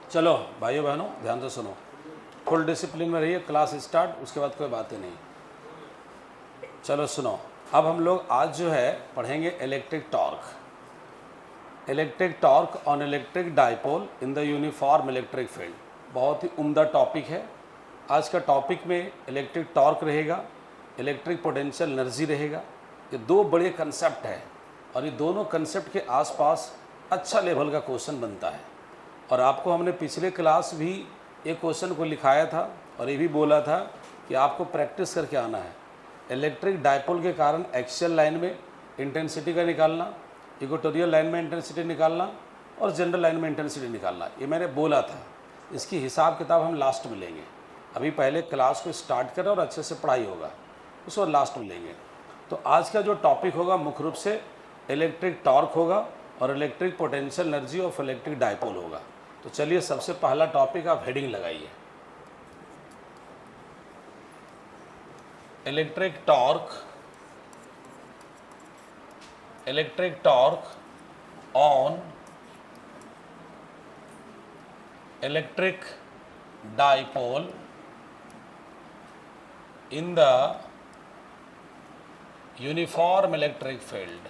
चलो भाइयों बहनों ध्यान से सुनो, फुल डिसिप्लिन में रहिए। क्लास स्टार्ट, उसके बाद कोई बातें नहीं। चलो सुनो, अब हम लोग आज जो है पढ़ेंगे electric torque on electric dipole in the uniform electric field. बहुत ही उम्दा टॉपिक है। आज का टॉपिक में इलेक्ट्रिक टॉर्क रहेगा, इलेक्ट्रिक पोटेंशियल एनर्जी रहेगा। ये दो बड़े कंसेप्ट हैं और ये दोनों कंसेप्ट के आसपास अच्छा लेवल का क्वेश्चन बनता है। और आपको हमने पिछले क्लास भी एक क्वेश्चन को लिखाया था और ये भी बोला था कि आपको प्रैक्टिस करके आना है। इलेक्ट्रिक डाइपोल के कारण एक्सियल लाइन में इंटेंसिटी का निकालना, इक्वेटोरियल लाइन में इंटेंसिटी निकालना और जनरल लाइन में इंटेंसिटी निकालना, ये मैंने बोला था। इसकी हिसाब किताब हम लास्ट में लेंगे। अभी पहले क्लास को स्टार्ट करें और अच्छे से पढ़ाई होगा, उसको लास्ट में लेंगे। तो आज का जो टॉपिक होगा मुख्य रूप से इलेक्ट्रिक टॉर्क होगा और electric potential energy of electric dipole होगा। तो चलिए सबसे पहला टॉपिक आप हेडिंग लगाइए, electric torque on electric dipole in the uniform electric field,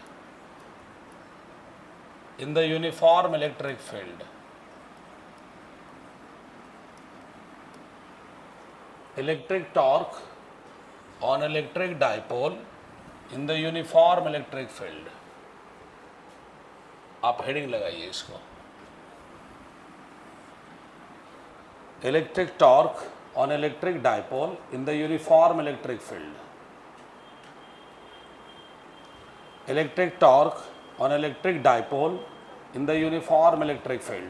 in the uniform electric field. Electric torque on electric dipole in the uniform electric field. आप heading लगाइए इसको, electric torque on electric dipole in the uniform electric field. Electric torque on electric dipole in the uniform electric field।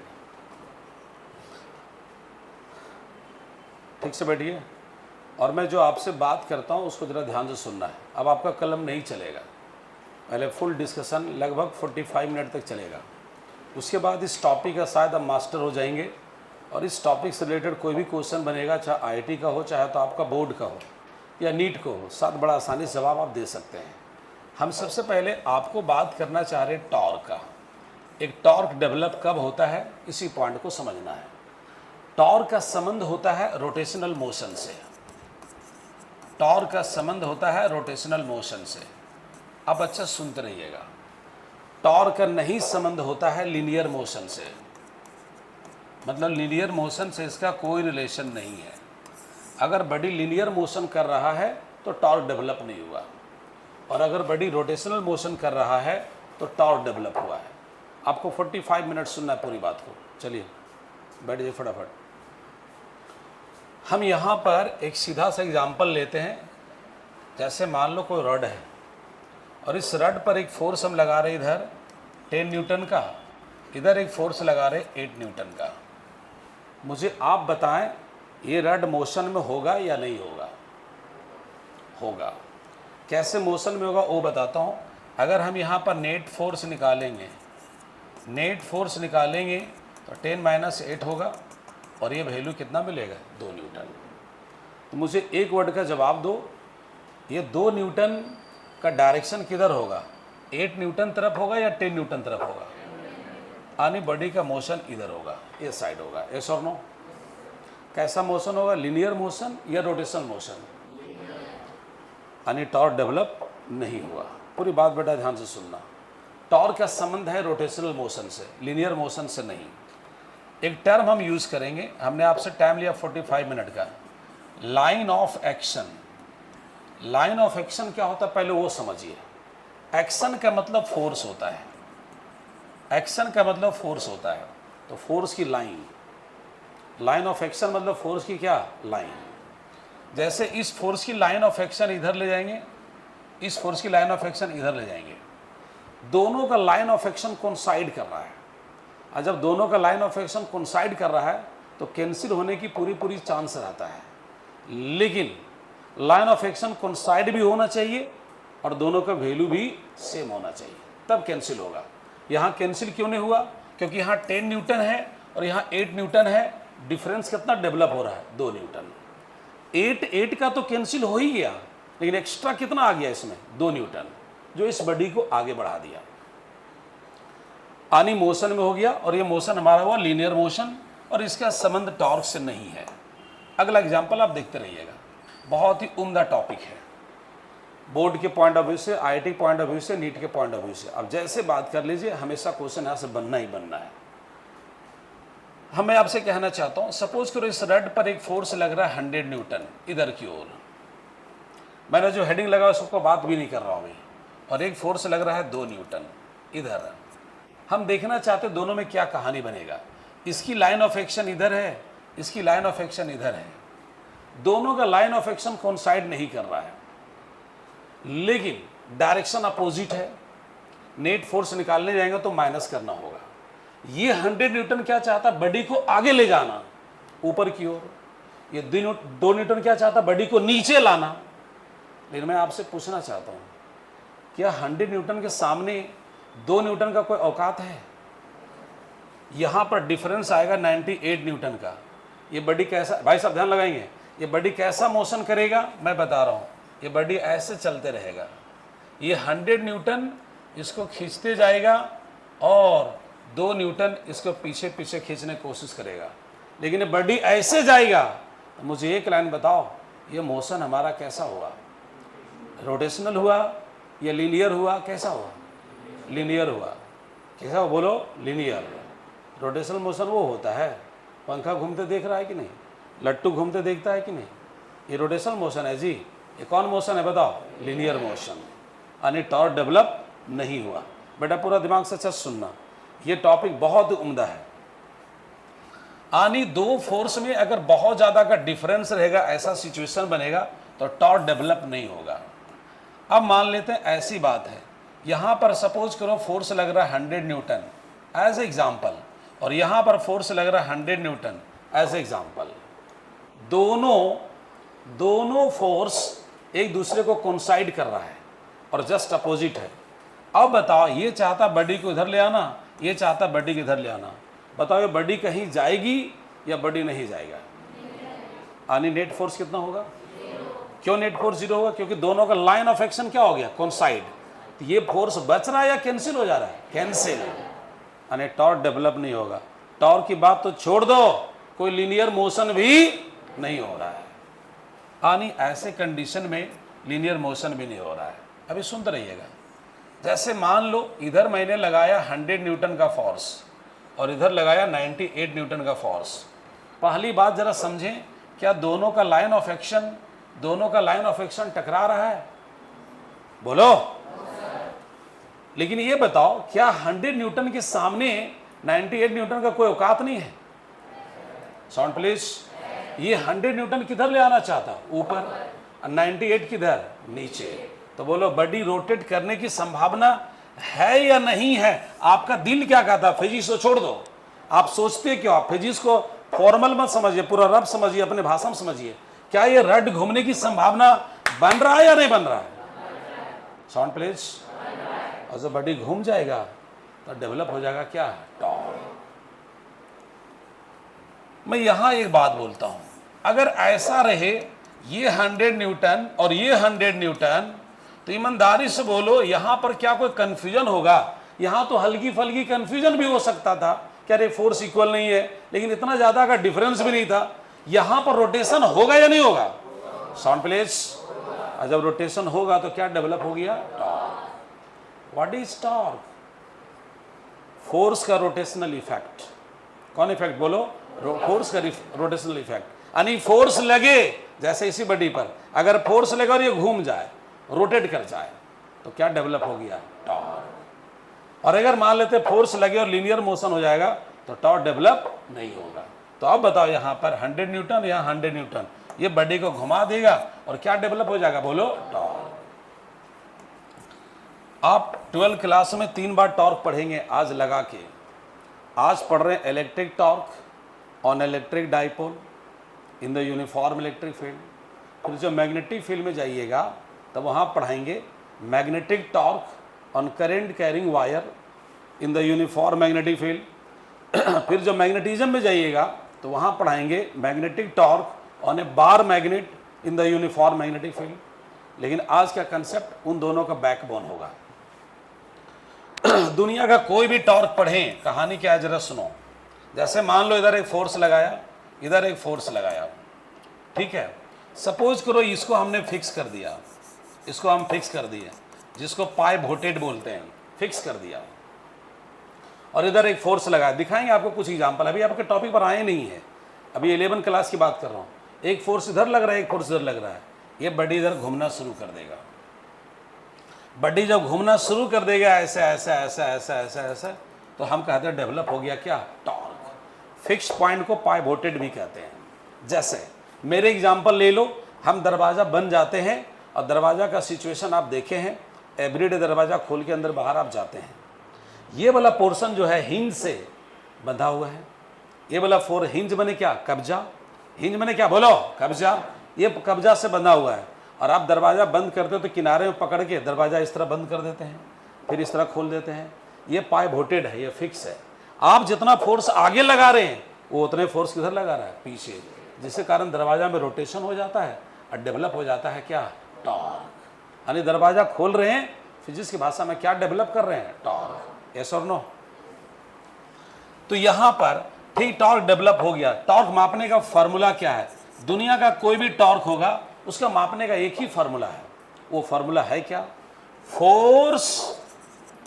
ठीक से बैठिए और मैं जो आपसे बात करता हूँ उसको ज़रा ध्यान से सुनना है। अब आपका कलम नहीं चलेगा, पहले फुल डिस्कशन लगभग 45 मिनट तक चलेगा। उसके बाद इस टॉपिक का शायद आप मास्टर हो जाएंगे और इस टॉपिक से रिलेटेड कोई भी क्वेश्चन बनेगा, चाहे आईआईटी का हो, चाहे तो आपका बोर्ड का हो या नीट को हो, साथ बड़ा आसानी से जवाब आप दे सकते हैं। हम सबसे पहले आपको बात करना चाह रहे टॉर्क का। एक टॉर्क डेवलप कब होता है, इसी पॉइंट को समझना है। टॉर्क का संबंध होता है रोटेशनल मोशन से। टॉर्क का संबंध होता है रोटेशनल मोशन से। अब अच्छा सुनते रहिएगा। टॉर्क का नहीं संबंध होता है लीनियर मोशन से, मतलब लीनियर मोशन से इसका कोई रिलेशन नहीं है। अगर बॉडी लीनियर मोशन कर रहा है तो टॉर्क डेवलप नहीं हुआ, और अगर बॉडी रोटेशनल मोशन कर रहा है तो टॉर्क डेवलप हुआ है। आपको 45 मिनट सुनना है पूरी बात को। चलिए बैठ जाइए फटाफट। हम यहाँ पर एक सीधा सा एग्जांपल लेते हैं। जैसे मान लो कोई रड है और इस रड पर एक फोर्स हम लगा रहे इधर 10 न्यूटन का, इधर एक फोर्स लगा रहे 8 न्यूटन का। मुझे आप बताएं ये रड मोशन में होगा या नहीं होगा? होगा। कैसे मोशन में होगा वो बताता हूँ। अगर हम यहाँ पर नेट फोर्स निकालेंगे तो 10 - 8 होगा और ये वैल्यू कितना मिलेगा? 2 न्यूटन। तो मुझे एक वर्ड का जवाब दो, ये 2 न्यूटन का डायरेक्शन किधर होगा? 8 न्यूटन तरफ होगा या 10 न्यूटन तरफ होगा? यानी बॉडी का मोशन इधर होगा, ये साइड होगा। यस और नो? कैसा मोशन होगा? लीनियर मोशन या रोटेशनल मोशन? यानी टॉर्क डेवलप नहीं हुआ। पूरी बात बेटा ध्यान से सुनना। टॉर्क का संबंध है रोटेशनल मोशन से, लीनियर मोशन से नहीं। एक टर्म हम यूज़ करेंगे, हमने आपसे टाइम लिया 45 मिनट का, line of action. Line of action क्या होता है पहले वो समझिए। एक्शन का मतलब फोर्स होता है, एक्शन का मतलब फोर्स होता है। तो फोर्स की लाइन ऑफ एक्शन मतलब फोर्स की क्या? लाइन। जैसे इस फोर्स की लाइन ऑफ एक्शन इधर ले जाएंगे, इस फोर्स की लाइन ऑफ एक्शन इधर ले जाएंगे, दोनों का लाइन ऑफ एक्शन कोइंसाइड कर रहा है। और जब दोनों का लाइन ऑफ एक्शन कोइंसाइड कर रहा है तो कैंसिल होने की पूरी चांस रहता है। लेकिन लाइन ऑफ एक्शन कोइंसाइड भी होना चाहिए और दोनों का वैल्यू भी सेम होना चाहिए, तब कैंसिल होगा। यहाँ कैंसिल क्यों नहीं हुआ? क्योंकि यहाँ 10 न्यूटन है और यहाँ 8 न्यूटन है। डिफरेंस कितना डेवलप हो रहा है? 2 न्यूटन। 8 का तो कैंसिल हो ही गया, लेकिन एक्स्ट्रा कितना आ गया इसमें? 2 न्यूटन, जो इस बॉडी को आगे बढ़ा दिया। आनी मोशन में हो गया और ये मोशन हमारा हुआ लीनियर मोशन और इसका संबंध टॉर्क से नहीं है। अगला एग्जाम्पल आप देखते रहिएगा, बहुत ही उम्दा टॉपिक है बोर्ड के पॉइंट ऑफ व्यू से, आईआईटी पॉइंट ऑफ व्यू से, नीट के पॉइंट ऑफ व्यू से। अब जैसे बात कर लीजिए, हमेशा क्वेश्चन यहाँ से बनना ही बनना है। मैं आपसे कहना चाहता हूँ, सपोज करो इस रड पर एक फोर्स लग रहा है 100 न्यूटन इधर की ओर, मैंने जो हेडिंग लगा उसको बात भी नहीं कर रहा हूँ अभी, और एक फोर्स लग रहा है 2 न्यूटन इधर। हम देखना चाहते दोनों में क्या कहानी बनेगा। इसकी लाइन ऑफ एक्शन इधर है, इसकी लाइन ऑफ एक्शन इधर है, दोनों का लाइन ऑफ एक्शन कोइंसाइड नहीं कर रहा है, लेकिन डायरेक्शन अपोजिट है। नेट फोर्स निकालने जाएंगे तो माइनस करना होगा। ये 100 न्यूटन क्या चाहता, बॉडी को आगे ले जाना ऊपर की ओर। ये 2 न्यूटन क्या चाहता, बॉडी को नीचे लाना। लेकिन मैं आपसे पूछना चाहता हूं, क्या 100 न्यूटन के सामने 2 न्यूटन का कोई औकात है? यहां पर डिफरेंस आएगा 98 न्यूटन का। ये बॉडी कैसा, भाई साहब ध्यान लगाएंगे, ये बॉडी कैसा मोशन करेगा मैं बता रहा हूं। ये बॉडी ऐसे चलते रहेगा, ये 100 न्यूटन इसको खींचते जाएगा और 2 न्यूटन इसको पीछे पीछे खींचने की कोशिश करेगा, लेकिन ये बॉडी ऐसे जाएगा। तो मुझे एक लाइन बताओ, ये मोशन हमारा कैसा हुआ? रोटेशनल हुआ या लीनियर हुआ? कैसा हुआ? लीनियर हुआ। कैसा हुआ बोलो? लीनियर। रोटेशनल मोशन वो होता है, पंखा घूमते देख रहा है कि नहीं, लट्टू घूमते देखता है कि नहीं, ये रोटेशनल मोशन है जी। ये कौन मोशन है बताओ? Linear motion. यानी टॉर्क डेवलप नहीं हुआ। बेटा पूरा दिमाग से अच्छा सुनना, ये टॉपिक बहुत उम्दा है। यानी 2 फोर्स में अगर बहुत ज़्यादा का डिफरेंस रहेगा, ऐसा सिचुएशन बनेगा तो टॉर्क डेवलप नहीं होगा। अब मान लेते हैं ऐसी बात है, यहाँ पर सपोज करो फोर्स लग रहा है 100 न्यूटन एज एग्जाम्पल, और यहाँ पर फोर्स लग रहा है 100 न्यूटन एज एग्जाम्पल। दोनों फोर्स एक दूसरे को कोइंसाइड कर रहा है और जस्ट अपोजिट है। अब बताओ, ये चाहता बॉडी को इधर ले आना, ये चाहता बॉडी को इधर ले आना। बताओ ये बॉडी कहीं जाएगी या बॉडी नहीं जाएगा? यानी नेट फोर्स कितना होगा? क्यों नेट फोर्स 0 होगा? क्योंकि दोनों का लाइन ऑफ एक्शन क्या हो गया? कोइंसाइड। तो ये फोर्स बच रहा है या कैंसिल हो जा रहा है? कैंसिल। यानी टॉर्क डेवलप नहीं होगा। टॉर्क की बात तो छोड़ दो, कोई लीनियर मोशन भी नहीं हो रहा है। यानी ऐसे कंडीशन में लीनियर मोशन भी नहीं हो रहा है। अभी सुनते रहिएगा, जैसे मान लो इधर मैंने लगाया 100 न्यूटन का फोर्स और इधर लगाया 98 न्यूटन का फोर्स। पहली बात जरा समझें, क्या दोनों का लाइन ऑफ एक्शन टकरा रहा है? बोलो। लेकिन ये बताओ, क्या 100 न्यूटन के सामने 98 न्यूटन का कोई औकात नहीं है? Sound please. ये 100 न्यूटन किधर ले आना चाहता? ऊपर। 98 किधर? नीचे। तो बोलो बॉडी रोटेट करने की संभावना है या नहीं है? आपका दिल क्या कहता? फिजिक्स को छोड़ दो, आप सोचते क्यों? आप फिजिक्स को फॉर्मल मत समझिए, पूरा रब समझिए, अपने भाषा में समझिए। क्या ये रड घूमने की संभावना बन रहा है या नहीं बन रहा है? Sound please. और जब बॉडी घूम जाएगा तो डेवलप हो जाएगा क्या? टॉर्क। मैं यहां एक बात बोलता हूं, अगर ऐसा रहे ये 100 न्यूटन और ये 100 न्यूटन, तो ईमानदारी से बोलो यहां पर क्या कोई कंफ्यूजन होगा? यहां तो हल्की फल्की कंफ्यूजन भी हो सकता था, क्या रे फोर्स इक्वल नहीं है, लेकिन इतना ज्यादा का डिफरेंस भी नहीं था। यहां पर रोटेशन होगा या नहीं होगा? Sound please. जब रोटेशन होगा तो क्या डेवलप हो गया? Torque. What is torque? Force का रोटेशनल इफेक्ट। कौन इफेक्ट बोलो? फोर्स का रोटेशनल इफेक्ट। यानी फोर्स लगे, जैसे इसी बॉडी पर अगर फोर्स लगे और ये घूम जाए, रोटेट कर जाए, तो क्या डेवलप हो गया? टॉर्क। और अगर मान लेते फोर्स लगे और लीनियर मोशन हो जाएगा तो टॉर्क डेवलप नहीं होगा। तो अब बताओ, यहां पर 100 न्यूटन या 100 न्यूटन, ये बॉडी को घुमा देगा और क्या डेवलप हो जाएगा? बोलो टॉर्क। आप 12 क्लास में 3 बार टॉर्क पढ़ेंगे आज लगा के। आज पढ़ रहे हैं electric torque on electric dipole in the uniform electric field. फिर जो मैग्नेटिक फील्ड में जाइएगा तब वहाँ पढ़ाएंगे magnetic torque on current carrying wire in the uniform magnetic field. फिर जो मैग्नेटिज्म में जाइएगा तो वहाँ पढ़ाएंगे magnetic torque on A bar magnet in the uniform magnetic field. लेकिन आज का कंसेप्ट उन दोनों का बैकबोन होगा। दुनिया का कोई भी टॉर्क पढ़ें, कहानी क्या है जरा सुनो। जैसे मान लो इधर एक फोर्स लगाया, इधर एक फोर्स लगाया, ठीक है। सपोज करो इसको हमने फिक्स कर दिया, इसको हम फिक्स कर दिए, जिसको पाइवोटेड बोलते हैं, फिक्स कर दिया, और इधर एक फोर्स लगाया। दिखाएंगे आपको कुछ एग्जांपल, अभी आपके टॉपिक पर आए नहीं है, अभी 11 क्लास की बात कर रहा हूँ। एक फोर्स इधर लग रहा है, एक फोर्स इधर लग रहा है, ये बॉडी इधर घूमना शुरू कर देगा। बॉडी जब घूमना शुरू कर देगा ऐसा ऐसा ऐसा ऐसा ऐसा ऐसा, तो हम कहते हैं डेवलप हो गया क्या, टॉर्क। फिक्स पॉइंट को पाइवोटेड भी कहते हैं। जैसे मेरे एग्जांपल ले लो, हम दरवाज़ा बन जाते हैं, और दरवाज़ा का सिचुएशन आप देखे हैं, एवरीडे दरवाज़ा खोल के अंदर बाहर आप जाते हैं, ये वाला पोर्शन जो है हिंज से बंधा हुआ है। ये वाला फोर हिंज बने क्या, कब्जा, हिंज बने क्या, बोलो, कब्जा। ये कब्जा से बंधा हुआ है, और आप दरवाज़ा बंद करते हो तो किनारे में पकड़ के दरवाज़ा इस तरह बंद कर देते हैं, फिर इस तरह खोल देते हैं। ये पाइवोटेड है, ये फिक्स है। आप जितना फोर्स आगे लगा रहे हैं वो उतने फोर्स किधर लगा रहा है, पीछे, जिसके कारण दरवाज़ा में रोटेशन हो जाता है और डेवलप हो जाता है क्या, टॉर्क। यानी दरवाज़ा खोल रहे हैं, फिजिक्स की भाषा में क्या डेवलप कर रहे हैं, टॉर्क। यस और नो। तो यहां पर ठीक टॉर्क डेवलप हो गया। टॉर्क मापने का फॉर्मूला क्या है, दुनिया का कोई भी टॉर्क होगा उसका मापने का एक ही फॉर्मूला है। वो फॉर्मूला है क्या, force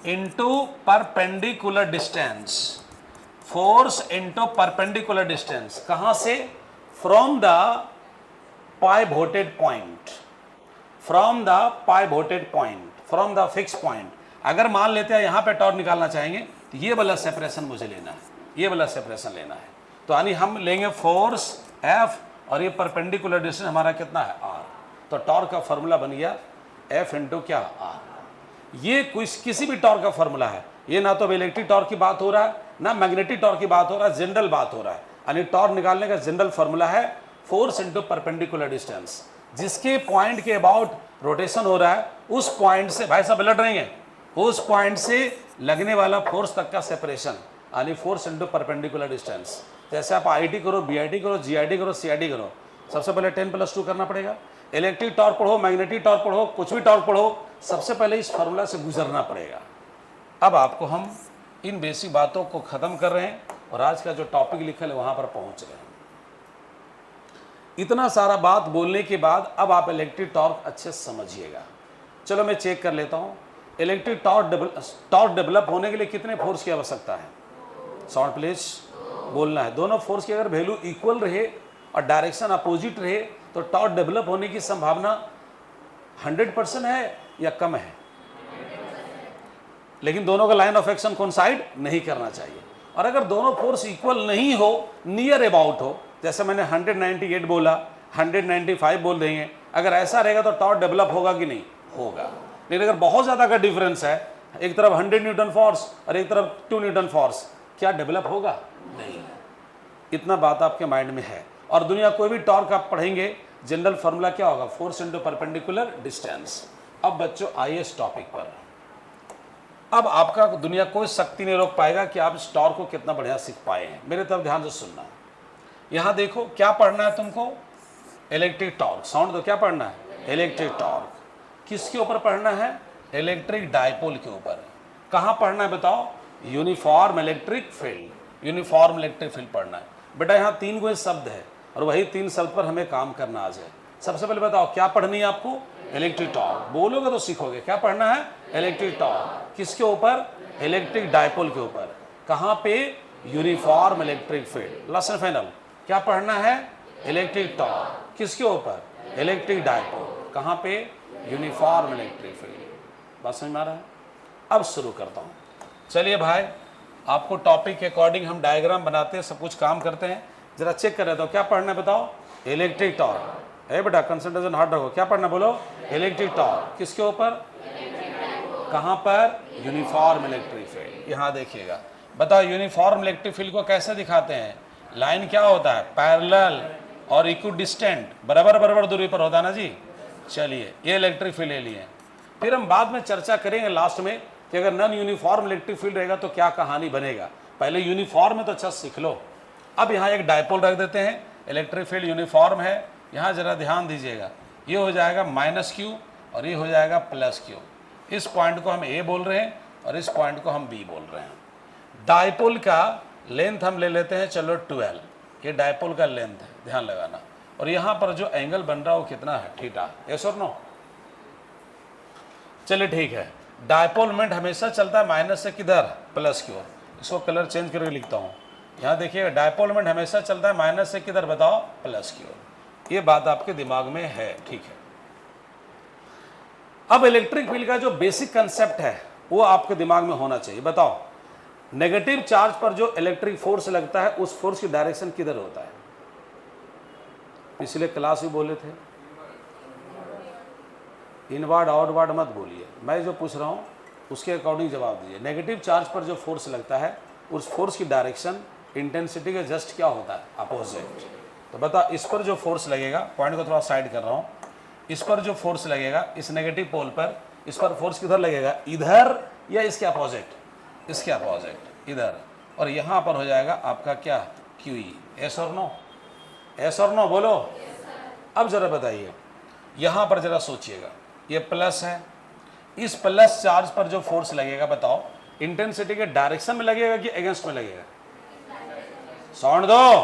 into perpendicular distance, force into perpendicular distance. कहां से, from the pivoted point, from the pivoted point, from the fix point. अगर मान लेते हैं यहां पे टॉर्क निकालना चाहेंगे तो ये वाला सेपरेशन मुझे लेना है, ये वाला सेपरेशन लेना है। तो यानी हम लेंगे फोर्स F, और ये परपेंडिकुलर डिस्टेंस हमारा कितना है, R। तो टॉर्क का फॉर्मूला बन गया F इंटू क्या, R। ये किसी भी टॉर्क का फॉर्मूला है। ये ना तो इलेक्ट्रिक टॉर्क की बात हो रहा है, ना मैग्नेटिक टॉर्क की बात हो रहा है, जनरल बात हो रहा है। यानी टॉर्क निकालने का जनरल फॉर्मूला है फोर्स इंटू परपेंडिकुलर डिस्टेंस। जिसके पॉइंट के अबाउट रोटेशन हो रहा है, उस पॉइंट से, भाई साहब अलर्ट रहेंगे, उस पॉइंट से लगने वाला फोर्स तक का सेपरेशन, यानी फोर्स इंटू परपेंडिकुलर डिस्टेंस। जैसे आप IIT करो, BIT करो, GIT करो, CIT करो, सबसे पहले 10+2 करना पड़ेगा। इलेक्ट्रिक टॉर्क पढ़ो, मैग्नेटिक टॉर्क पढ़ो, कुछ भी टॉर्क पढ़ो, सबसे पहले इस फॉर्मूला से गुजरना पड़ेगा। अब आपको हम इन बेसिक बातों को ख़त्म कर रहे हैं, और आज का जो टॉपिक लिखा है वहाँ पर पहुँच रहे हैं। इतना सारा बात बोलने के बाद अब आप इलेक्ट्रिक टॉर्क अच्छे से समझिएगा। चलो मैं चेक कर लेता हूँ, इलेक्ट्रिक टॉर्क डेवलप होने के लिए कितने फोर्स की आवश्यकता है, शॉर्ट प्लीज बोलना है। दोनों फोर्स की अगर वैल्यू इक्वल रहे और डायरेक्शन अपोजिट रहे तो टॉर्क डेवलप होने की संभावना 100% है या कम है, लेकिन दोनों का लाइन ऑफ एक्शन कोइंसाइड नहीं करना चाहिए। और अगर दोनों फोर्स इक्वल नहीं हो, नियर अबाउट हो, जैसे मैंने 198 बोला, 195 बोल देंगे, अगर ऐसा रहेगा तो टॉर्क डेवलप होगा कि नहीं, होगा। लेकिन अगर बहुत ज़्यादा का डिफरेंस है, एक तरफ 100 न्यूटन फोर्स और एक तरफ 2 न्यूटन फोर्स, क्या डेवलप होगा, नहीं। इतना बात आपके माइंड में है। और दुनिया कोई भी टॉर्क आप पढ़ेंगे, जनरल फार्मूला क्या होगा, फोर्स इंटू परपेंडिकुलर डिस्टेंस। अब बच्चों आइए इस टॉपिक पर। अब आपका दुनिया कोई शक्ति नहीं रोक पाएगा कि आप इस टॉर्क को कितना बढ़िया सीख पाए हैं। मेरे तरफ ध्यान से सुनना। यहाँ देखो क्या पढ़ना है तुमको, इलेक्ट्रिक टॉर्क। साउंड तो क्या पढ़ना है, इलेक्ट्रिक टॉर्क। किसके ऊपर पढ़ना है, इलेक्ट्रिक डायपोल के ऊपर। कहाँ पढ़ना है बताओ, uniform electric field, uniform electric field पढ़ना है। बेटा यहाँ 3 कोई शब्द है और वही 3 शब्द पर हमें काम करना आज है। सबसे पहले बताओ क्या पढ़नी है आपको, इलेक्ट्रिक टॉर्क। बोलोगे तो सीखोगे। क्या पढ़ना है, इलेक्ट्रिक टॉर्क। किसके ऊपर, इलेक्ट्रिक डायपोल के ऊपर। कहाँ पे, uniform electric field. Last and final क्या पढ़ना है, इलेक्ट्रिक टॉर्क। किसके ऊपर, इलेक्ट्रिक डायपोल। कहाँ पे, यूनिफॉर्म इलेक्ट्रिक फील्ड। बात समझ में आ रहा है। अब शुरू करता हूँ। चलिए भाई, आपको टॉपिक के अकॉर्डिंग हम डायग्राम बनाते हैं, सब कुछ काम करते हैं। जरा चेक कर रहे हो क्या पढ़ना है बताओ, इलेक्ट्रिक टॉर्क। है बेटा, कंसंट्रेशन हार्ड रखो। क्या पढ़ना बोलो, इलेक्ट्रिक टॉर्क। किसके ऊपर, कहाँ पर, यूनिफॉर्म इलेक्ट्रिक फील्ड। यहाँ देखिएगा, बताओ यूनिफॉर्म इलेक्ट्रिक फील्ड को कैसे दिखाते हैं। लाइन क्या होता है, पैरेलल और इक्विडिस्टेंट, बराबर बराबर दूरी पर होता है ना जी। चलिए ये इलेक्ट्रिक फील्ड ले लिए। फिर हम बाद में चर्चा करेंगे लास्ट में कि अगर नॉन यूनिफॉर्म इलेक्ट्रिक फील्ड रहेगा तो क्या कहानी बनेगा। पहले यूनिफॉर्म है तो अच्छा सीख लो। अब यहाँ एक डायपोल रख देते हैं, इलेक्ट्रिक फील्ड यूनिफॉर्म है। यहाँ जरा ध्यान दीजिएगा, ये हो जाएगा -Q और ये हो जाएगा +Q। इस पॉइंट को हम A बोल रहे हैं और इस पॉइंट को हम B बोल रहे हैं। डायपोल का लेंथ हम ले लेते हैं चलो 12, ये डायपोल का लेंथ है, ध्यान लगाना। और यहाँ पर जो एंगल बन रहा है वो कितना है, थीटा, यस और नो। चलिए ठीक है, डायपोल मोमेंट हमेशा चलता है माइनस से किधर, प्लस की ओर। इसको कलर चेंज करके लिखता हूँ, यहाँ देखिए डायपोल मोमेंट हमेशा चलता है माइनस से किधर, बताओ, प्लस की ओर। ये बात आपके दिमाग में है, ठीक है। अब इलेक्ट्रिक फील्ड का जो बेसिक कंसेप्ट है वो आपके दिमाग में होना चाहिए। बताओ, नेगेटिव चार्ज पर जो इलेक्ट्रिक फोर्स लगता है उस फोर्स की डायरेक्शन किधर होता है? पिछले क्लास में बोले थे, इनवर्ड आउटवर्ड मत बोलिए, मैं जो पूछ रहा हूँ उसके अकॉर्डिंग जवाब दीजिए। नेगेटिव चार्ज पर जो फोर्स लगता है उस फोर्स की डायरेक्शन इंटेंसिटी के जस्ट क्या होता है, अपोजिट। तो बता, इस पर जो फोर्स लगेगा, पॉइंट को थोड़ा साइड कर रहा हूँ, इस पर जो फोर्स लगेगा इस नेगेटिव पोल पर, इस पर फोर्स किधर लगेगा, इधर या इसके अपोजिट, इसके अपोजिट, इधर। और यहाँ पर हो जाएगा आपका क्या, QE। S or no, yes or no बोलो। अब जरा बताइए, यहाँ पर जरा सोचिएगा, ये प्लस है, इस प्लस चार्ज पर जो फोर्स लगेगा बताओ इंटेंसिटी के डायरेक्शन में लगेगा कि अगेंस्ट में लगेगा? साउंड दो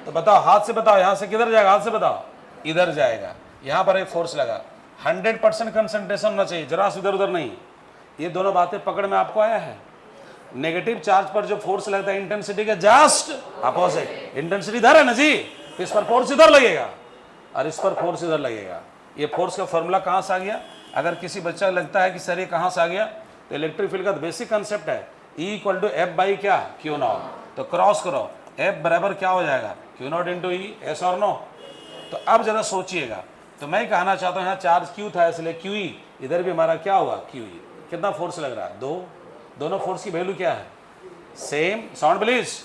तो बताओ, हाथ से बताओ, यहाँ से किधर जाएगा, हाथ से बताओ, इधर जाएगा। यहाँ पर एक फोर्स लगा, 100% कंसंट्रेशन होना चाहिए, जरा इधर उधर नहीं। ये दोनों बातें पकड़ में आपको आया है? नेगेटिव चार्ज पर जो फोर्स लगता है इंटेंसिटी के जस्ट अपोजिट, इंटेंसिटी इधर है ना जी, इस पर फोर्स इधर लगेगा और इस पर फोर्स इधर लगेगा। ये फोर्स का फॉर्मूला कहाँ से आ गया? अगर किसी बच्चा लगता है कि सर ये कहाँ से आ गया, तो इलेक्ट्रिक फील्ड का बेसिक कंसेप्ट है E = F बाई क्या, Q0। तो क्रॉस करो, F बराबर क्या हो जाएगा, Q0 × E, S or no. तो अब जरा सोचिएगा, तो मैं कहना चाहता हूँ यहाँ चार्ज Q था इसलिए QE, इधर भी हमारा क्या हुआ, QE। कितना फोर्स लग रहा है, 2। दोनों फोर्स की वैल्यू क्या है, सेम। Sound please.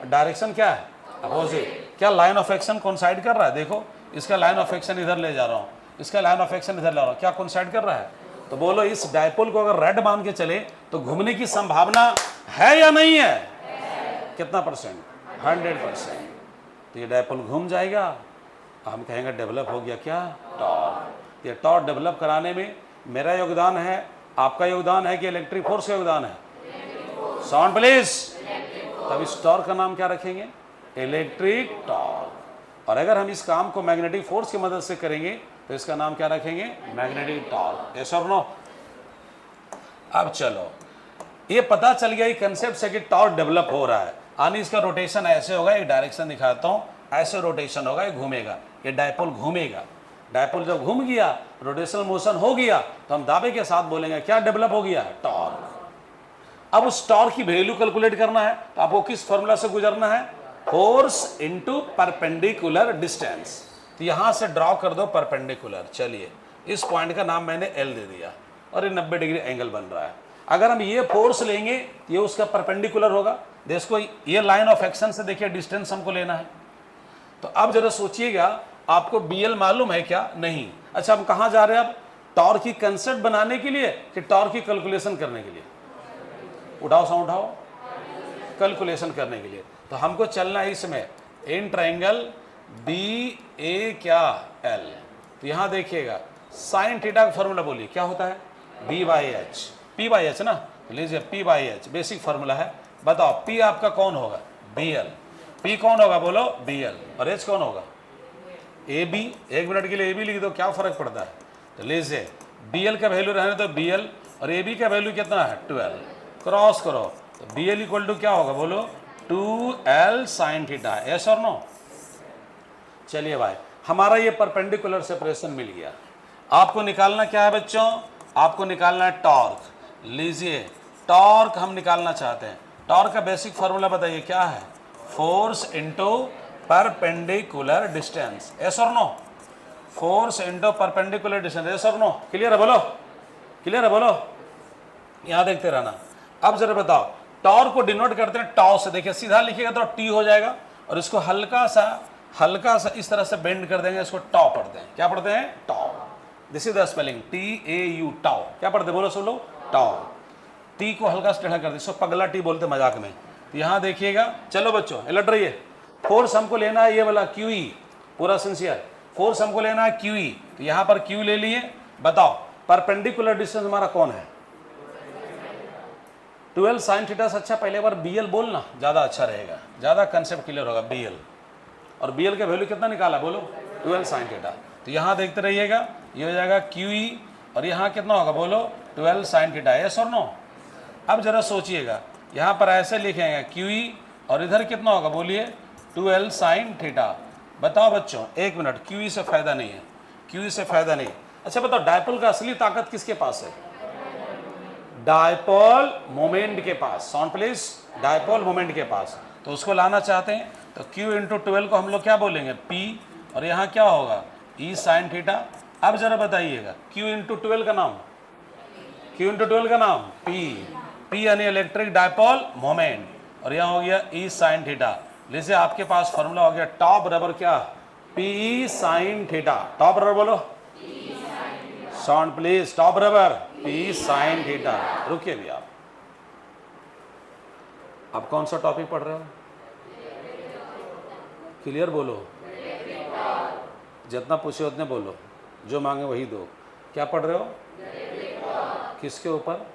डायरेक्शन क्या है, अपोजिट। क्या लाइन ऑफ एक्शन कोइंसाइड कर रहा है? देखो, इसका लाइन ऑफ एक्शन इधर ले जा रहा हूँ, इसका लाइन ऑफ एक्शन इधर ला रहा हूँ, क्या कोइंसाइड कर रहा है? तो बोलो, इस डायपोल को अगर रेड मान के चले तो घूमने की संभावना है या नहीं है? कितना परसेंट, 100%। तो ये डायपोल घूम जाएगा, हम कहेंगे डेवलप हो गया क्या, टॉर्क। ये टॉर्क डेवलप कराने में मेरा योगदान है, आपका योगदान है कि इलेक्ट्रिक फोर्स का योगदान है? Sound please. तब इस टॉर्क का नाम क्या रखेंगे, इलेक्ट्रिक टॉर्क। और अगर हम इस काम को मैग्नेटिक फोर्स की मदद से करेंगे तो इसका नाम क्या रखेंगे, मैग्नेटिक टॉर्क। यस और नो। अब चलो, ये पता चल गया, ये कंसेप्ट से कि टॉर्क डेवलप हो रहा है। यानी इसका रोटेशन ऐसे होगा, एक डायरेक्शन दिखाता हूँ, ऐसे रोटेशन होगा, ये घूमेगा, ये डायपोल घूमेगा। डायपोल जब घूम गया, रोटेशनल मोशन हो गया, तो हम दावे के साथ बोलेंगे क्या डेवलप हो गया, टॉर्क। अब उस टॉर्क की वैल्यू कैलकुलेट करना है तो आपको किस फॉर्मूला से गुजरना है, फोर्स इनटू परपेंडिकुलर डिस्टेंस। तो यहां से ड्रॉ कर दो परपेंडिकुलर। चलिए, इस पॉइंट का नाम मैंने L दे दिया और ये 90 डिग्री एंगल बन रहा है। अगर हम ये फोर्स लेंगे, ये उसका परपेंडिकुलर होगा। देखो, ये लाइन ऑफ एक्शन से देखिए डिस्टेंस हमको लेना है। तो अब जरा सोचिएगा, आपको BL मालूम है क्या? नहीं। अच्छा, हम कहाँ जा रहे हैं अब, टॉर्क की कंसेप्ट बनाने के लिए कि टॉर्क की कैलकुलेशन करने के लिए? उठाओ साउंड उठाओ, कैलकुलेशन करने के लिए। तो हमको चलना है इसमें इन ट्राइंगल BA क्या L। तो यहाँ देखिएगा, साइन थीटा का फॉर्मूला बोलिए क्या होता है, B/H, P/H ना। तो लीजिए P/H बेसिक फॉर्मूला है। बताओ P आपका कौन होगा, BL। P कौन होगा बोलो, BL। और H कौन होगा, AB। 1 मिनट के लिए AB लिख दो, क्या फर्क पड़ता है। तो लीजिए, BL का वैल्यू रहने तो BL, और AB का वैल्यू कितना है, 12। क्रॉस करो, तो BL = क्या होगा बोलो, 2L sin थीटा। यस और नो। चलिए भाई, हमारा ये परपेंडिकुलर सेपरेशन मिल गया। आपको निकालना क्या है बच्चों, आपको निकालना है टॉर्क। लीजिए, टॉर्क हम निकालना चाहते हैं। टॉर्क का बेसिक फार्मूला बताइए क्या है, force into perpendicular distance. Yes और no, force into perpendicular distance. Yes और नो, क्लियर है बोलो, क्लियर है बोलो, यहां देखते रहना। अब जरा बताओ, टॉर्क को डिनोट करते हैं टाउ से। देखिए, सीधा लिखिएगा तो T हो जाएगा, और इसको हल्का सा इस तरह से बेंड कर देंगे, इसको टाउ पढ़ते हैं। क्या पढ़ते हैं, tau. This is the spelling, TAU, tau. क्या पढ़ते बोलो सब लोग, टाउ। T को हल्का से टेढ़ा कर दे, इसको पगला T बोलते मजाक में। तो यहाँ देखिएगा, चलो बच्चों अलर्ट रहिए। फोर्स हमको लेना है ये वाला QE, पूरा सिंसियर। फोर्स हमको लेना है QE, तो यहाँ पर Q ले लिए। बताओ परपेंडिकुलर डिस्टेंस हमारा कौन है, 12 साइन थीटा से अच्छा पहले बार BL बोलना, ज़्यादा अच्छा रहेगा, ज़्यादा कंसेप्ट क्लियर होगा। BL और BL का वैल्यू कितना निकाला बोलो, 12 साइन थीटा। तो यहाँ देखते रहिएगा, ये हो जाएगा QE और यहाँ कितना होगा बोलो 12 साइन थीटा। यस और नो? अब जरा सोचिएगा, यहाँ पर ऐसे लिखेंगे QE और इधर कितना होगा बोलिए 12 साइन थीटा। बताओ बच्चों, एक मिनट, QE से फायदा नहीं है, QE से फायदा नहीं। अच्छा बताओ, डायपोल का असली ताकत किसके पास है? डायपोल मोमेंट के पास। साउंड प्लीज, डायपोल मोमेंट के पास। तो उसको लाना चाहते हैं तो Q इंटू 12 को हम लोग क्या बोलेंगे P और यहाँ क्या होगा E साइन थीटा। अब जरा बताइएगा Q इंटू 12 का नाम, Q इंटू 12 का नाम P यानी इलेक्ट्रिक डायपोल मोमेंट और यहाँ हो गया E साइन थीटा। जैसे आपके पास फॉर्मूला हो गया टॉप बराबर क्या PE साइन थीटा। टॉप बराबर बोलो, साउंड प्लीज, टॉप बराबर P साइन थीटा। रुकिए भी आप कौन सा टॉपिक पढ़ रहे हो? क्लियर बोलो, जितना पूछे उतने बोलो, जो मांगे वही दो। क्या पढ़ रहे हो? किसके ऊपर?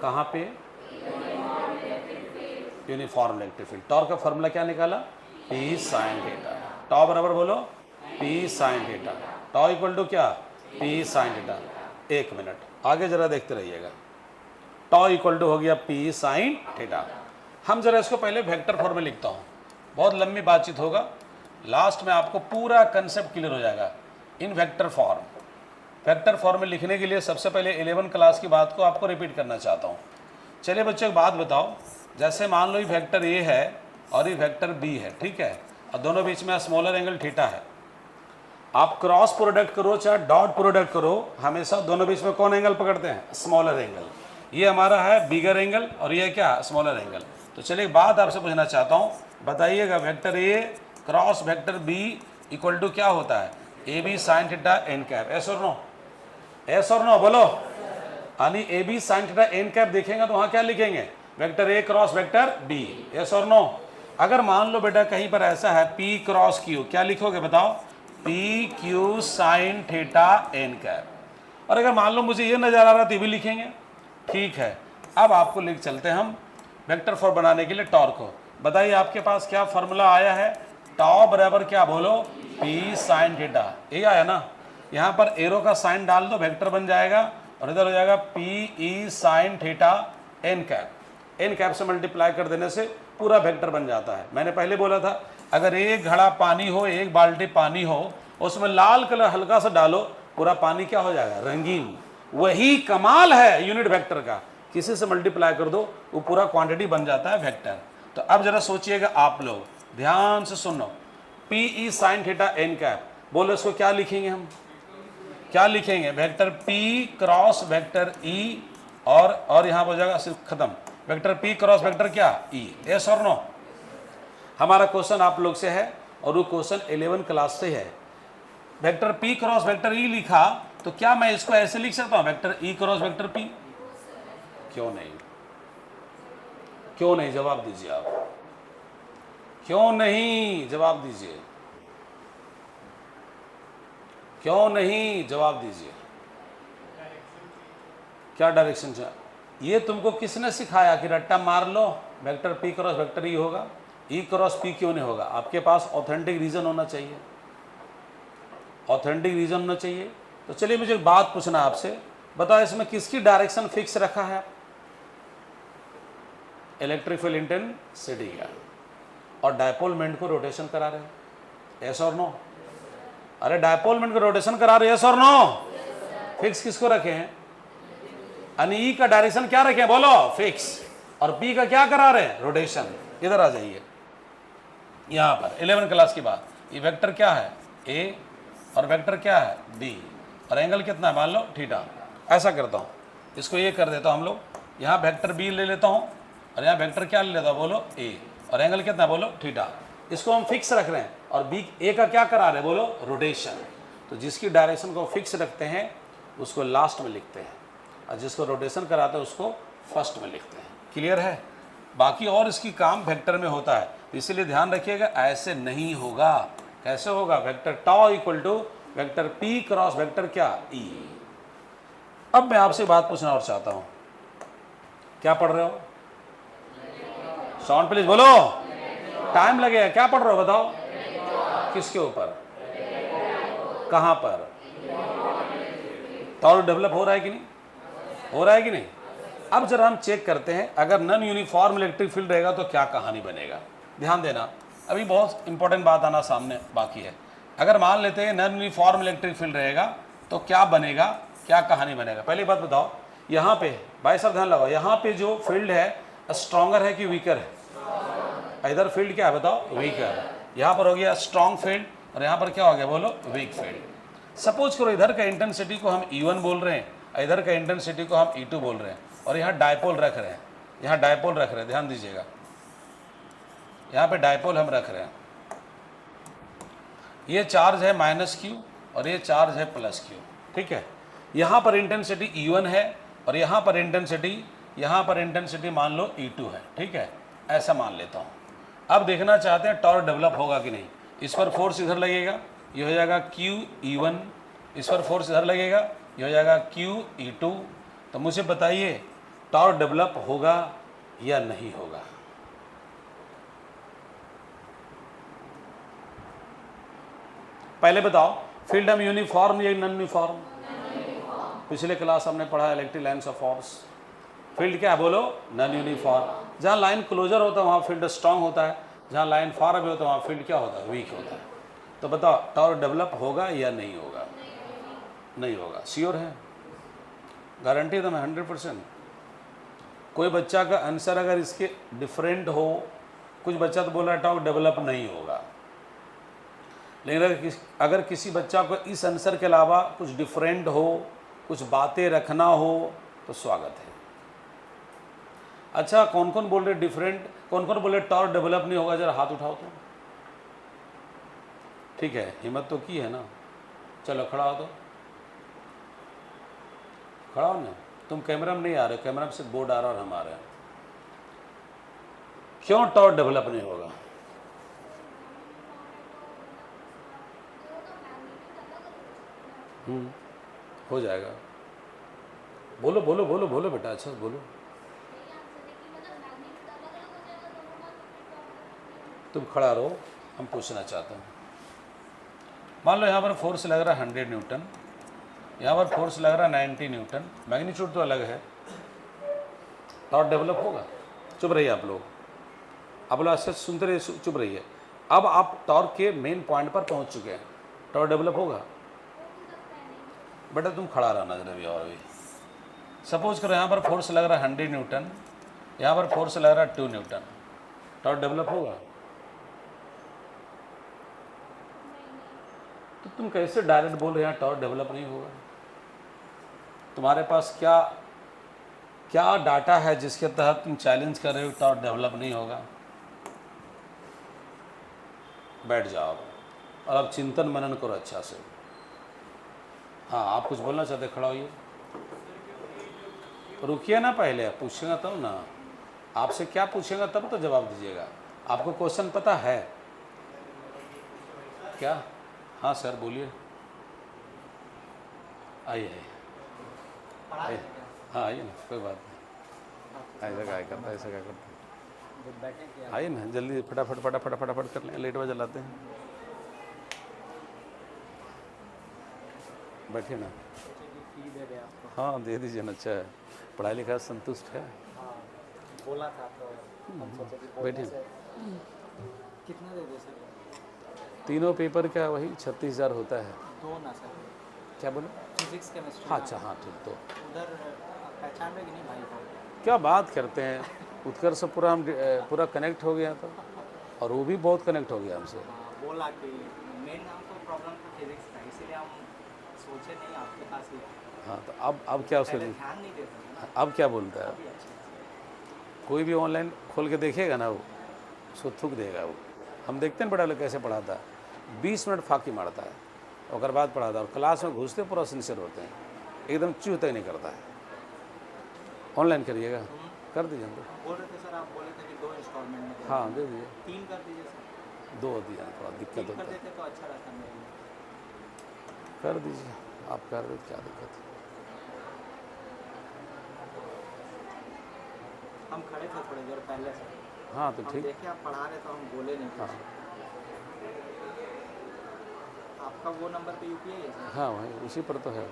कहाँ पे? Uniform electric field. टॉर्क का फॉर्मूला क्या निकाला? P sine theta. टॉ बराबर बोलो P sine theta. Tau equal to क्या? P sine theta. एक मिनट आगे जरा देखते रहिएगा। टॉ इक्वल टू हो गया P साइन थीटा। हम जरा इसको पहले वेक्टर फॉर्म में लिखता हूँ, बहुत लंबी बातचीत होगा, लास्ट में आपको पूरा कंसेप्ट क्लियर हो जाएगा इन वेक्टर फॉर्म। वेक्टर फॉर्म में लिखने के लिए सबसे पहले 11 क्लास की बात को आपको रिपीट करना चाहता हूँ। चलिए बच्चों, एक बात बताओ, जैसे मान लो ये वेक्टर A है और ये वेक्टर B है, ठीक है, और दोनों बीच में स्मॉलर एंगल थीटा है। आप क्रॉस प्रोडक्ट करो चाहे डॉट प्रोडक्ट करो, हमेशा दोनों बीच में कौन एंगल पकड़ते हैं? Smaller angle. ये हमारा है बिगर एंगल और ये क्या? Smaller angle. तो चलिए एक बात आपसे पूछना चाहता हूँ, बताइएगा vector A cross vector B equal to क्या होता है? AB sine theta n cap. Yes or no? Yes or no बोलो। यानी AB sine theta n cap देखेंगे तो वहाँ क्या लिखेंगे? Vector A cross vector B। Yes or no? अगर मान लो बेटा कहीं पर ऐसा है P क्रॉस Q, क्या लिखोगे बताओ? PQ sine theta n cap. और अगर मान लो मुझे ये नजर आ रहा तो भी लिखेंगे, ठीक है। अब आपको लिख चलते हैं हम वेक्टर फॉर्म बनाने के लिए टॉर्क को। बताइए आपके पास क्या फॉर्मूला आया है? टॉ बराबर क्या बोलो? P sine theta. ये आया ना? यहाँ पर एरो का साइन डाल दो, वेक्टर बन जाएगा और इधर हो जाएगा PE sine theta n cap. N cap से मल्टीप्लाई कर देने से पूरा वेक्टर बन जाता है। मैंने पहले बोला था अगर एक घड़ा पानी हो, एक बाल्टी पानी हो, उसमें लाल कलर हल्का सा डालो, पूरा पानी क्या हो जाएगा? रंगीन। वही कमाल है यूनिट वेक्टर का, किसी से मल्टीप्लाई कर दो वो पूरा क्वांटिटी बन जाता है वेक्टर। तो अब जरा सोचिएगा आप लोग, ध्यान से सुनो, PE sine theta n cap, बोलो इसको क्या लिखेंगे हम? क्या लिखेंगे? Vector P cross vector E और यहाँ हो जाएगा सिर्फ खत्म, वेक्टर P क्रॉस वेक्टर क्या? E। यस और नो? हमारा क्वेश्चन आप लोग से है और वो क्वेश्चन 11 क्लास से है। Vector P cross vector E लिखा तो क्या मैं इसको ऐसे लिख सकता हूँ vector E cross vector P? क्यों नहीं? क्यों नहीं? जवाब दीजिए आप, क्यों नहीं? जवाब दीजिए, क्यों नहीं? जवाब दीजिए। क्या डायरेक्शन चाहिए? ये तुमको किसने सिखाया कि रट्टा मार लो vector P cross vector E होगा? E क्रॉस P क्यों नहीं होगा? आपके पास ऑथेंटिक रीजन होना चाहिए, ऑथेंटिक रीजन होना चाहिए। तो चलिए मुझे एक बात पूछना आपसे, बताओ इसमें किसकी डायरेक्शन फिक्स रखा है? इलेक्ट्रिक फील्ड इंटेंसिटी का, और डायपोल मोमेंट को रोटेशन करा रहे हैं। यस और नो? अरे डायपोल मोमेंट को रोटेशन करा रहे हैं, यस और नो? फिक्स किसको रखे हैं? यानी ई का डायरेक्शन क्या रखे हैं बोलो? फिक्स। और पी का क्या करा रहे हैं? रोटेशन। इधर आ जाइए, यहां पर 11 क्लास की बात। ये वेक्टर क्या है? ए और वेक्टर क्या है? बी, और एंगल कितना है मान लो थीटा। ऐसा करता हूं, इसको ये कर देता हूं हम लोग, यहां वेक्टर बी ले लेता हूं और यहाँ वेक्टर क्या ले लेता हूं बोलो? ए, और एंगल कितना बोलो? थीटा। इसको हम फिक्स रख रहे हैं और बी ए का क्या करा रहे हैं बोलो? रोटेशन। तो जिसकी डायरेक्शन को फिक्स रखते हैं उसको लास्ट में लिखते हैं और जिसको रोटेशन कराते हैं उसको फर्स्ट में लिखते हैं। क्लियर है? बाकी और इसकी काम वेक्टर में होता है, तो इसीलिए ध्यान रखिएगा ऐसे नहीं होगा। कैसे होगा? Vector tau equal to vector P cross vector क्या? E। अब मैं आपसे बात पूछना और चाहता हूं, क्या पढ़ रहे हो? साउंड प्लीज बोलो, टाइम लगेगा। क्या पढ़ रहे हो बताओ? किसके ऊपर? कहाँ पर? टॉर्क डेवलप हो रहा है कि नहीं? हो रहा है कि नहीं? अब जरा हम चेक करते हैं, अगर नॉन यूनिफॉर्म इलेक्ट्रिक फील्ड रहेगा तो क्या कहानी बनेगा। ध्यान देना, अभी बहुत इंपॉर्टेंट बात आना सामने बाकी है। अगर मान लेते हैं नॉन यूनिफॉर्म इलेक्ट्रिक फील्ड रहेगा तो क्या बनेगा, क्या कहानी बनेगा। पहली बात बताओ, यहाँ पे भाई साहब ध्यान लगाओ, यहाँ पे जो फील्ड है स्ट्रॉन्गर है कि वीकर है? इधर फील्ड क्या है बताओ? वीकर। यहाँ पर हो गया स्ट्रॉन्ग फील्ड और यहाँ पर क्या हो गया बोलो? Weak field. सपोज करो इधर का इंटेंसिटी को हम E1 बोल रहे हैं, इधर का इंटेंसिटी को हम E2 बोल रहे हैं और यहाँ डायपोल रख रहे हैं, यहाँ डायपोल रख रहे हैं। ध्यान दीजिएगा, यहाँ पे डायपोल हम रख रहे हैं। ये चार्ज है -Q और ये चार्ज है +Q, ठीक है। यहाँ पर इंटेंसिटी E1 है और यहाँ पर इंटेंसिटी मान लो E2 है, ठीक है। ऐसा मान लेता हूँ। अब देखना चाहते हैं टॉर्क डेवलप होगा कि नहीं। इस पर फोर्स इधर लगेगा, ये हो जाएगा QE1। इस पर फोर्स इधर लगेगा, ये हो जाएगा QE2। तो मुझे बताइए टॉर्क डेवलप होगा या नहीं होगा? पहले बताओ, फील्ड हम यूनिफॉर्म या नॉन यूनिफॉर्म? पिछले क्लास हमने पढ़ा electric lines of force. Field क्या है बोलो? Non uniform. जहाँ लाइन क्लोजर होता है वहाँ फील्ड स्ट्रांग होता है, जहाँ लाइन फार अवे होता है वहाँ फील्ड क्या होता है? वीक होता है। तो बताओ टॉर्क डेवलप होगा या नहीं होगा? नहीं होगा। श्योर है? गारंटी तो मैं 100%। कोई बच्चा का आंसर अगर इसके डिफरेंट हो, कुछ बच्चा तो बोल रहा है टॉर्क डेवलप नहीं होगा, लेकिन अगर किसी बच्चा को इस आंसर के अलावा कुछ डिफरेंट हो, कुछ बातें रखना हो तो स्वागत है। अच्छा, कौन कौन बोल रहे डिफरेंट, कौन कौन बोल रहे टॉर्क डेवलप नहीं होगा? जरा हाथ उठाओ तो। ठीक है, हिम्मत तो की है ना। चलो खड़ा हो, तो खड़ा हो ना। तुम कैमरा में नहीं आ रहे, कैमरा में सिर्फ बोर्ड आ रहा और हम आ रहे हैं। क्यों टॉर्क डेवलप नहीं होगा? हो जाएगा। बोलो बोलो बोलो बोलो बेटा, अच्छा बोलो। तुम खड़ा रहो, हम पूछना चाहते हैं। मान लो यहाँ पर फोर्स लग रहा है 100 न्यूटन, यहाँ पर फोर्स लग रहा है 90 न्यूटन, मैग्नीट्यूड तो अलग है। टॉर्क डेवलप होगा? चुप रहिए आप लोग, अच्छे सुनते रहिए, चुप रहिए। अब आप टॉर्क के मेन पॉइंट पर पहुँच चुके हैं, टॉर्क डेवलप होगा? बेटा तुम खड़ा रहना जरा भी। और भी सपोज करो यहाँ पर फोर्स लग रहा है 100 न्यूटन, यहाँ पर फोर्स लग रहा है 2 न्यूटन, टॉर्क डेवलप होगा? तो तुम कैसे डायरेक्ट बोल रहे हैं टॉर्क डेवलप नहीं होगा? तुम्हारे पास क्या क्या डाटा है जिसके तहत तुम चैलेंज कर रहे हो टॉर्क डेवलप नहीं होगा? बैठ जाओ और अब चिंतन मनन करो अच्छा से। हाँ, आप कुछ बोलना चाहते, खड़ा होइए। रुकिए ना, पहले पूछेगा तब ना। आपसे क्या पूछेगा तब तो जवाब दीजिएगा। आपको क्वेश्चन पता है क्या? हाँ सर बोलिए। आइए आइए। हाँ आइए ना, कोई बात नहीं। ऐसा क्या करता है, ऐसा क्या करता है? आइए ना जल्दी, फटाफट फटाफट फटाफट कर लें, लेट बजा लाते हैं। बैठिए ना। हाँ दे दीजिए ना। अच्छा है, पढ़ाई लिखाई संतुष्ट है? बोला था तो बैठिए। कितना दे दे सर? तीनों पेपर क्या वही 36,000 होता है। दो ना सर। क्या बोले? Physics chemistry. हाँ अच्छा, हाँ ठीक। तो उधर पहचान में कि नहीं भाई को? क्या बात करते हैं, उत्कर्ष से पूरा हम पूरा कनेक्ट हो गया था और वो भी बहुत कनेक्ट हो गया हमसे। बोला कि मेन हमको प्रॉब्लम था फिजिक्स का, इसीलिए हम सोचे नहीं आपके पास ही। हाँ तो अब क्या उसके ध्यान नहीं देते। अब क्या बोलता है? कोई भी ऑनलाइन खोल के देखेगा ना, वो उसको थूक देगा। वो हम देखते हैं बड़ा लोग कैसे पढ़ाता है, 20 मिनट फाकी मारता है और बाद पढ़ाता है, और क्लास में घुसते पूरा सिंसियर होते हैं, एकदम चूह तक नहीं करता है। ऑनलाइन करिएगा, कर दीजिए हमको। बोल रहे थे सर, आप बोले थे कि 2 इंस्टॉलमेंट में। हाँ दे दीजिए। 3 कर दीजिए सर। 2 दिया, थोड़ा दिक्कत कर होता है। देते तो अच्छा रहता मेरे लिए। कर दीजिए, आप कर दे, क्या दिक्कत है? हम खड़े थे थोड़ी देर पहले से, हाँ तो हम ठीक। देखे आप पढ़ा रहे तो हम बोले नहीं हाँ कुछ। आपका वो नंबर पे यूपीआई है सर? हाँ भाई उसी पर तो है।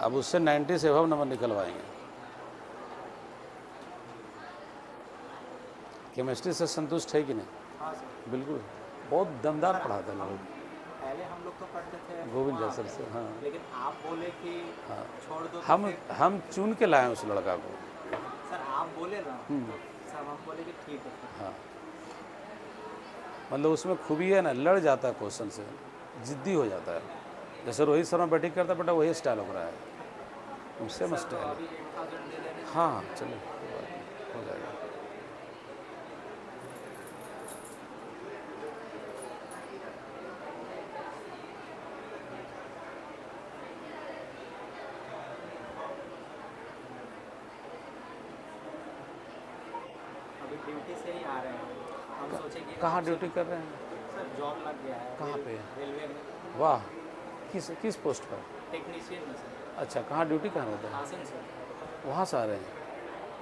अब उससे 90 से अबव नंबर निकलवाएंगे। केमिस्ट्री से संतुष्ट है कि नहीं? हाँ सर। बिल्कुल, बहुत दमदार पढ़ाते हैं लोग। पहले हम लोग तो पढ़ते थे गोविंद वहाँ जैसर पे, से, हाँ। लेकिन आप बोले कि हाँ छोड़ दो तो हम फिर- हम चुन के लाए उस लड़का को। सर आप बोले ना, सर हम बोले कि ठीक है फिर। हाँ मतलब उसमें खूबी है ना, लड़ जाता है क्वेश्चन से, जिद्दी हो जाता है। जैसे रोहित शर्मा बैटिंग करता बेटा वही स्टाइल हो रहा है, उससे तो स्टाइल। अभी 8000 दे देने। हाँ चलिए कोई बात नहीं, हो जाएगा। अभी ड्यूटी से ही आ रहे हैं, हम सोचे कि कहाँ ड्यूटी कर रहे हैं? सर जॉब लग गया है। कहाँ पे? रेलवे में वाह, किस किस पोस्ट पर? टेक्नीशियन में सर। अच्छा, कहाँ ड्यूटी कहाँ रहता है? आसन सर। वहाँ से आ रहे हैं।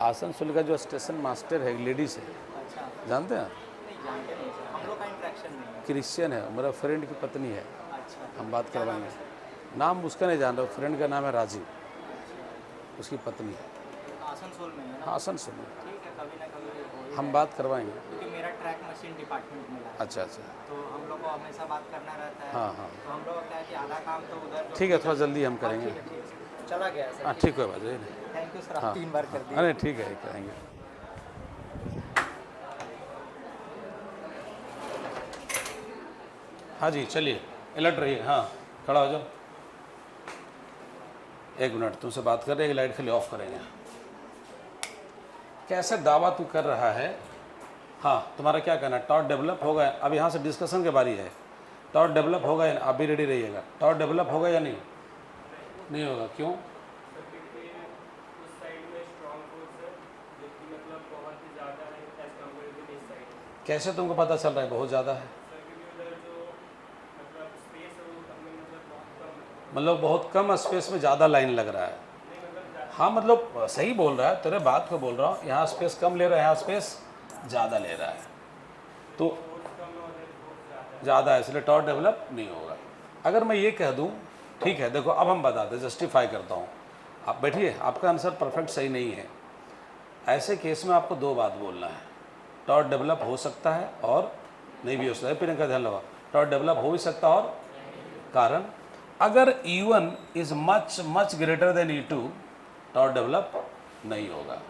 आसनसोल का जो स्टेशन मास्टर है, लेडीज है, अच्छा, जानते हैं? नहीं जानते नहीं सर, हम लोग का इंट्रैक्शन नहीं है। क्रिश्चियन है, मेरा फ्रेंड की पत्नी है। अच्छा, हम बात क्या नाम है करवाएंगे। नाम उसका नहीं जान रहा, फ्रेंड का नाम है राजीव, उसकी पत्नी है। सर? आसनसोल में है ना? हाँ आसनसोल में। ठीक है, कभी ना कभी हो ही हम जाएगा। बात करवाएंगे। क्योंकि मेरा ट्रैक मशीन डिपार्टमेंट में है, अच्छा अच्छा, तो हम लोग को हमेशा बात करना रहता है। हाँ हाँ तो हम लोग का क्या है कि आधा काम तो उधर जो- ठीक है, थोड़ा जल्दी हम हाँ, करेंगे। ठीक है, ठीक है। चला गया है हाँ सर। ठीक है भाई। थैंक यू सर, आप हाँ 3 बार कर दिए। अरे ठीक है करेंगे। हाँ जी चलिए, अलर्ट रहिए। हाँ खड़ा हो जाओ, एक मिनट तुमसे बात कर रहे हैं, लाइट खाली ऑफ करेंगे। कैसे दावा तू कर रहा है? हाँ तुम्हारा क्या कहना है? टॉट डेवलप होगा? अब यहाँ से डिस्कशन के बारी है। टॉट डेवलप होगा या आप भी रेडी रहिएगा। टॉट डेवलप होगा या नहीं? नहीं होगा, क्यों? कैसे तुमको पता चल रहा है बहुत ज़्यादा है? मतलब बहुत कम स्पेस में ज़्यादा लाइन लग रहा है। हाँ मतलब सही बोल रहा है, तेरे बात को बोल रहा हूँ। यहाँ स्पेस कम ले रहा है, यहाँ स्पेस ज़्यादा ले रहा है, तो ज़्यादा है, इसलिए टॉट डेवलप नहीं होगा। अगर मैं ये कह दूँ, ठीक है देखो अब हम बताते, जस्टिफाई करता हूँ। आप बैठिए, आपका आंसर परफेक्ट सही नहीं है। ऐसे केस में आपको दो बात बोलना है, टॉट डेवलप हो सकता है और नहीं भी हो सकता है। प्रियंका ध्यान लगा, टॉट डेवलप हो भी सकता है और कारण, अगर E1 is much much greater than E2 taught develop नहीं होगा,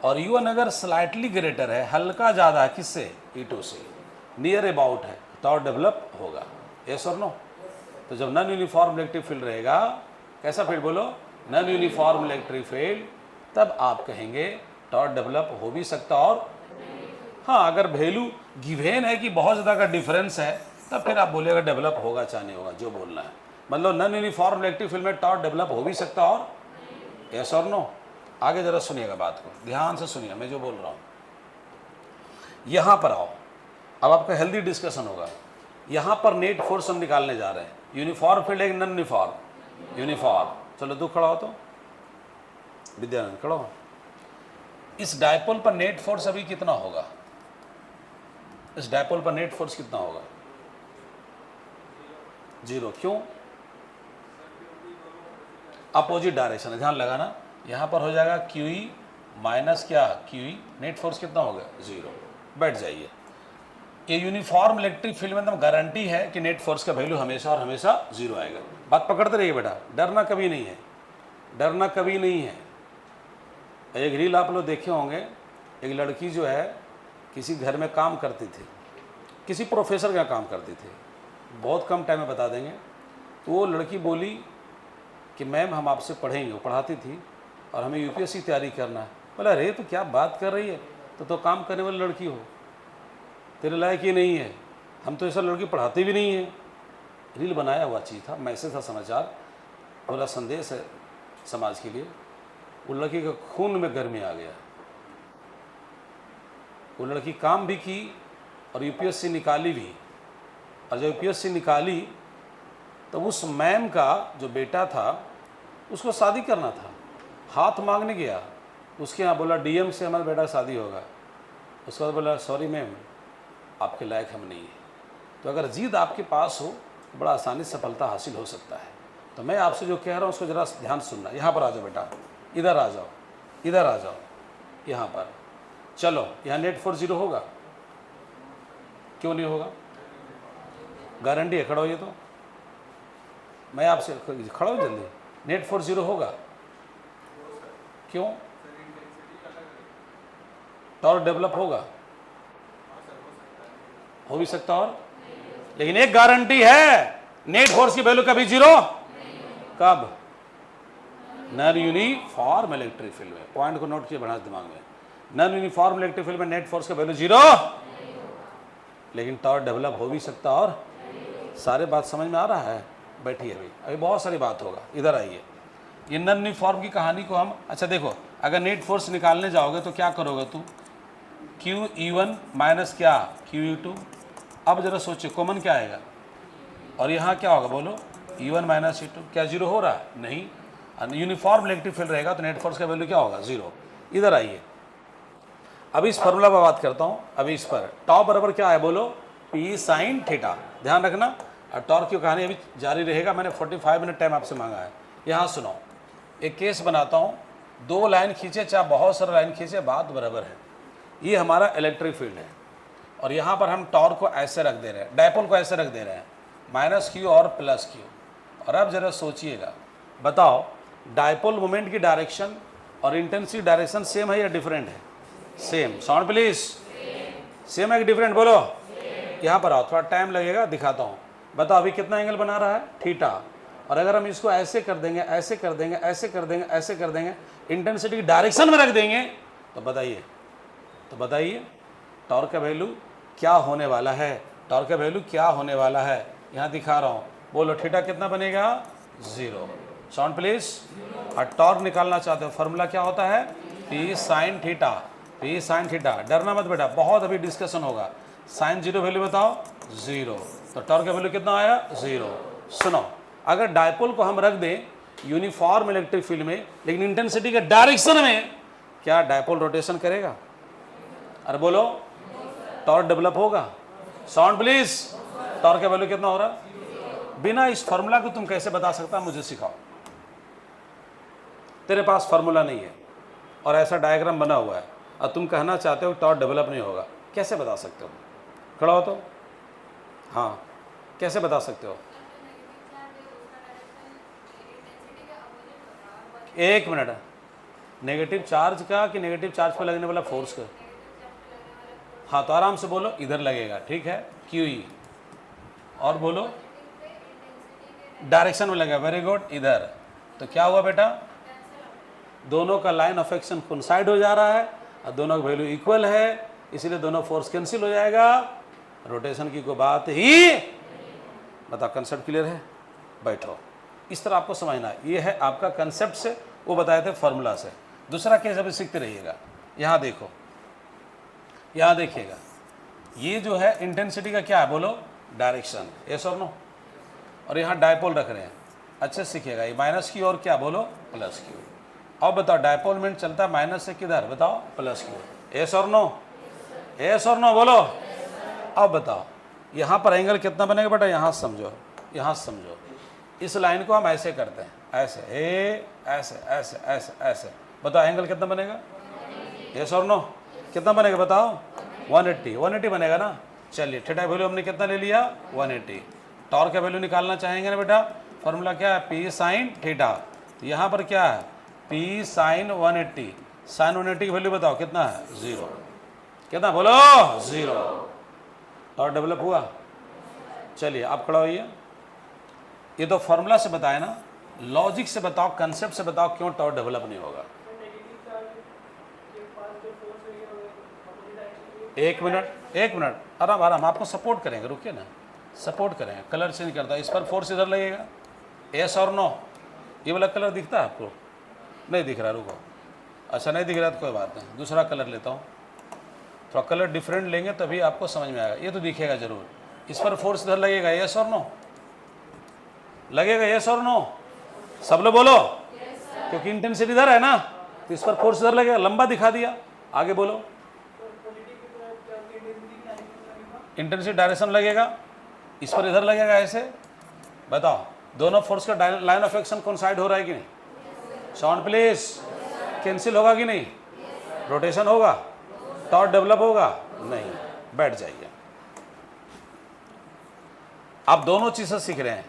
और E1 अगर स्लाइटली ग्रेटर है, हल्का ज़्यादा है किससे? E2 से, नियर अबाउट है, टॉट डेवलप होगा। यस और नो? तो जब नॉन यूनिफॉर्म इलेक्ट्रिक फील्ड रहेगा, कैसा फील्ड बोलो? नॉन यूनिफॉर्म इलेक्ट्रिक फील्ड, तब आप कहेंगे टॉट डेवलप हो भी सकता और हाँ अगर वैल्यू गिवेन है कि बहुत ज़्यादा का डिफरेंस है, तब फिर आप बोलिएगा डेवलप होगा चाहे नहीं होगा, जो बोलना है। मतलब नॉन यूनिफॉर्म इलेक्ट्रिक फील्ड में टॉट डेवलप हो भी सकता और यस और नो। आगे जरा सुनिएगा बात को, ध्यान से सुनिए मैं जो बोल रहा हूँ। यहाँ पर आओ, अब आपका हेल्दी डिस्कशन होगा। यहाँ पर नेट फोर्स हम निकालने जा रहे हैं। यूनिफॉर्म फील्ड है कि नॉन यूनिफॉर्म? यूनिफॉर्म। चलो तू खड़ा हो, तो विद्यानंद खड़ा हो। इस डायपोल पर नेट फोर्स अभी कितना होगा? इस डायपोल पर नेट फोर्स कितना होगा? 0। क्यों? अपोजिट डायरेक्शन है, ध्यान लगाना। यहाँ पर हो जाएगा QE माइनस क्या QE, नेट फोर्स कितना हो गया? 0। बैठ जाइए। ये यूनिफॉर्म इलेक्ट्रिक फील्ड में एकदम गारंटी है कि नेट फोर्स का वैल्यू हमेशा और हमेशा 0 आएगा। बात पकड़ते रहिए बेटा, डरना कभी नहीं है, डरना कभी नहीं है। एक रील आप लोग देखे होंगे, एक लड़की जो है किसी घर में काम करती थी, किसी प्रोफेसर का काम करती थी, बहुत कम टाइम में बता देंगे। तो वो लड़की बोली कि मैम हम आपसे पढ़ेंगे, वो पढ़ाती थी, और हमें यूपीएससी तैयारी करना है। बोला अरे तो क्या बात कर रही है, तो काम करने वाली लड़की हो, तेरे लायक ये नहीं है, हम तो ऐसा लड़की पढ़ाते भी नहीं है। रील बनाया हुआ चीज़ था, मैसेज था, समाचार, बोला संदेश है समाज के लिए। वो लड़की का खून में गर्मी आ गया। वो लड़की काम भी की और यूपीएससी निकाली भी, और जब यूपीएससी निकाली तो उस मैम का जो बेटा था उसको शादी करना था। हाथ मांगने गया, उसके यहाँ बोला डीएम से हमारा बेटा शादी होगा, उसके बाद बोला सॉरी मैम आपके लायक हम नहीं हैं। तो अगर जिद आपके पास हो तो बड़ा आसानी से सफलता हासिल हो सकता है। तो मैं आपसे जो कह रहा हूँ उसको ज़रा ध्यान सुनना। यहाँ पर आ जाओ बेटा, इधर आ जाओ, इधर आ जाओ, यहाँ पर चलो। यहाँ नेट फोर्स 0 होगा? क्यों नहीं होगा? गारंटी है, खड़ा होइए तो मैं आपसे, खड़ा हो जल्दी। नेट फोर्स 0 होगा? क्यों? टॉर्क डेवलप होगा? हो भी सकता और, लेकिन एक गारंटी है, नेट फोर्स की वैल्यू कभी 0 कब? नॉन यूनिफॉर्म इलेक्ट्रिक फील्ड में। पॉइंट को नोट किए बड़ा दिमाग में, नॉन यूनिफॉर्म इलेक्ट्रिक फील्ड में नेट फोर्स का वैल्यू 0, लेकिन टॉर्क डेवलप हो भी सकता और। सारे बात समझ में आ रहा है? बैठिए, अभी बहुत सारी बात होगा, इधर आइए। ये नॉन यूनिफॉर्म की कहानी को हम, अच्छा देखो, अगर नेट फोर्स निकालने जाओगे तो क्या करोगे तू? QE1 माइनस क्या QE2। अब जरा सोचो कॉमन क्या आएगा, और यहाँ क्या होगा बोलो? E1 minus E2। क्या 0 हो रहा है? नहीं। यूनिफॉर्म इलेक्ट्रिक फील्ड रहेगा तो नेट फोर्स का वैल्यू क्या होगा? 0। इधर आइए, अभी इस फॉर्मूला पर बात करता हूँ। अभी इस पर टॉर्क बराबर क्या है बोलो? P sin theta. ध्यान रखना, और टॉर्क की कहानी अभी जारी रहेगा। मैंने 45 मिनट टाइम आपसे मांगा है। यहाँ सुनो, एक केस बनाता हूँ, 2 लाइन खींचे चाहे बहुत सारे लाइन खींचे, बात बराबर है। ये हमारा इलेक्ट्रिक फील्ड है, और यहाँ पर हम टॉर्क को ऐसे रख दे रहे हैं, डायपोल को ऐसे रख दे रहे हैं, -Q और +Q। और अब जरा सोचिएगा, बताओ डायपोल मोमेंट की डायरेक्शन और इंटेंसिटी डायरेक्शन सेम है या डिफरेंट है? सेम। Sound please. सेम है कि डिफरेंट बोलो? यहाँ पर आओ, थोड़ा टाइम लगेगा, दिखाता हूँ। बताओ अभी कितना एंगल बना रहा है? थीटा। और अगर हम इसको ऐसे कर देंगे, ऐसे कर देंगे, ऐसे कर देंगे, ऐसे कर देंगे, इंटेंसिटी की डायरेक्शन में रख देंगे, तो बताइए टॉर्क का वैल्यू क्या होने वाला है? टॉर्क का वैल्यू क्या होने वाला है? यहाँ दिखा रहा हूँ, बोलो थीटा कितना बनेगा? 0। Sound please. और टॉर्क निकालना चाहते हो, फॉर्मूला क्या होता है? P sin theta. P sin theta. डरना मत बेटा, बहुत अभी डिस्कशन होगा। साइन 0 वैल्यू बताओ? 0। तो टॉर्क का वैल्यू कितना आया? 0। सुनो, अगर डायपोल को हम रख दें यूनिफॉर्म इलेक्ट्रिक फील्ड में, लेकिन इंटेंसिटी के डायरेक्शन में, क्या डायपोल रोटेशन करेगा? अरे बोलो, टॉर्क डेवलप होगा? Sound please. टॉर्क का वैल्यू कितना हो रहा? बिना इस फॉर्मूला को तुम कैसे बता सकता? मुझे सिखाओ। तेरे पास फॉर्मूला नहीं है और ऐसा डायग्राम बना हुआ है, और तुम कहना चाहते हो टॉर्क डेवलप नहीं होगा, कैसे बता सकते हो? खड़ा हो तो, हाँ, कैसे बता सकते हो? एक मिनट, नेगेटिव चार्ज का कि नेगेटिव चार्ज पर लगने वाला फोर्स का? हाँ, तो आराम से बोलो, इधर लगेगा, ठीक है, QE। और बोलो डायरेक्शन में लगेगा, वेरी गुड, इधर। तो क्या हुआ बेटा? दोनों का लाइन ऑफ एक्शन कोइंसाइड हो जा रहा है, और दोनों का वैल्यू इक्वल है, इसीलिए दोनों फोर्स कैंसिल हो जाएगा। रोटेशन की कोई बात ही, बताओ कंसेप्ट क्लियर है? बैठो, इस तरह आपको समझना है। ये है आपका कंसेप्ट से, वो बताए थे फॉर्मूला से। दूसरा केस अभी सीखते रहिएगा। यहाँ देखो, यहाँ देखिएगा, ये जो है इंटेंसिटी का क्या है बोलो? डायरेक्शन, यस और नो। और यहाँ डायपोल रख रहे हैं, अच्छे से सीखिएगा। ये -Q और क्या बोलो? +Q। अब बताओ डायपोल मोमेंट चलता है माइनस से किधर? बताओ +Q। यस और नो? यस और नो बोलो। अब बताओ यहाँ पर एंगल कितना बनेगा बेटा? यहाँ समझो, यहाँ समझो। इस लाइन को हम ऐसे करते हैं, ऐसे, ऐसे ऐसे ऐसे ऐसे। बताओ एंगल कितना बनेगा? यस और नो? कितना बनेगा बताओ? 180 बनेगा ना। चलिए, थीटा वैल्यू हमने कितना ले लिया? 180। टॉर्क का वैल्यू निकालना चाहेंगे ना बेटा? फॉर्मूला क्या है? P sin theta. तो यहाँ पर क्या है? P sin 180। sin 180 की वैल्यू बताओ कितना है? 0। कितना बोलो? 0। टॉर्क डेवलप हुआ? चलिए आप खड़ा होइए। ये तो फॉर्मूला से बताया ना, लॉजिक से बताओ, कंसेप्ट से बताओ क्यों टॉर्क डेवलप नहीं होगा? एक मिनट, आराम आराम, आपको सपोर्ट करेंगे, रुकिए ना, सपोर्ट करेंगे। कलर चेंज करता है, इस पर फोर्स इधर लगेगा, यस और नो? ये वाला कलर दिखता है आपको? नहीं दिख रहा, रुको। अच्छा नहीं दिख रहा तो कोई बात नहीं, दूसरा कलर लेता हूँ। थोड़ा कलर डिफरेंट लेंगे तभी आपको समझ में आएगा। ये तो दिखेगा जरूर, इस पर फोर्स इधर लगेगा, यस और नो? लगेगा, यस और नो? सब लोग बोलो। क्योंकि इंटेंसिटी इधर है ना, तो इस पर फोर्स इधर लगेगा, लंबा दिखा दिया। आगे बोलो, इंटेंसिटी डायरेक्शन लगेगा, इस पर इधर लगेगा ऐसे। बताओ दोनों फोर्स का लाइन ऑफ एक्शन कोइंसाइड हो रहा है कि नहीं? Sound please. कैंसिल होगा कि नहीं? रोटेशन होगा? टॉर्क डेवलप होगा? नहीं। बैठ जाइए। आप दोनों चीजें सीख रहे हैं,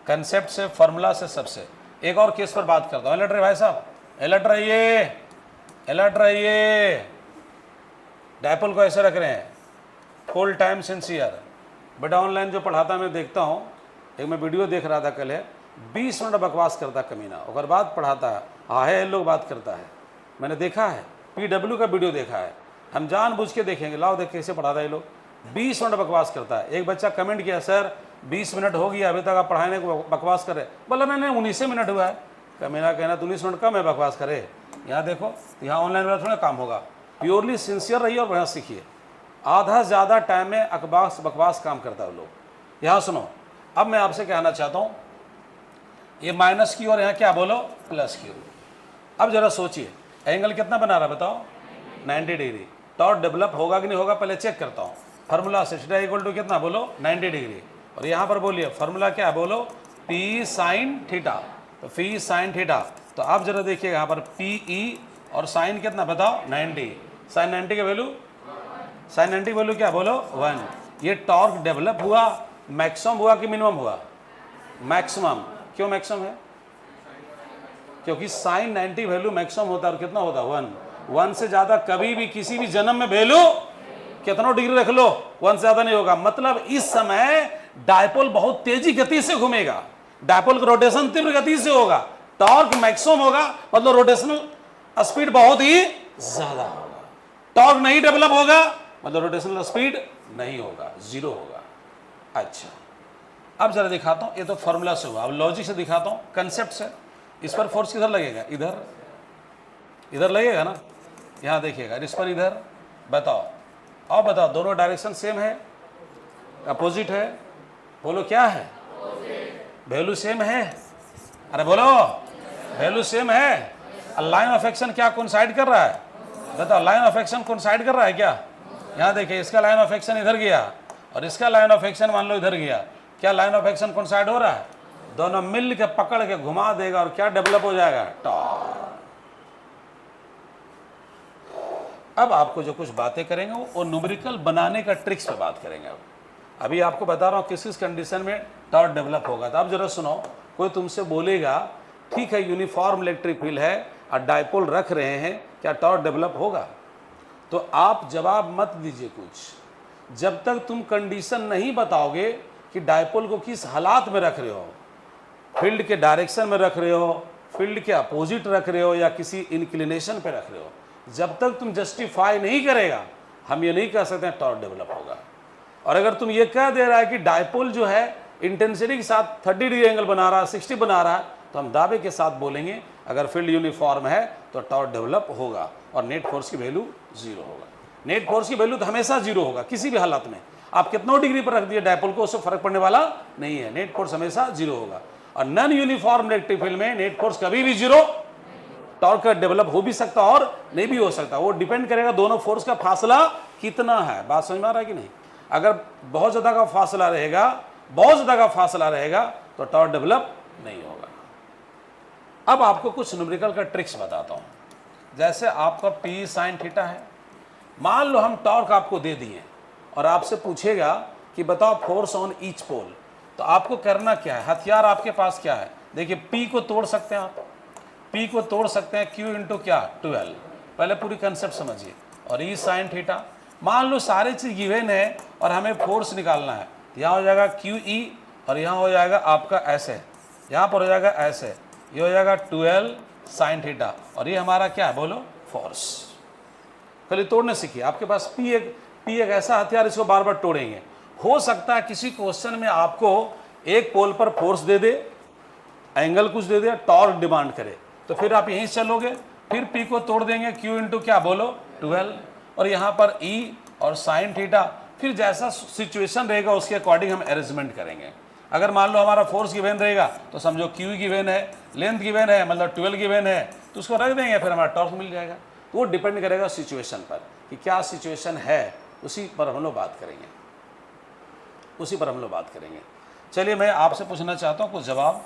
कंसेप्ट से, फॉर्मूला से, सबसे। एक और केस पर बात करता हूं। अलर्ट रहे भाई साहब, अलर्ट रहिए, अलर्ट रहिए। डायपोल को ऐसे रख रहे हैं, फुल टाइम सिंसियर। बेटा ऑनलाइन जो पढ़ाता मैं देखता हूं, एक मैं वीडियो देख रहा था कल है, 20 मिनट बकवास करता कमीना, और बाद पढ़ाता है, हाँ है लोग बात करता है। मैंने देखा है, PW का वीडियो देखा है, हम जानबूझ के देखेंगे, लाओ देख कैसे पढ़ाता है ये लोग। 20 मिनट बकवास करता है। एक बच्चा कमेंट किया, सर 20 मिनट हो गया अभी तक आप पढ़ाने को बकवास कर रहे। बोला मैंने 19 मिनट हुआ है। मेरा कहना 19 मिनट कम है बकवास करे। यहाँ देखो, यहाँ ऑनलाइन वाला थोड़ा काम होगा। प्योरली सिंसियर रहिए और बढ़िया सीखिए। आधा ज़्यादा टाइम में बकवास काम करता है लोग। यहाँ सुनो, अब मैं आपसे कहना चाहता हूँ, ये माइनस क्यू और यहाँ क्या बोलो, प्लस क्यू। अब जरा सोचिए, एंगल कितना बना रहा है बताओ? 90 डिग्री। टॉर्क डेवलप होगा कि नहीं होगा पहले चेक करता हूँ। फार्मूला से थीटा इक्वल टू कितना बोलो? 90 डिग्री। और यहाँ पर बोलिए फार्मूला क्या बोलो? P sine theta. तो P साइन थीटा, तो आप जरा देखिए यहाँ पर PE और साइन कितना बताओ? 90। साइन 90 की वैल्यू, साइन 90 की वैल्यू क्या बोलो? 1। ये टॉर्क डेवलप हुआ, मैक्सिमम हुआ कि मिनिमम हुआ? मैक्सिमम। क्यों मैक्सिमम है? क्योंकि साइन 90 वैल्यू मैक्सिमम होता है, और कितना होता है? 1। 1 से ज्यादा कभी भी किसी भी जन्म में वैल्यू कितना डिग्री रख लो, 1 से ज्यादा नहीं होगा। मतलब इस समय डायपोल बहुत तेजी गति से घूमेगा, डायपोल का रोटेशन तीव्र गति से होगा, टॉर्क मैक्सिमम होगा, मतलब रोटेशनल स्पीड बहुत ही ज्यादा होगा। टॉर्क नहीं डेवलप होगा, मतलब रोटेशनल स्पीड नहीं होगा, 0 होगा। अच्छा, अब जरा दिखाता हूं, ये तो फॉर्मूला से हुआ, अब लॉजिक से दिखाता हूं, कंसेप्ट से। इस पर फोर्स किधर लगेगा? इधर, इधर लगेगा ना, यहां देखिएगा। इस पर इधर, बताओ और बताओ, दोनों डायरेक्शन सेम है, अपोजिट है? बोलो क्या है? वैल्यू सेम है? अरे बोलो, वैल्यू सेम है। लाइन ऑफ एक्शन क्या कोइंसाइड कर रहा है? बताओ, लाइन ऑफ एक्शन कोइंसाइड कर रहा है क्या? यहां देखिए, इसका लाइन ऑफ एक्शन इधर गया और इसका लाइन ऑफ एक्शन मान लो इधर गया। क्या लाइन ऑफ एक्शन कोइंसाइड हो रहा है? दोनों मिल के पकड़ के घुमा देगा और क्या डेवलप हो जाएगा? टॉर्क। अब आपको जो कुछ बातें करेंगे वो न्यूमेरिकल बनाने का ट्रिक्स पे बात करेंगे। अब अभी आपको बता रहा हूँ किस किस कंडीशन में टॉर्क डेवलप होगा। तो आप जरा सुनो, कोई तुमसे बोलेगा ठीक है यूनिफॉर्म इलेक्ट्रिक फील्ड है और डायपोल रख रहे हैं, क्या टॉर्क डेवलप होगा? तो आप जवाब मत दीजिए कुछ, जब तक तुम कंडीशन नहीं बताओगे कि डायपोल को किस हालात में रख रहे हो, फील्ड के डायरेक्शन में रख रहे हो, फील्ड के अपोजिट रख रहे हो, या किसी इंक्लिनेशन पे रख रहे हो। जब तक तुम जस्टिफाई नहीं करेगा, हम ये नहीं कह सकते हैं टॉर्क डेवलप होगा। और अगर तुम ये कह दे रहा है कि डायपोल जो है इंटेंसिटी के साथ 30 डिग्री एंगल बना रहा है, 60 बना रहा है, तो हम दावे के साथ बोलेंगे अगर फील्ड यूनिफॉर्म है तो टॉर्क डेवलप होगा और नेट फोर्स की वैल्यू 0 होगा। नेट फोर्स की वैल्यू तो हमेशा 0 होगा किसी भी हालत में। आप कितना डिग्री पर रख दिए डायपोल को, उससे फर्क पड़ने वाला नहीं है, नेट फोर्स हमेशा 0 होगा। और नॉन यूनिफॉर्म इलेक्ट्रिक फील्ड में नेट फोर्स कभी भी 0, टॉर्क डेवलप हो भी सकता और नहीं भी हो सकता। वो डिपेंड करेगा दोनों फोर्स का फासला कितना है। बात समझ में आ रहा है कि नहीं? अगर बहुत ज्यादा का फासला रहेगा, बहुत ज्यादा का फासला रहेगा तो टॉर्क डेवलप नहीं होगा। अब आपको कुछ न्यूमेरिकल का ट्रिक्स बताता हूं। जैसे आपका P साइन थीटा है, मान लो हम टॉर्क आपको दे दिए और आपसे पूछेगा कि बताओ फोर्स ऑन ईच पोल, तो आपको करना क्या है? हथियार आपके पास क्या है? देखिए, P को तोड़ सकते हैं आप, P को तोड़ सकते हैं Q इंटू क्या? 12। पहले पूरी कंसेप्ट समझिए। और E साइन थीटा, मान लो सारे चीज गिवन है और हमें फोर्स निकालना है, यहाँ हो जाएगा QE और यहाँ हो जाएगा आपका ऐसे, यहाँ पर हो जाएगा ऐसे, ये हो जाएगा 12 साइन थीटा, और ये हमारा क्या है बोलो? फोर्स। खाली तोड़ने सीखिए। आपके पास P एक ऐसा हथियार, इसको बार बार तोड़ेंगे। हो सकता है किसी क्वेश्चन में आपको एक पोल पर फोर्स दे दे, एंगल कुछ दे दे, टॉर्क डिमांड करे, तो फिर आप यहीं चलोगे, फिर P को तोड़ देंगे, Q इंटू क्या बोलो? 12, और यहाँ पर E और साइन थीटा। फिर जैसा सिचुएशन रहेगा उसके अकॉर्डिंग हम अरेंजमेंट करेंगे। अगर मान लो हमारा फोर्स गिवन रहेगा तो समझो क्यू गिवन है, लेंथ गिवन है, मतलब 12 गिवन है, तो उसको रख देंगे, फिर हमारा टॉर्क मिल जाएगा। तो वो डिपेंड करेगा सिचुएशन पर कि क्या सिचुएशन है, उसी पर हम लोग बात करेंगे, उसी पर हम लोग बात करेंगे। चलिए मैं आपसे पूछना चाहता हूँ कुछ जवाब।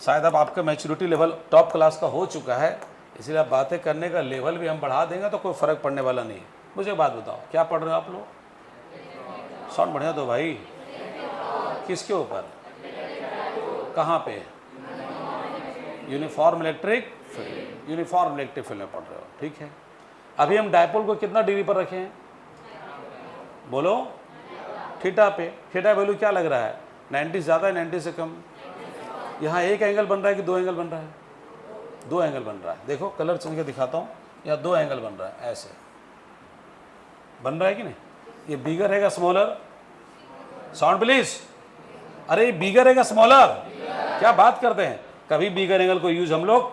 शायद अब आपका मैच्योरिटी लेवल टॉप क्लास का हो चुका है, इसलिए आप बातें करने का लेवल भी हम बढ़ा देंगे तो कोई फ़र्क पड़ने वाला नहीं है। मुझे एक बात बताओ, क्या पढ़ रहे हो आप लोग? साउंड बढ़िया दो भाई। किसके ऊपर? कहाँ पे? Uniform electric field, uniform electric field में पढ़ रहे हो, ठीक है। अभी हम डायपोल को कितना डिग्री पर रखे हैं? बोलो। थीटा पे। थीटा वैल्यू क्या लग रहा है? 90 से ज़्यादा है, 90 से कम? यहाँ एक एंगल बन रहा है कि दो एंगल बन रहा है? दो एंगल बन रहा है। देखो कलर चेंज के दिखाता हूँ, यहाँ दो एंगल बन रहा है, ऐसे बन रहा है कि नहीं? ये बिगर रहेगा स्मॉलर? Sound please. अरे बिगर रहेगा स्मॉलर? क्या बात करते हैं, कभी बिगर एंगल को यूज हम लोग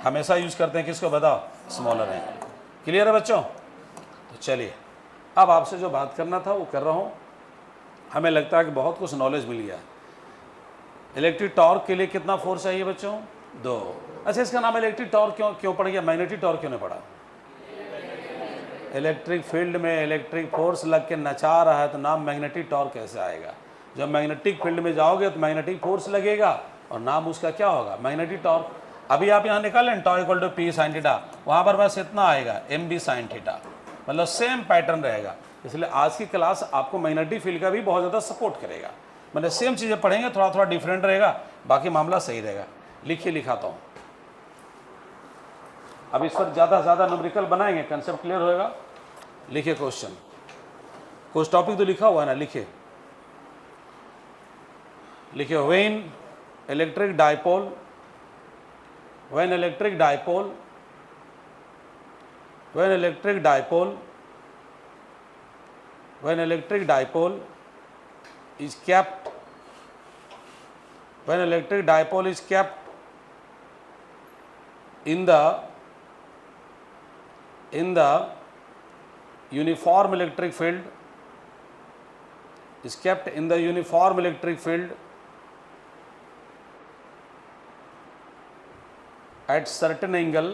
हमेशा यूज करते हैं, किसको बताओ? Smaller angle. क्लियर है बच्चों? तो चलिए अब आपसे जो बात करना था वो कर रहा हूँ। हमें लगता है कि बहुत कुछ नॉलेज मिल गया। इलेक्ट्रिक टॉर्क के लिए कितना फोर्स चाहिए बच्चों? 2। अच्छा, इसका नाम इलेक्ट्रिक टॉर्क क्यों पड़ गया, मैग्नेटिक टॉर्क क्यों नहीं पड़ा? इलेक्ट्रिक फील्ड में इलेक्ट्रिक फोर्स लग के नचा रहा है तो नाम मैग्नेटिक टॉर्क कैसे आएगा? जब मैग्नेटिक फील्ड में जाओगे तो मैग्नेटिक फोर्स लगेगा और नाम उसका क्या होगा? Magnetic torque. अभी आप यहाँ निकालें tau equal to P sine theta, वहाँ पर बस इतना आएगा एम बी साइन थीटा, मतलब सेम पैटर्न रहेगा। इसलिए आज की क्लास आपको मैग्नेटिक फील्ड का भी बहुत ज़्यादा सपोर्ट करेगा, मतलब सेम चीज़ें पढ़ेंगे, थोड़ा थोड़ा डिफरेंट रहेगा, बाकी मामला सही रहेगा। लिखिए, लिखाता हूँ। अब इस पर ज़्यादा से ज़्यादा न्यूमेरिकल बनाएंगे, कंसेप्ट क्लियर होएगा। लिखिए क्वेश्चन, कुछ टॉपिक तो लिखा हुआ है ना, लिखिए। लिखिए, when electric dipole, when electric dipole, when electric dipole, when electric dipole is kept, when electric dipole is kept in the uniform electric field, is kept in the uniform electric field at certain angle,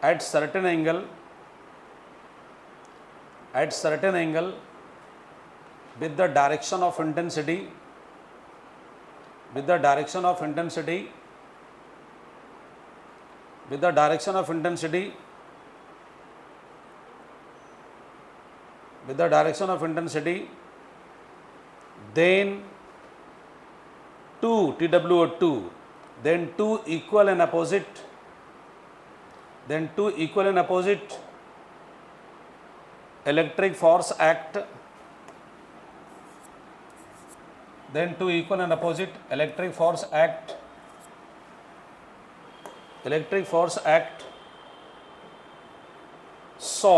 at certain angle, at certain angle with the direction of intensity, with the direction of intensity, with the direction of intensity, with the direction of intensity, then two TWO2, then two equal and opposite, then two equal and opposite electric force act, then two equal and opposite electric force act, electric force act, so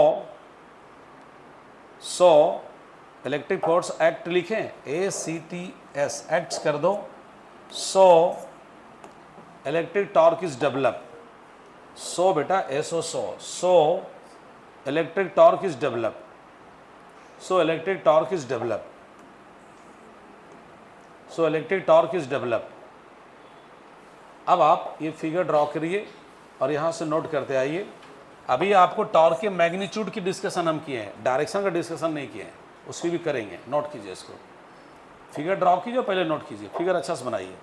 electric force act लिखें, ACTS, acts कर दो, so electric torque is developed, so बेटा so electric torque is developed, so electric torque is developed, so electric torque is developed। अब आप ये figure draw करिए और यहाँ से नोट करते आइए। अभी आपको टॉर्क के मैग्नीट्यूड की डिस्कशन हम किए हैं, डायरेक्शन का डिस्कशन नहीं किए हैं, उसकी भी करेंगे। नोट कीजिए इसको, फिगर ड्रॉ कीजिए, पहले नोट कीजिए, फिगर अच्छा से बनाइए।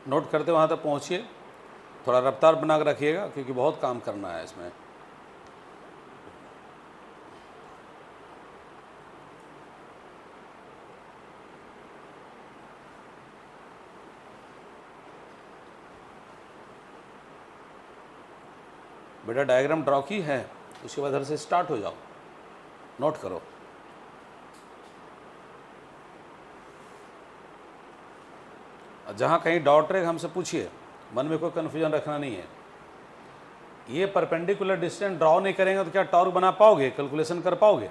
नोट करते वहाँ तक पहुँचिए, थोड़ा रफ्तार बना कर रखिएगा क्योंकि बहुत काम करना है इसमें। बेटा डायग्राम ड्रॉ की है, उसके बाद इधर से स्टार्ट हो जाओ, नोट करो। जहाँ कहीं डाउट रहेगा हमसे पूछिए, मन में कोई कन्फ्यूजन रखना नहीं है। ये परपेंडिकुलर डिस्टेंस ड्रॉ नहीं करेंगे तो क्या टॉर्क बना पाओगे, कैलकुलेशन कर पाओगे?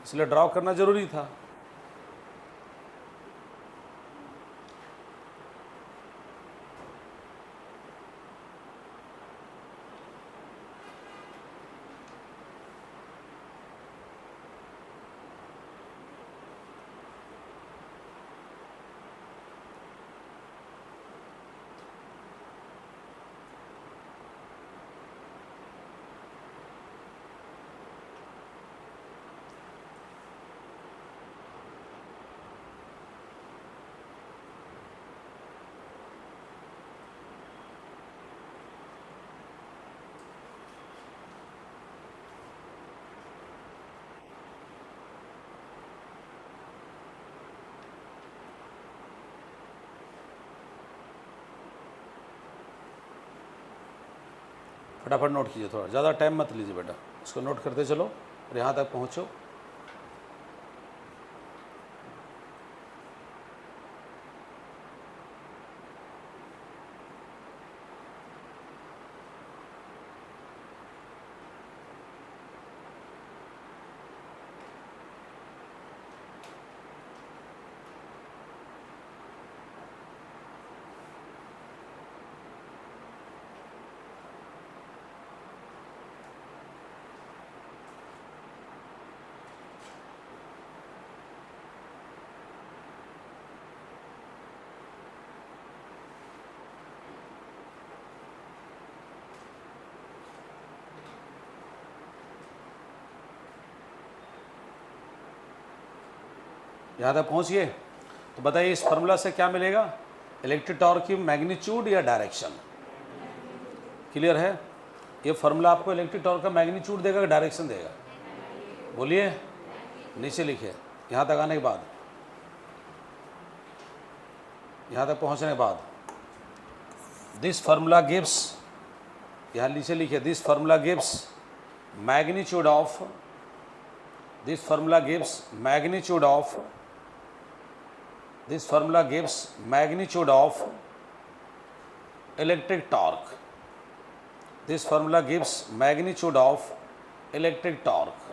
इसलिए ड्रॉ करना जरूरी था। फटाफट नोट कीजिए, थोड़ा ज़्यादा टाइम मत लीजिए बेटा, उसको नोट करते चलो और यहाँ तक पहुँचो। यहाँ तक पहुँच गए तो बताइए इस फार्मूला से क्या मिलेगा? इलेक्ट्रिक टॉर्क की मैग्नीट्यूड या डायरेक्शन। क्लियर है? ये फार्मूला आपको इलेक्ट्रिक टॉर्क का मैग्नीट्यूड देगा कि डायरेक्शन देगा? बोलिए, नीचे लिखिए। यहाँ तक आने के बाद, यहाँ तक पहुँचने के बाद दिस फार्मूला गिव्स, यहाँ नीचे लिखिए, this formula gives magnitude of, this formula gives magnitude of, this formula gives magnitude of electric torque. This formula gives magnitude of electric torque.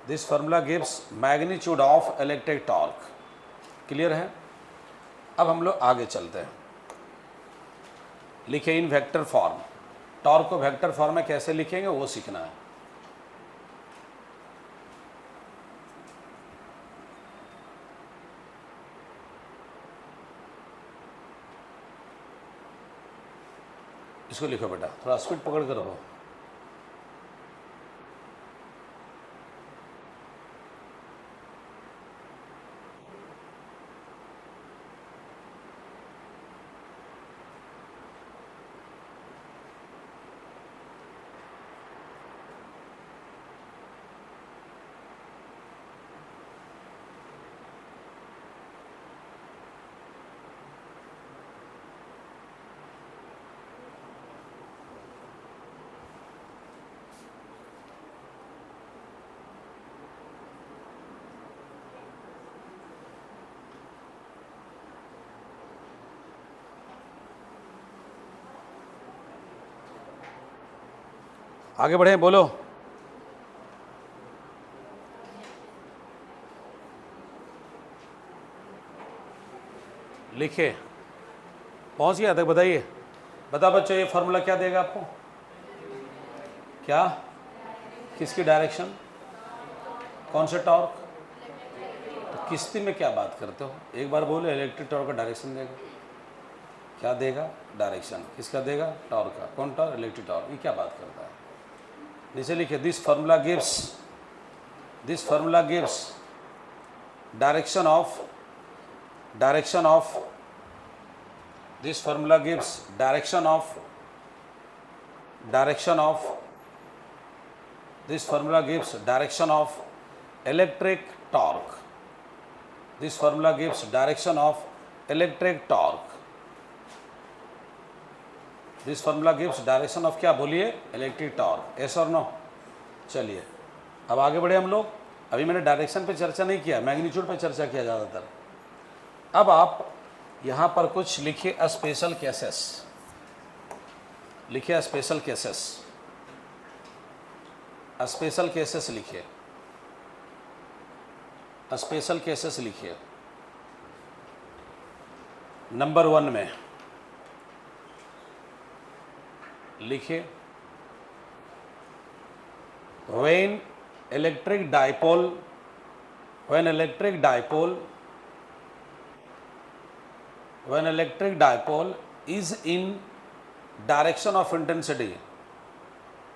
This formula gives magnitude of electric torque. Clear है? अब हम लोग आगे चलते हैं। लिखे इन vector form, torque को vector form में कैसे लिखेंगे वो सीखना है। इसको लिखो बेटा, थोड़ा स्पीड पकड़ कर रहो। आगे बढ़े, बोलो। लिखे, पहुंच गया तक? बताइए, बता बच्चों, ये फार्मूला क्या देगा आपको? क्या? किसकी डायरेक्शन? कौन से टॉर्क? तो किस्ती में क्या बात करते हो? एक बार बोलो, इलेक्ट्रिक टॉर्क का डायरेक्शन देगा। क्या देगा? डायरेक्शन। किसका देगा? टॉर्क का। कौन टॉर्क? Electric torque. ये क्या बात करता है? नीचे लिखिए, this formula gives, this formula gives direction of, direction of, this formula gives direction of, direction of, this formula gives direction of electric torque, this formula gives direction of electric torque. This formula gives direction of क्या बोलिए, electric torque, yes और no. चलिए अब आगे बढ़े हम लोग। अभी मैंने डायरेक्शन पे चर्चा नहीं किया, मैग्नीट्यूड पे चर्चा किया ज़्यादातर। अब आप यहाँ पर कुछ लिखिए स्पेशल केसेस, लिखिए स्पेशल केसेस, स्पेशल केसेस लिखिए, स्पेशल केसेस लिखिए। नंबर 1 में लिखिए when electric dipole is in direction of intensity,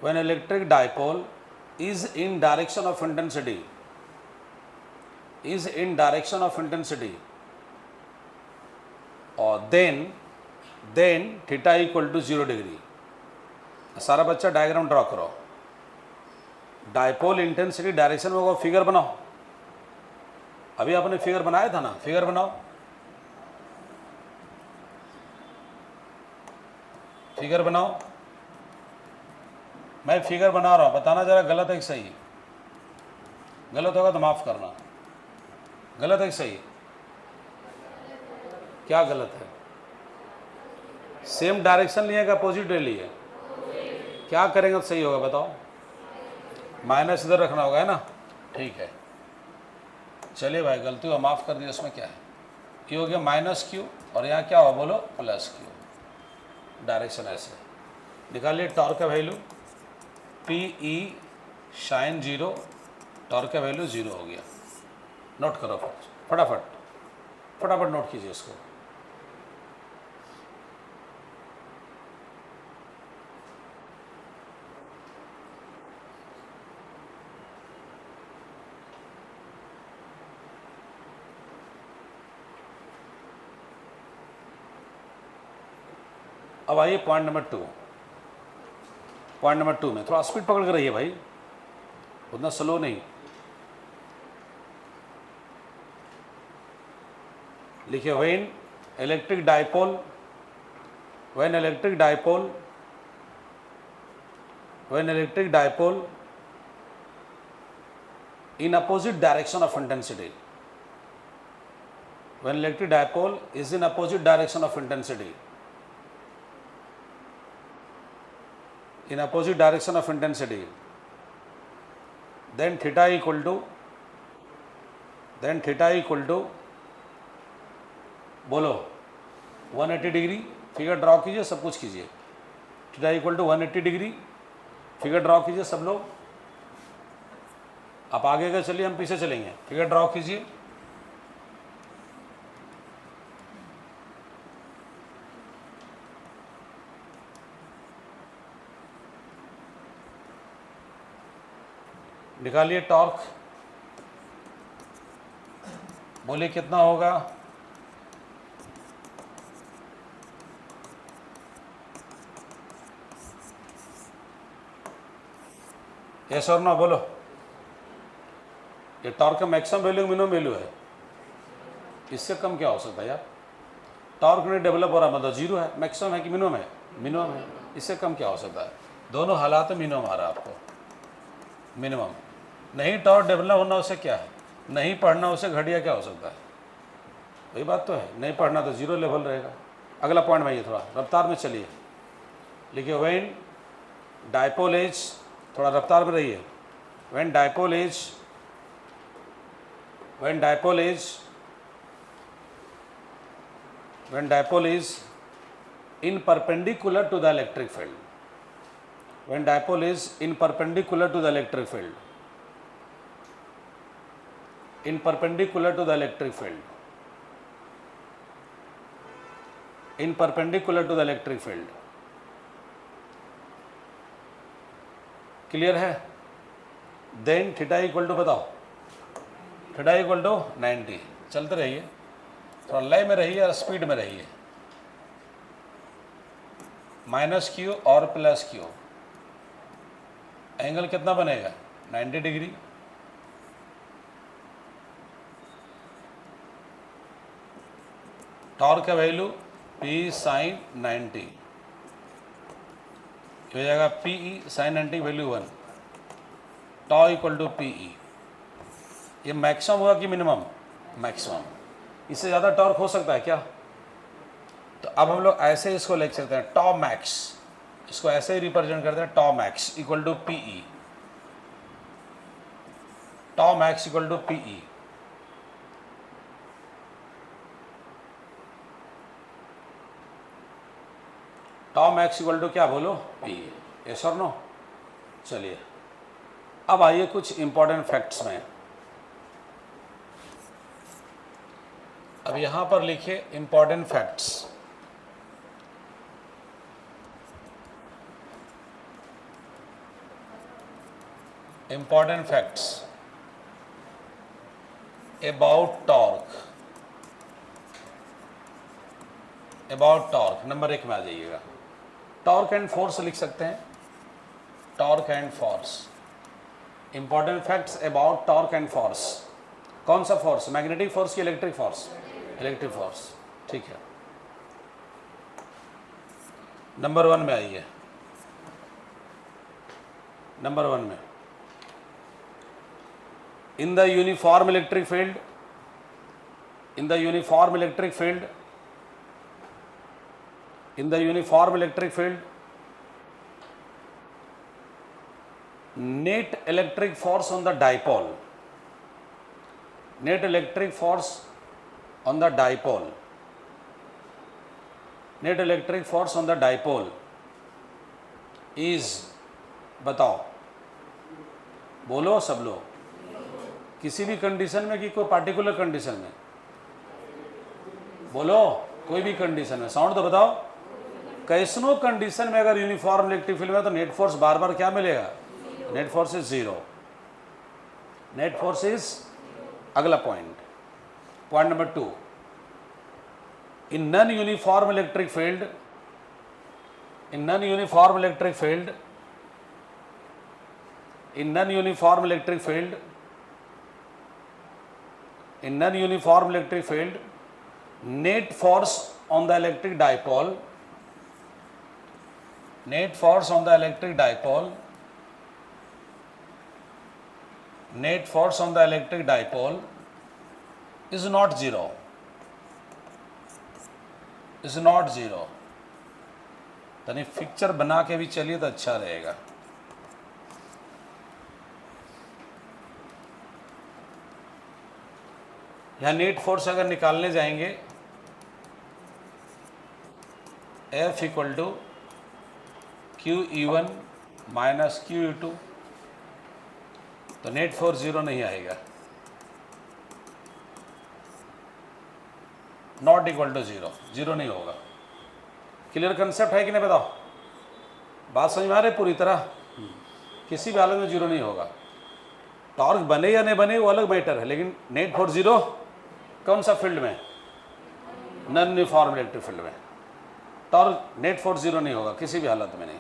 when electric dipole is in direction of intensity, और then theta equal to 0 degree. सारा बच्चा डायग्राम ड्रॉ करो, dipole intensity direction में होगा, फिगर बनाओ। अभी आपने फिगर बनाया था ना, फिगर बनाओ, फिगर बनाओ। मैं फिगर बना रहा हूं, बताना जरा गलत है कि सही। गलत होगा तो माफ करना। गलत है कि सही? क्या गलत है? सेम डायरेक्शन लिए कि अपोजिट ले लिए? क्या करेंगे तो सही होगा बताओ? माइनस इधर रखना होगा, है ना? ठीक है, चलिए भाई, गलती हुआ माफ़ कर दिया। उसमें क्या है, ये हो गया माइनस क्यू, और यहाँ क्या हुआ बोलो, प्लस क्यू। डायरेक्शन ऐसे निकालिए। टॉर्क का वैल्यू पी ई साइन 0, टॉर्क का वैल्यू 0 हो गया। नोट करो फटाफट, फटाफट नोट कीजिए इसको। अब आइए पॉइंट नंबर 2। पॉइंट नंबर 2 में थोड़ा स्पीड पकड़ कर रहिए भाई, उतना स्लो नहीं। लिखिए when electric dipole in opposite direction of intensity, when electric dipole is in opposite direction of intensity, then theta equal to बोलो 180 डिग्री। फिगर ड्रॉ कीजिए, सब कुछ कीजिए। Theta equal to 180 degree, figure draw कीजिए सब लोग। आप आगे का चलिए, हम पीछे चलेंगे। फिगर ड्रॉ कीजिए। निकालिए टॉर्क, बोलिए कितना होगा? यस और नो बोलो। ये टॉर्क का मैक्सिमम वैल्यू मिनिमम वैल्यू है, इससे कम क्या हो सकता है यार? टॉर्क नहीं डेवलप हो रहा मतलब 0 है। मैक्सिमम है कि मिनिमम है? मिनिमम है, इससे कम क्या हो सकता है? दोनों हालात में मिनिमम आ रहा है आपको, मिनिमम। नहीं टॉर्क डेवलप होना उसे क्या है? नहीं पढ़ना उसे घटिया क्या हो सकता है? वही बात तो है, नहीं पढ़ना तो 0 लेवल रहेगा। अगला पॉइंट भाई, थोड़ा रफ्तार में चलिए। लिखिए व्हेन डायपोल इज, थोड़ा रफ्तार में रहिए। When dipole is in perpendicular to the electric field, when dipole is in perpendicular to the electric field, clear है? देन थीटा इक्वल टू बताओ, थीटा इक्वल टू 90। चलते रहिए, थोड़ा लय में रहिए और स्पीड में रहिए। माइनस क्यू और प्लस क्यू, एंगल कितना बनेगा? 90 डिग्री। टॉर्क का वैल्यू P साइन 90, हो जाएगा पी ई साइन 90 value 1, tau equal to P E. ये मैक्सिमम होगा कि मिनिमम? मैक्सिमम। इससे ज़्यादा टॉर्क हो सकता है क्या? तो अब हम लोग ऐसे इसको लिख सकते हैं, टॉ मैक्स, इसको ऐसे ही रिप्रेजेंट करते हैं, tau max equal to P E, tau max equal to P E. Tau max equal to क्या बोलो? P E. यस और नो? चलिए अब आइए कुछ इंपॉर्टेंट फैक्ट्स में। अब यहां पर लिखिए important facts. Important facts about torque, about torque. Number 1 में आ जाइएगा, टॉर्क एंड फोर्स लिख सकते हैं, torque and force. Important facts about torque and force. कौन सा फोर्स? मैग्नेटिक फोर्स की इलेक्ट्रिक फोर्स? इलेक्ट्रिक फोर्स, ठीक है। नंबर 1 में आइए, नंबर 1 में, in the uniform electric field, in the uniform electric field, in the uniform electric field, net electric force on the dipole, net electric force on the dipole, net electric force on the dipole is, बताओ, बोलो सब लोग, किसी भी condition में कि कोई particular condition में? बोलो, कोई भी कंडीशन में, साउंड तो बताओ। कैसनो कंडीशन में अगर यूनिफॉर्म इलेक्ट्रिक फील्ड में तो नेट फोर्स बार बार क्या मिलेगा? Net force is 0। Net force is, अगला point, point number 2, in non uniform electric field, in non uniform electric field, in non uniform electric field, in non-uniform electric field, net force on the electric dipole, net force on the electric dipole, net force on the electric dipole is not 0, is not 0। यानी picture बना के भी चलिए तो अच्छा रहेगा। यहाँ net force अगर निकालने जाएंगे, F equal to QE1 minus QE2, तो नेट फोर्स 0 नहीं आएगा, नॉट इक्वल टू 0, 0 नहीं होगा। क्लियर कंसेप्ट है कि नहीं बताओ? बात समझ में आ रही पूरी तरह? किसी भी हालत में 0 नहीं होगा। टॉर्क बने या नहीं बने वो अलग मैटर है, लेकिन नेट फोर्स 0 कौन सा फील्ड में? नॉन यूनिफॉर्म इलेक्ट्रिक फील्ड में। टॉर्क नेट फोर्स 0 नहीं होगा किसी भी हालत में नहीं।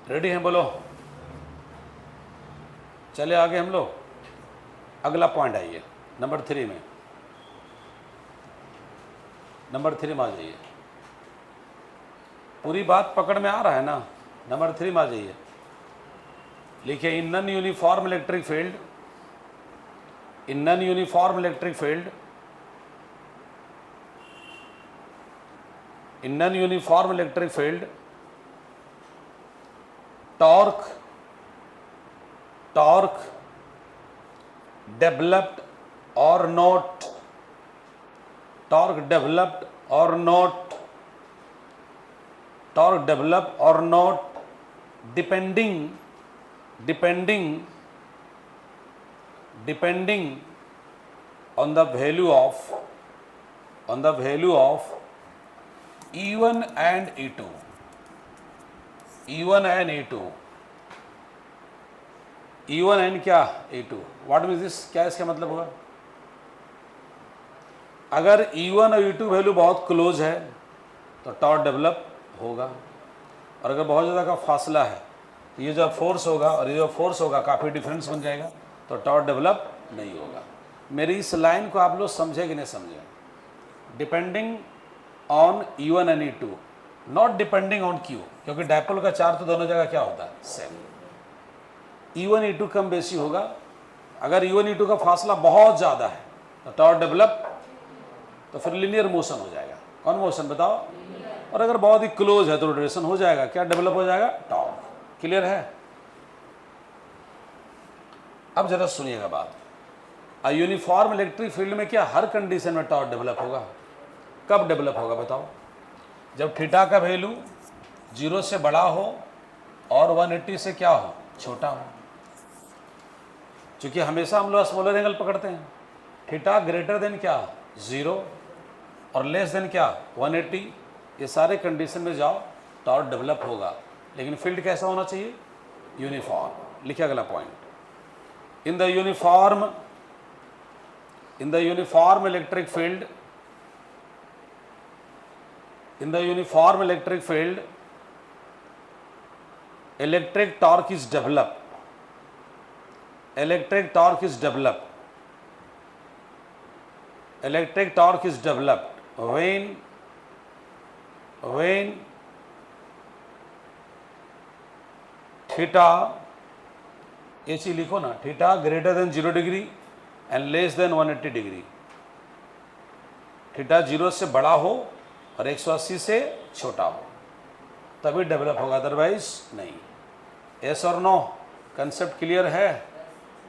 रेडी हैं बोलो? चले आगे हम लोग, अगला पॉइंट आइए, नंबर 3 में, नंबर 3 में आ जाइए। पूरी बात पकड़ में आ रहा है ना? नंबर 3 में आ जाइए, लिखिए इन non uniform electric field, in non uniform electric field, in non uniform electric field, torque, torque developed or not, torque developed or not, torque developed or not, depending on the value of, on the value of E1 and E2, E1 and E2, E1 and क्या E2, what means this, क्या इसका मतलब होगा? अगर E1 और E2 value बहुत close है तो टॉर्क डेवलप होगा, और अगर बहुत ज़्यादा का फासला है तो ये जो फोर्स होगा और ये जो फोर्स होगा काफ़ी डिफरेंस बन जाएगा, तो टॉर्क डेवलप नहीं होगा। मेरी इस लाइन को आप लोग समझे कि नहीं समझे? Depending on E1 and E2, not depending on Q, क्योंकि डायपोल का चार्ज तो दोनों जगह क्या होता है? सेम। E1 E2 कम बेसी होगा। अगर E1 E2 का फासला बहुत ज़्यादा है तो टॉर्क डेवलप, तो फिर लीनियर मोशन हो जाएगा। कौन मोशन बताओ? और अगर बहुत ही क्लोज है तो रोटेशन हो जाएगा। क्या डेवलप हो जाएगा? टॉर्क। क्लियर है? अब जरा सुनिएगा बात। यूनिफॉर्म इलेक्ट्रिक फील्ड में क्या हर कंडीशन में टॉर्क डेवलप होगा? कब डेवलप होगा बताओ? जब थीटा का वैल्यू 0 से बड़ा हो और 180 से क्या हो? छोटा हो। क्योंकि हमेशा हम लोग स्मॉलर एंगल पकड़ते हैं। थीटा ग्रेटर देन क्या? 0 और लेस देन क्या? 180। ये सारे कंडीशन में जाओ टॉर्क डेवलप होगा। लेकिन फील्ड कैसा होना चाहिए? यूनिफॉर्म। लिखिए अगला point. In the uniform electric field, electric torque is developed. Electric torque is developed when theta, ये चीज लिखो ना, theta greater than 0 degree and less than 180 degree. Theta 0 से बड़ा हो और 180 से छोटा हो, तभी डेवलप होगा, अदरवाइज नहीं। यस और नो? कंसेप्ट क्लियर है?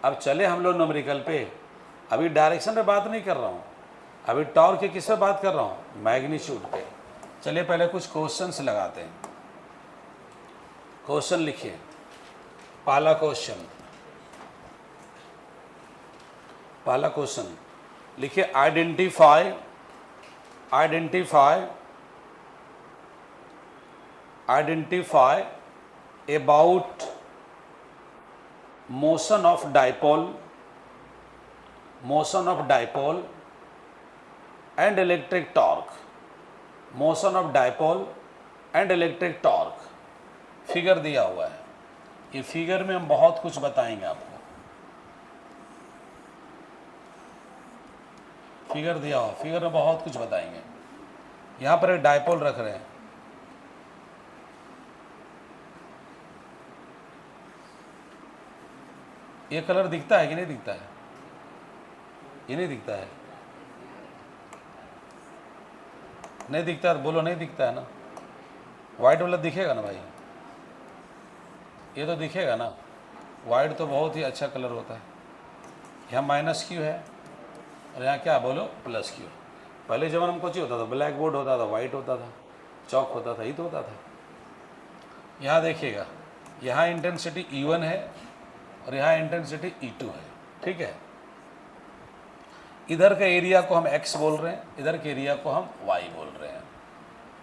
अब चले हम लोग न्यूमेरिकल पे। अभी डायरेक्शन पे बात नहीं कर रहा हूँ, अभी टॉर्क के किस पे बात कर रहा हूँ? मैग्नीट्यूड पे। चलिए पहले कुछ क्वेश्चंस लगाते हैं। क्वेश्चन लिखिए। पहला क्वेश्चन लिखिए। Identify about motion of dipole and electric torque, figure दिया हुआ है। ये फिगर में हम बहुत कुछ बताएंगे आपको। फिगर दिया हुआ, फिगर में बहुत कुछ बताएंगे। यहां पर एक डायपोल रख रहे हैं, ये कलर दिखता है कि नहीं दिखता है? ये नहीं दिखता है? नहीं दिखता है? बोलो नहीं दिखता है ना? वाइट वाला दिखेगा ना भाई? ये तो दिखेगा ना? वाइट तो बहुत ही अच्छा कलर होता है। यहाँ माइनस क्यू है और यहाँ क्या? बोलो प्लस क्यू। पहले जब हमको चाहिए होता था ब्लैक बोर्ड होता था, वाइट होता था, चौक होता था, ही तो होता था। यहाँ देखिएगा, यहाँ इंटेंसिटी E1 है और यहाँ इंटेंसिटी E2 है। ठीक है? इधर के एरिया को हम x बोल रहे हैं, इधर के एरिया को हम y बोल रहे हैं।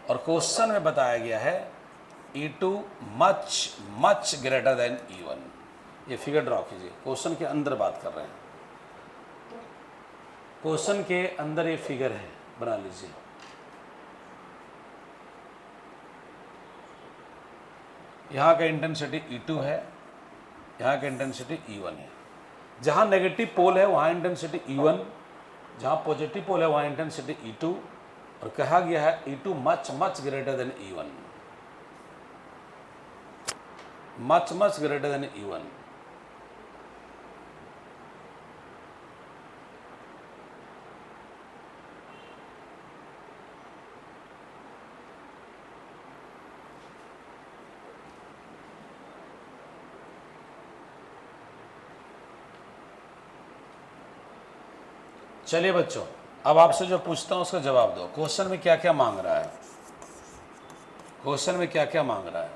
और क्वेश्चन में बताया गया है E2 much greater than E1। ये फिगर ड्रॉ कीजिए। क्वेश्चन के अंदर बात कर रहे हैं, क्वेश्चन के अंदर ये फिगर है, बना लीजिए। यहाँ का इंटेंसिटी E2 है, यहाँ का इंटेंसिटी E1 है। जहाँ नेगेटिव पोल है वहाँ इंटेंसिटी E1, जहाँ पॉजिटिव पोल है वहाँ इंटेंसिटी E2। और कहा गया है E2 much greater than E1, much greater than E1। चलिए बच्चों, अब आपसे जो पूछता हूं उसका जवाब दो। क्वेश्चन में क्या क्या मांग रहा है? क्वेश्चन में क्या क्या मांग रहा है?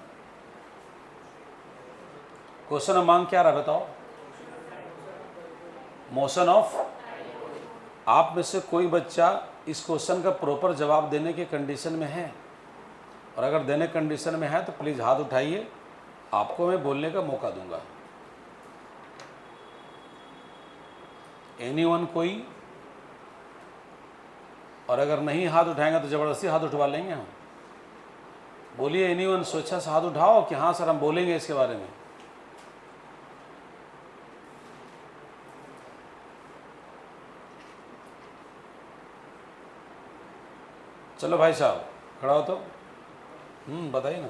क्वेश्चन में मांग क्या रहा है बताओ? Motion of. आप में से कोई बच्चा इस क्वेश्चन का प्रॉपर जवाब देने के कंडीशन में है? और अगर देने कंडीशन में है तो प्लीज़ हाथ उठाइए, आपको मैं बोलने का मौका दूंगा। एनीवन कोई? और अगर नहीं हाथ उठाएंगे तो ज़बरदस्ती हाथ उठवा लेंगे हम। बोलिए एनीवन, स्वेच्छा से हाथ उठाओ कि हाँ सर हम बोलेंगे इसके बारे में। चलो भाई साहब खड़ा हो तो बताइए ना,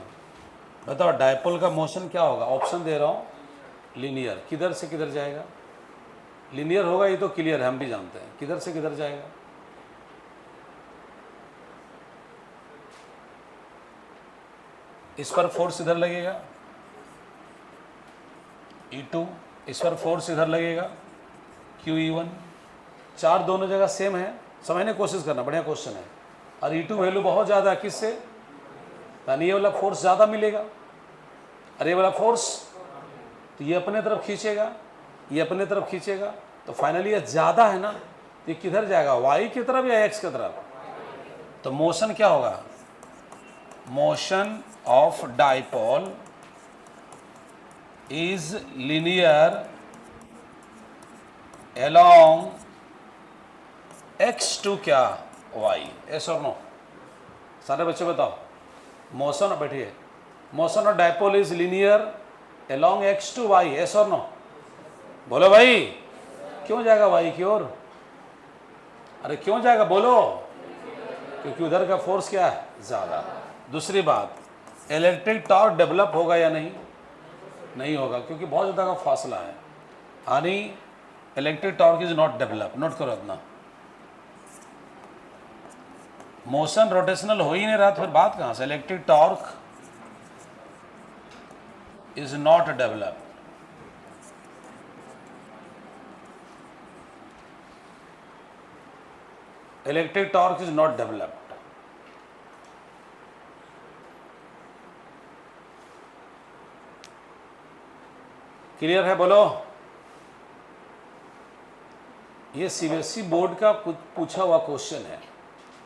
बताओ डायपोल का मोशन क्या होगा। ऑप्शन दे रहा हूँ, लीनियर, किधर से किधर जाएगा। लीनियर होगा ये तो क्लियर है, हम भी जानते हैं, किधर से किधर जाएगा। इस पर फोर्स इधर लगेगा E2, इस पर फोर्स इधर लगेगा QE1। चार दोनों जगह सेम है, समझने की कोशिश करना, बढ़िया क्वेश्चन है। और E2 वैल्यू बहुत ज़्यादा है, किससे, यानी ये वाला फोर्स ज़्यादा मिलेगा। और ये वाला फोर्स तो ये अपने तरफ खींचेगा, ये अपने तरफ खींचेगा, तो फाइनली ये ज़्यादा है ना, तो ये किधर जाएगा, वाई की तरफ या एक्स की तरफ। तो मोशन क्या होगा, motion of dipole is linear along x2 क्या y, एस और नो। सारे बच्चे बताओ, मोशन, बैठिए, motion of dipole is linear along x2 y, S or no. बोलो भाई, क्यों जाएगा y की ओर, अरे क्यों जाएगा बोलो, क्योंकि उधर का फोर्स क्या है, ज़्यादा। दूसरी बात, इलेक्ट्रिक टॉर्क डेवलप होगा या नहीं, नहीं होगा, क्योंकि बहुत ज़्यादा का फासला है। यानी electric torque is not develop, note करो अपना। मोशन रोटेशनल हो ही नहीं रहा, तो फिर बात कहाँ से, electric torque is not develop. Electric torque is not developed. Clear है बोलो। ये सीबीएसई बोर्ड का कुछ पूछा हुआ क्वेश्चन है,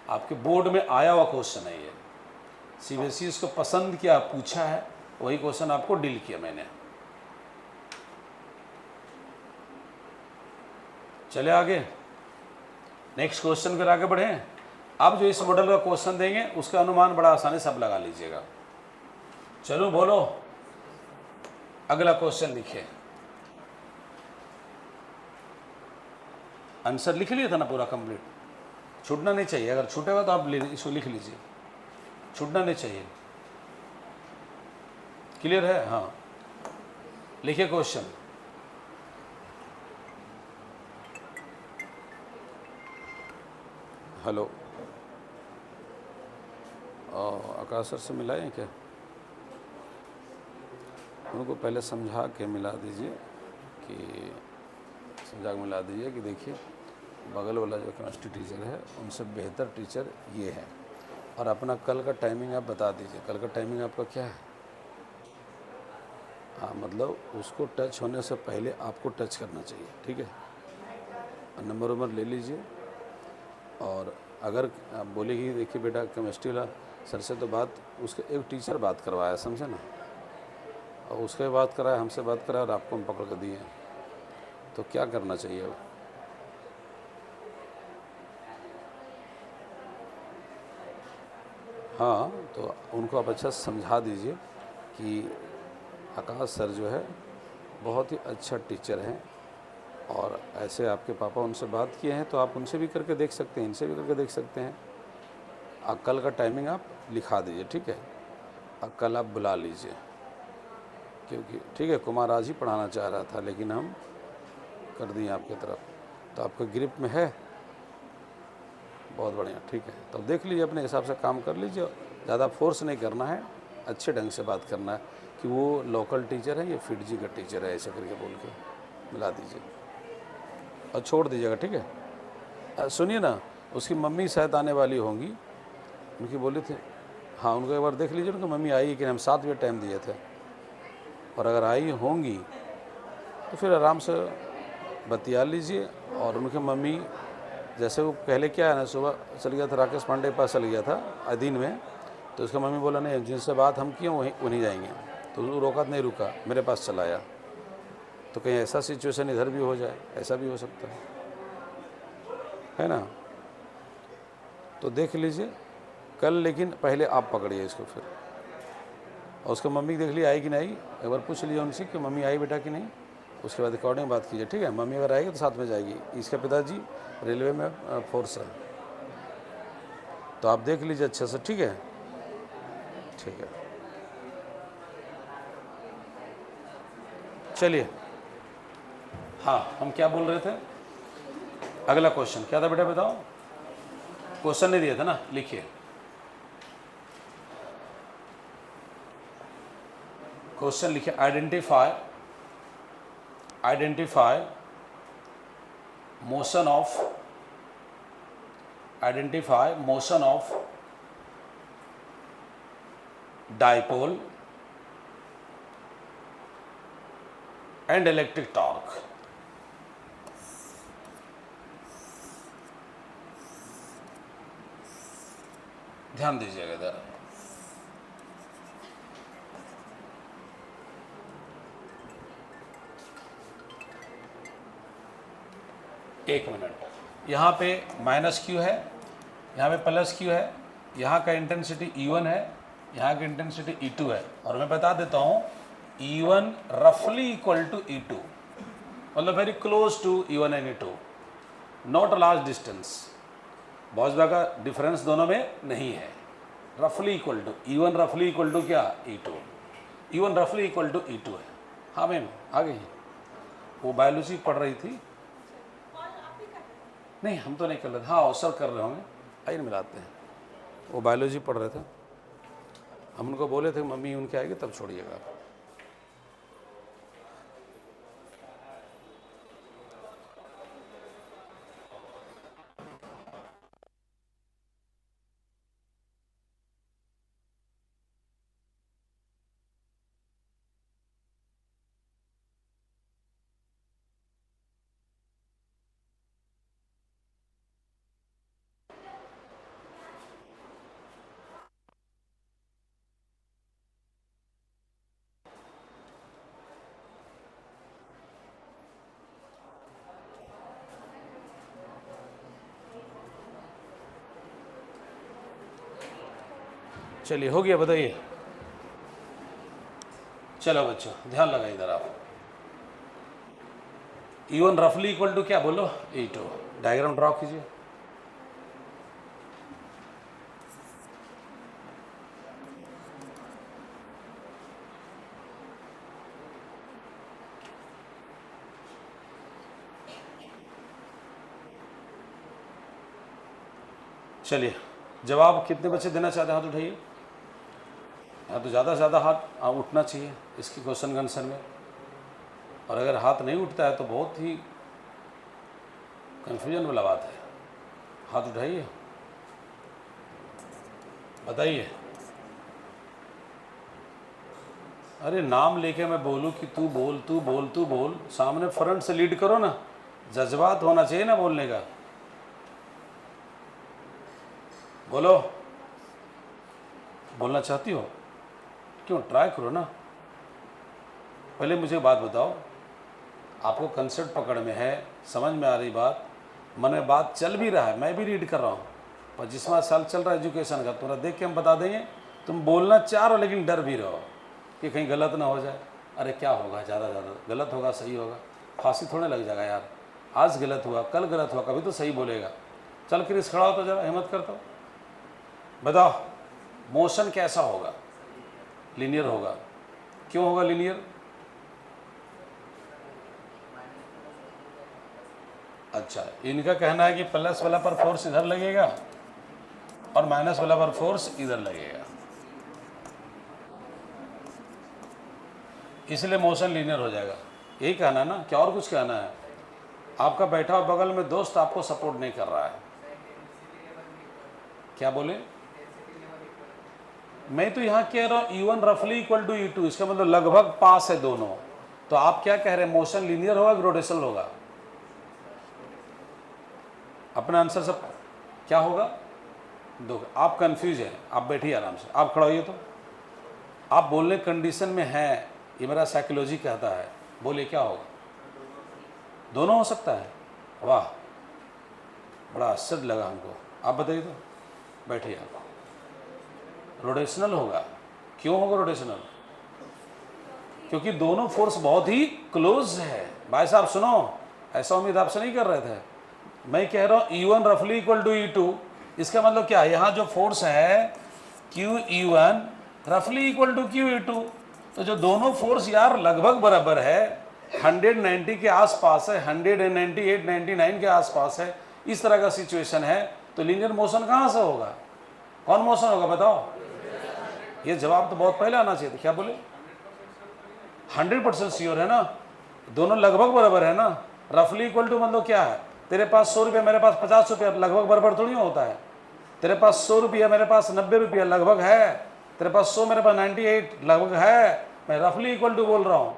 आपके बोर्ड में आया हुआ क्वेश्चन है ये। सीबीएसई इसको पसंद किया, पूछा है, वही क्वेश्चन आपको डील किया मैंने। चले आगे, नेक्स्ट क्वेश्चन पर आगे बढ़े। अब जो इस मॉडल का क्वेश्चन देंगे उसका अनुमान बड़ा आसानी से आप लगा लीजिएगा। चलो बोलो, अगला क्वेश्चन लिखिए। आंसर लिख लिया था ना पूरा कंप्लीट, छूटना नहीं चाहिए, अगर छूटेगा तो आप इसको लिख लीजिए, छूटना नहीं चाहिए। क्लियर है, हाँ लिखिए क्वेश्चन। हेलो, आकाश सर से मिलाएं क्या, उनको पहले समझा के मिला दीजिए, कि समझा के मिला दीजिए कि देखिए बगल वाला जो केमिस्ट्री टीचर है उनसे बेहतर टीचर ये है। और अपना कल का टाइमिंग आप बता दीजिए, कल का टाइमिंग आपका क्या है। हाँ मतलब उसको टच होने से पहले आपको टच करना चाहिए, ठीक है। नंबर वंबर ले लीजिए। और अगर आप बोलेगी देखिए बेटा केमिस्ट्री वाला सर से तो बात, उसके एक टीचर बात करवाया, समझे ना, और उसके बात कराया, हमसे बात कराया, और आपको हम पकड़ कर दिए, तो क्या करना चाहिए अब। हाँ तो उनको आप अच्छा समझा दीजिए कि आकाश सर जो है बहुत ही अच्छा टीचर हैं, और ऐसे आपके पापा उनसे बात किए हैं, तो आप उनसे भी करके देख सकते हैं, इनसे भी करके देख सकते हैं। कल का टाइमिंग आप लिखा दीजिए, ठीक है। कल आप बुला लीजिए, क्योंकि ठीक है कुमार आज ही पढ़ाना चाह रहा था, लेकिन हम कर दिए आपकी तरफ, तो आपके ग्रिप में है, बहुत बढ़िया, ठीक है। तो देख लीजिए, अपने हिसाब से काम कर लीजिए, ज़्यादा फोर्स नहीं करना है, अच्छे ढंग से बात करना है कि वो लोकल टीचर है, ये फिटजी का टीचर है, ऐसे करके बोल के मिला दीजिए और छोड़ दीजिएगा, ठीक है। सुनिए ना, उसकी मम्मी शायद आने वाली होंगी, उनकी बोली थी, हाँ उनको एक बार देख लीजिए, उनकी मम्मी आई कि हम 7 बजे टाइम दिए थे, और अगर आई होंगी तो फिर आराम से बतिया लीजिए। और उनकी मम्मी जैसे वो पहले क्या है ना, सुबह चल गया था राकेश पांडे के पास, चल गया था अधीन में, तो उसका मम्मी बोला नहीं जिनसे बात हम किए वहीं जाएंगे, तो वो रोका नहीं, रुका मेरे पास चला आया। तो कहीं ऐसा सिचुएशन इधर भी हो जाए, ऐसा भी हो सकता है ना। तो देख लीजिए कल, लेकिन पहले आप पकड़िए इसको फिर, और उसके मम्मी देख ली आई कि नहीं, एक बार पूछ लीजिए उनसे कि मम्मी आई बेटा कि नहीं, उसके बाद अकॉर्डिंग बात कीजिए, ठीक है। मम्मी अगर आएगी तो साथ में जाएगी, इसके पिताजी रेलवे में फोर्स है, तो आप देख लीजिए अच्छे से, ठीक है, ठीक है। चलिए, हाँ हम क्या बोल रहे थे, अगला क्वेश्चन क्या था बेटा बताओ, क्वेश्चन नहीं दिया था ना, लिखिए। क्वेश्चन लिखिए, identify motion of dipole and electric torque. ध्यान दीजिएगा इधर, एक मिनट, यहाँ पे माइनस क्यू है, यहाँ पे प्लस क्यू है, यहाँ का इंटेंसिटी E1 है, यहाँ की इंटेंसिटी E2 है, और मैं बता देता हूँ E1 रफली इक्वल टू E2, मतलब very close to E1 and E2, not a large distance, बहुत ज़्यादा डिफरेंस दोनों में नहीं है, रफली इक्वल टू E1 रफली इक्वल टू क्या E2, E1 रफली इक्वल टू E2 है। हाँ मैम आ गई, वो बायोलॉजी पढ़ रही थी, नहीं हम तो नहीं कर रहे थे, हाँ अवसर कर रहे होंगे, आइए मिलाते हैं, वो बायोलॉजी पढ़ रहे थे, हम उनको बोले थे मम्मी उनके आएगी तब छोड़िएगा। चलिए हो गया, बताइए। चलो बच्चों ध्यान लगाइए इधर आप, E1 रफली इक्वल टू क्या बोलो E2, डायग्राम ड्रॉ कीजिए। चलिए जवाब कितने बच्चे देना चाहते हैं हाथ उठाइए, हाँ तो ज़्यादा से ज़्यादा हाथ उठना चाहिए इसकी क्वेश्चन का आंसर में, और अगर हाथ नहीं उठता है तो बहुत ही कंफ्यूजन वाला बात है। हाथ उठाइए बताइए, अरे नाम लेके मैं बोलूँ कि तू बोल तू बोल तू बोल, सामने फ्रंट से लीड करो ना, जज्बात होना चाहिए ना बोलने का, बोलो, बोलना चाहती हो क्यों, ट्राई करो ना। पहले मुझे बात बताओ, आपको कंसेप्ट पकड़ में है, समझ में आ रही बात, मन में बात चल भी रहा है, मैं भी रीड कर रहा हूँ, 25वां साल चल रहा है एजुकेशन का, तुम्हारा देख के हम बता देंगे, तुम बोलना चाह रहे हो लेकिन डर भी रहो कि कहीं गलत ना हो जाए, अरे क्या होगा, ज़्यादा गलत होगा सही होगा, फांसी थोड़े लग जाएगा यार, आज गलत हुआ कल गलत हुआ, कभी तो सही बोलेगा, चल क्रिस खड़ा हो तो जरा हिम्मत करता हूँ, बताओ मोशन कैसा होगा, लीनियर होगा, क्यों होगा लीनियर, अच्छा इनका कहना है कि प्लस वाला पर फोर्स इधर लगेगा और माइनस वाला पर फोर्स इधर लगेगा, इसलिए मोशन लीनियर हो जाएगा, यही कहना है ना, क्या और कुछ कहना है। आपका बैठा हुआ बगल में दोस्त आपको सपोर्ट नहीं कर रहा है, क्या बोले, मैं तो यहाँ कह रहा हूँ E1 रफली इक्वल टू E2, इसका मतलब लगभग पास है दोनों, तो आप क्या कह रहे हैं, मोशन लीनियर होगा ग्रेडेशनल होगा, अपना आंसर सब क्या होगा, दो, आप कंफ्यूज हैं, आप बैठिए आराम से, आप खड़ा होइए, तो आप बोलने कंडीशन में हैं, ये मेरा साइकोलॉजी कहता है, बोलिए क्या होगा, दोनों हो सकता है, वाह बड़ा आश्चर्य लगा हमको, आप बताइए तो बैठिए आप। रोटेशनल होगा। क्यों होगा रोटेशनल? क्योंकि दोनों फोर्स बहुत ही क्लोज है। भाई साहब सुनो, ऐसा उम्मीद आपसे नहीं कर रहे थे। मैं कह रहा हूँ E1 रफली इक्वल टू E2, इसका मतलब क्या है, यहाँ जो फोर्स है QE1 रफली इक्वल टू QE2, तो जो दोनों फोर्स यार लगभग बराबर है, 190 के आसपास है, 198 99 के आसपास है, इस तरह का सिचुएशन है, तो लीनियर मोशन कहाँ से होगा? कौन मोशन होगा बताओ? ये जवाब तो बहुत पहले आना चाहिए था। क्या बोले? 100% श्योर है ना, दोनों लगभग बराबर है ना। रफली इक्वल टू मतलब क्या है, तेरे पास 100 रुपये, मेरे पास 50 रुपया, लगभग बराबर थोड़ी होता है। तेरे पास 100 रुपया, मेरे पास 90 रुपया, लगभग है। तेरे पास 100, मेरे पास 98, लगभग है। मैं रफली इक्वल टू बोल रहा हूँ।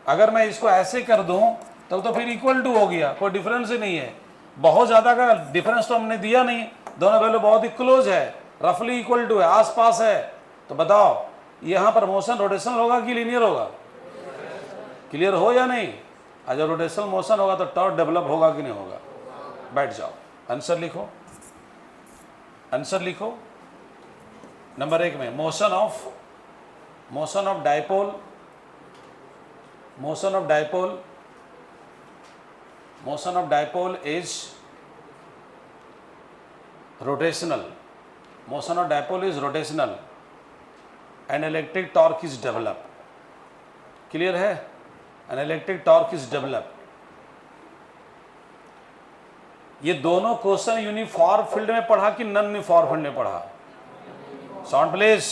अगर मैं इसको ऐसे कर दूँ तब तो फिर इक्वल टू हो गया, कोई डिफरेंस ही नहीं है। बहुत ज़्यादा का डिफरेंस तो हमने दिया नहीं, दोनों वैल्यू बहुत ही क्लोज है, रफली इक्वल टू है, आसपास है। तो बताओ यहाँ पर मोशन रोटेशनल होगा कि लीनियर होगा? क्लियर हो या नहीं? जब रोटेशनल मोशन होगा तो टॉर्क डेवलप होगा कि नहीं होगा? बैठ जाओ, आंसर लिखो। आंसर लिखो। नंबर 1 में motion of dipole, motion of dipole is rotational. Motion of dipole is rotational and electric torque is develop. Clear है? An electric torque is develop. ये दोनों क्वेश्चन यूनिफॉर्म फील्ड में पढ़ा कि नॉन यूनिफॉर्म फील्ड में पढ़ा? Sound please.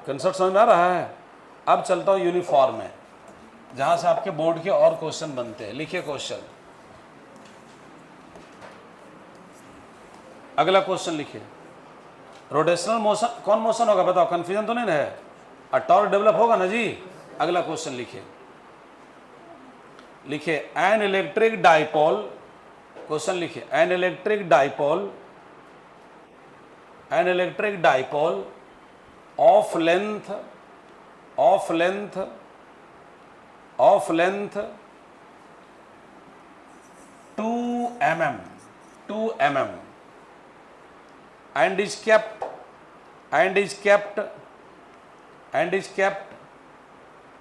Concept समझ में आ रहा है? अब चलता हूं यूनिफॉर्म में, जहां से आपके बोर्ड के और क्वेश्चन बनते हैं। लिखिए क्वेश्चन, अगला क्वेश्चन लिखिए। रोटेशनल मोशन, कौन मोशन होगा बताओ? कंफ्यूजन तो नहीं है? टॉर्क डेवलप होगा ना जी। अगला क्वेश्चन लिखिए। एन इलेक्ट्रिक डाइपोल, क्वेश्चन लिखिए, an electric dipole of length 2 mm and is kept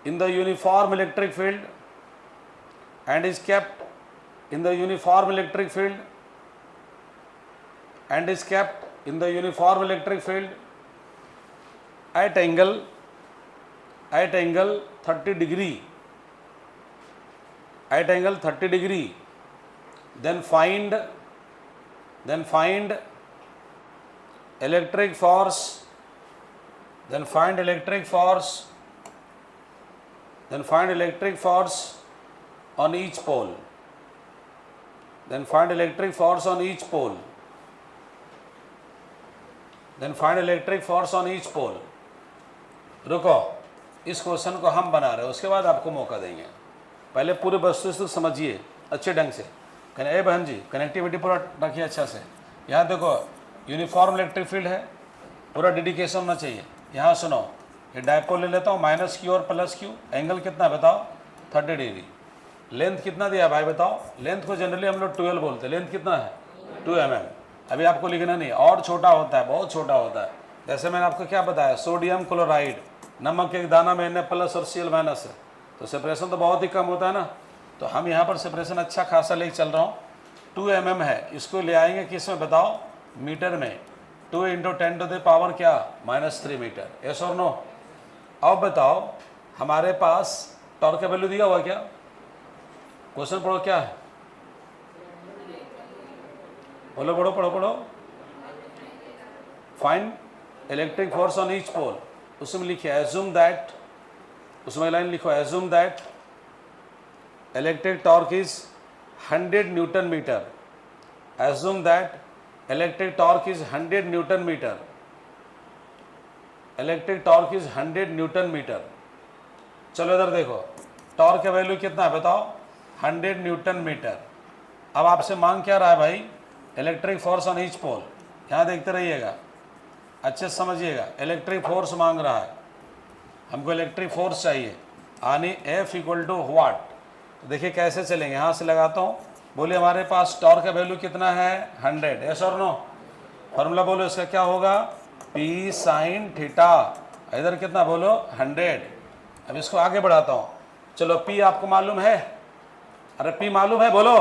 in the uniform electric field at angle 30 degree, then find electric force on each pole. रुको, इस question को हम बना रहे हैं, उसके बाद आपको मौका देंगे। पहले पूरे वस्तुस्थिति समझिए अच्छे ढंग से। ए बहन जी, कनेक्टिविटी पूरा रखिए अच्छा से। यहाँ देखो यूनिफॉर्म इलेक्ट्रिक फील्ड है, पूरा डेडिकेशन होना चाहिए। यहाँ सुनो, ये डायपोल ले लेता हूँ, -Q और +Q। एंगल कितना बताओ? 30 डिग्री। लेंथ कितना दिया भाई बताओ? लेंथ को जनरली हम लोग 12 बोलते हैं। लेंथ कितना है? 2 mm। अभी आपको लिखना नहीं, और छोटा होता है, बहुत छोटा होता है। जैसे मैंने आपको क्या बताया, सोडियम क्लोराइड, नमक के एक दाना में Na+ और Cl- है, तो सेपरेशन तो बहुत ही कम होता है ना। तो हम यहाँ पर सेपरेशन अच्छा खासा लेके चल रहा हूँ। 2 mm है, इसको ले आएंगे किस में बताओ? मीटर में। 2 × 10⁻³ क्या? -3 मीटर। यस और नो? अब बताओ, हमारे पास टॉर्क का वैल्यू दिया हुआ क्या? क्वेश्चन पढ़ो, क्या है? बोलो पढ़ो। Find electric force on each pole. उसमें लिखिए एज्यूम दैट, उसमें लाइन लिखो, assume that electric torque is 100 newton metre. Assume that electric torque is 100 newton metre. Electric torque is 100 newton metre. चलो इधर देखो, टॉर्क का वैल्यू कितना है बताओ? 100 न्यूटन मीटर। अब आपसे मांग क्या रहा है भाई? Electric force on each pole. यहाँ देखते रहिएगा, अच्छे से समझिएगा। इलेक्ट्रिक फोर्स मांग रहा है, हमको इलेक्ट्रिक फोर्स चाहिए, यानी F = व्हाट। तो देखिए कैसे चलेंगे, यहाँ से लगाता हूँ। बोलिए हमारे पास टॉर्क का वैल्यू कितना है? 100। यस और नो? फॉर्मूला बोलो इसका क्या होगा, पी साइन थीटा, इधर कितना बोलो 100। अब इसको आगे बढ़ाता हूँ, चलो पी आपको मालूम है, अरे पी मालूम है बोलो,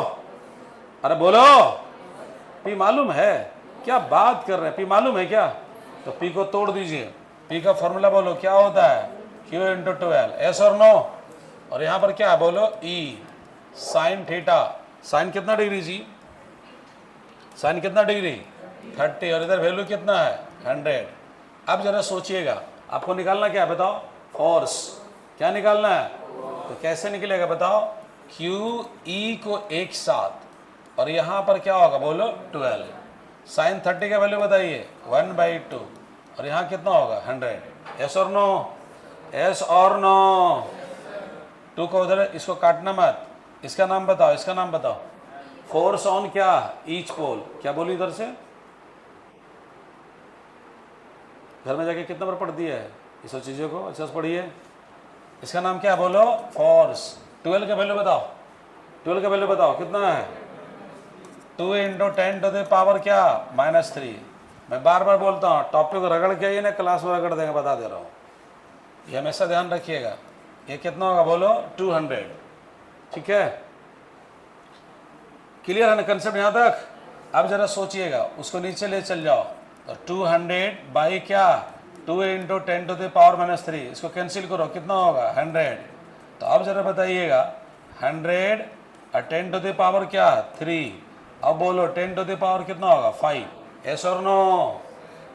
अरे बोलो पी मालूम है, क्या बात कर रहे हैं, पी मालूम है क्या, तो पी को तोड़ दीजिए, पी का फॉर्मूला बोलो क्या होता है, Q into 12, S or no, और यहाँ पर क्या है बोलो ई साइन थीटा, साइन कितना डिग्री जी, साइन कितना डिग्री 30, और इधर वैल्यू कितना है 100। अब जरा सोचिएगा आपको निकालना क्या है बताओ, फोर्स, क्या निकालना है, तो कैसे निकलेगा बताओ, क्यू ई को एक साथ, और यहाँ पर क्या होगा बोलो 12, साइन 30 का वैल्यू बताइए 1/2, और यहाँ कितना होगा 100, S or no, yes or no, 2 को उधर इसको काटना मत, इसका नाम बताओ, इसका नाम बताओ, फोर्स ऑन क्या ईच पोल, क्या बोली इधर से, घर में जाके कितना बार पढ़ दिया है ये सब चीज़ों को, अच्छे से पढ़िए, इसका नाम क्या बोलो फोर्स। 12 का वैल्यू बताओ, 12 का वैल्यू बताओ कितना है, 2 × 10⁻³ क्या -3। मैं बार बार बोलता हूँ टॉपिक को रगड़ के आइए ना, क्लास में रगड़ देंगे, बता दे रहा हूँ, ये हमेशा ध्यान रखिएगा। ये कितना होगा बोलो 200, ठीक है, क्लियर है ना कंसेप्ट यहाँ तक। अब जरा सोचिएगा, उसको नीचे ले चल जाओ, तो 200 बाई क्या 2 × 10⁻³ इसको कैंसिल करो, कितना होगा 100। तो अब जरा बताइएगा 100 और 10⁻³ क्या 3, अब बोलो 10⁻³ कितना होगा 5, एस और नो,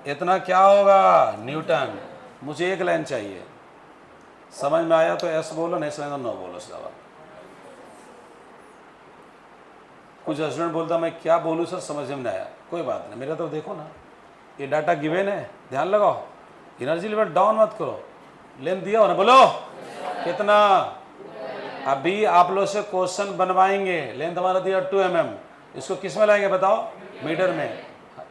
इतना क्या होगा न्यूटन। मुझे एक लाइन चाहिए, समझ में आया तो एस बोलो, नहीं समझ तो नो बोलो। इसका कुछ स्टूडेंट बोलता मैं क्या बोलूँ सर समझ में नहीं आया, कोई बात नहीं, मेरा तो देखो ना ये डाटा गिवन है, ध्यान लगाओ, एनर्जी लेवल डाउन मत करो, लेंथ दिया हो ना बोलो कितना। अभी आप लोग से क्वेश्चन बनवाएंगे, लेंथ हमारा दिया 2 mm, इसको किस में लाएंगे बताओ, मीटर में,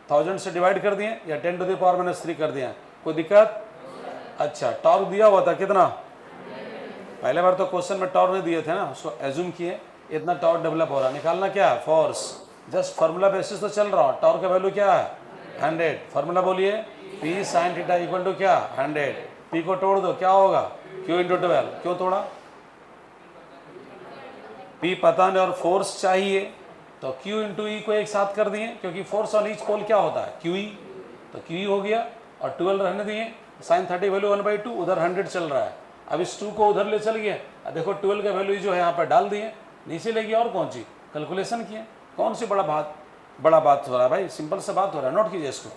1000 से डिवाइड कर दिए या 10⁻³ कर दिया, कोई दिक्कत। अच्छा टॉर्क दिया हुआ था कितना, पहले बार तो क्वेश्चन में टॉर्क नहीं दिए थे ना, उसको एज्यूम किए इतना टॉर्क डेवलप हो रहा है, निकालना क्या है फोर्स, जस्ट फार्मूला बेसिस तो चल रहा हूँ। टॉर्क का वैल्यू क्या है 100, फार्मूला बोलिए P sine theta equal to क्या 100, पी को तोड़ दो क्या होगा क्यू इंटू 12, क्यों तोड़ा, पी पता नहीं और फोर्स चाहिए, तो क्यू इंटू ई को एक साथ कर दिए, क्योंकि फोर्स ऑन ईच पोल क्या होता है क्यू ई, तो क्यू ई हो गया, और 12 रहने दिए, साइन 30 वैल्यू 1/2, उधर 100 चल रहा है, अब इस 2 को उधर ले चल गए, देखो 12 का वैल्यू जो है यहाँ पर डाल दिए, नीचे ले गया और कौन सी कैलकुलेशन किए, कौन सी बड़ा बात हो रहा है भाई, सिंपल से बात हो रहा है, नोट कीजिए इसको।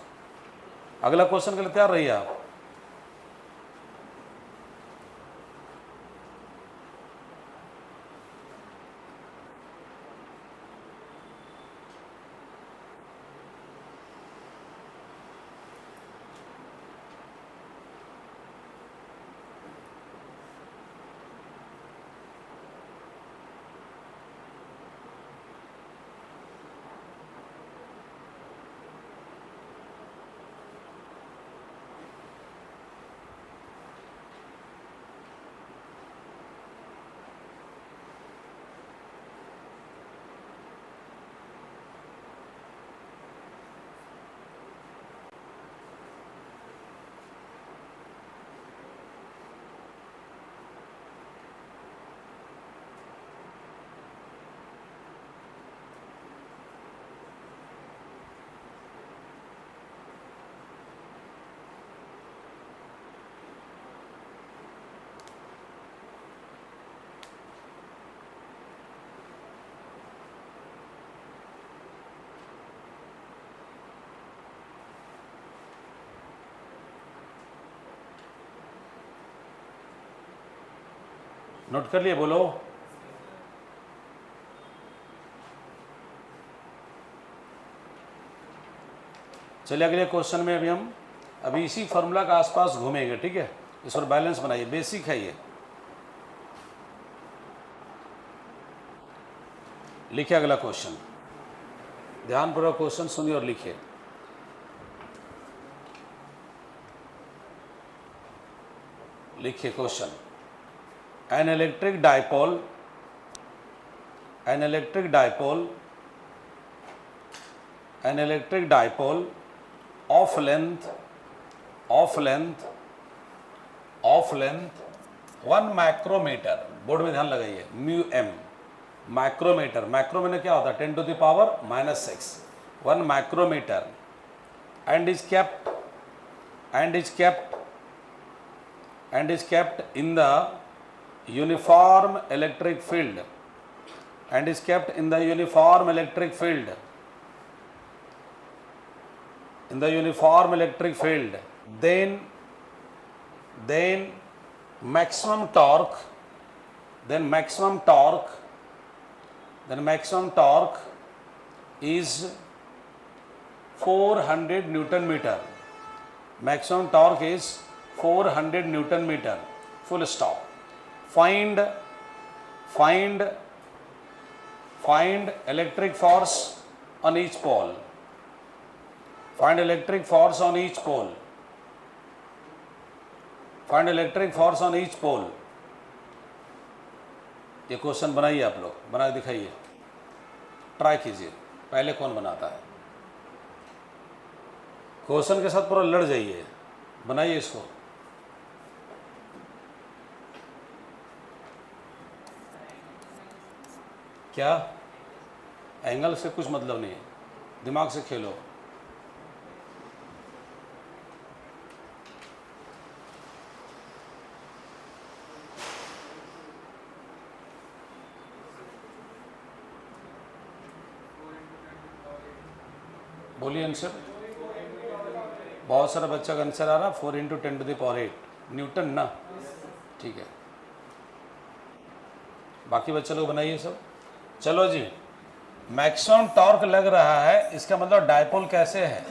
अगला क्वेश्चन के लिए तैयार रहिए आप। नोट कर लिए बोलो, चलिए अगले क्वेश्चन में अभी इसी फार्मूला के आसपास घूमेंगे, ठीक है, इस पर बैलेंस बनाइए, बेसिक है ये। लिखिए अगला क्वेश्चन, ध्यानपूर्वक क्वेश्चन सुनिए और लिखिए। लिखिए question, an electric dipole of length 1 micrometre, board में ध्यान लगाइए, म्यू एम, माइक्रोमीटर, माइक्रोमीटर क्या होता है 10 to the power -6, 1 micrometre, and is kept in the uniform electric field, then maximum torque is 400 Newton meter. Maximum torque is 400 Newton meter. Full stop. Find electric force on each pole. Find electric force on each pole. ये question बनाइए, आप लोग बना के दिखाइए, try कीजिए, पहले कौन बनाता है। क्वेश्चन के साथ पूरा लड़ जाइए, बनाइए इसको। क्या एंगल से कुछ मतलब नहीं है, दिमाग से खेलो। बोलिए आंसर। बहुत सारा बच्चा का आंसर आ रहा, 4 × 10⁸ न्यूटन ना, ठीक है। बाकी बच्चे लोग बनाइए सब। चलो जी, मैक्सिमम टॉर्क लग रहा है, इसका मतलब डायपोल कैसे है,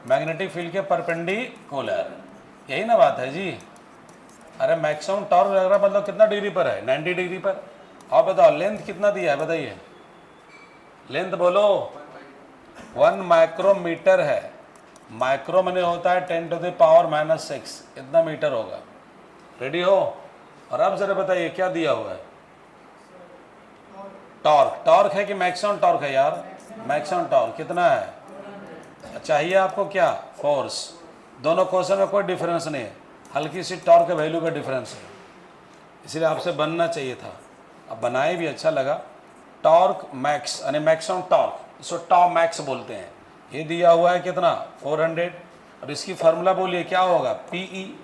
मैग्नेटिक फील्ड के परपेंडिकुलर, यही ना बात है जी। अरे मैक्सिमम टॉर्क लग रहा है मतलब कितना डिग्री पर है, 90 डिग्री पर। और बताओ लेंथ कितना दिया है, बताइए लेंथ बोलो। 1 माइक्रोमीटर है, माइक्रो मैंने होता है 10 to the power -6, इतना मीटर होगा। रेडी हो? और अब जरा बताइए क्या दिया हुआ है, टॉर्क है कि मैक्सिमम टॉर्क है यार, मैक्सिमम टॉर्क कितना है, चाहिए आपको क्या, फोर्स। दोनों क्वेश्चन में कोई डिफरेंस नहीं है, हल्की सी टॉर्क के वैल्यू का डिफरेंस है, इसलिए आपसे बनना चाहिए था। अब बनाए भी अच्छा लगा। टॉर्क मैक्स यानी मैक्सिमम टॉर्क, इसको टॉ मैक्स बोलते हैं। ये दिया हुआ है कितना 400, और इसकी फार्मूला बोलिए क्या होगा, पीई।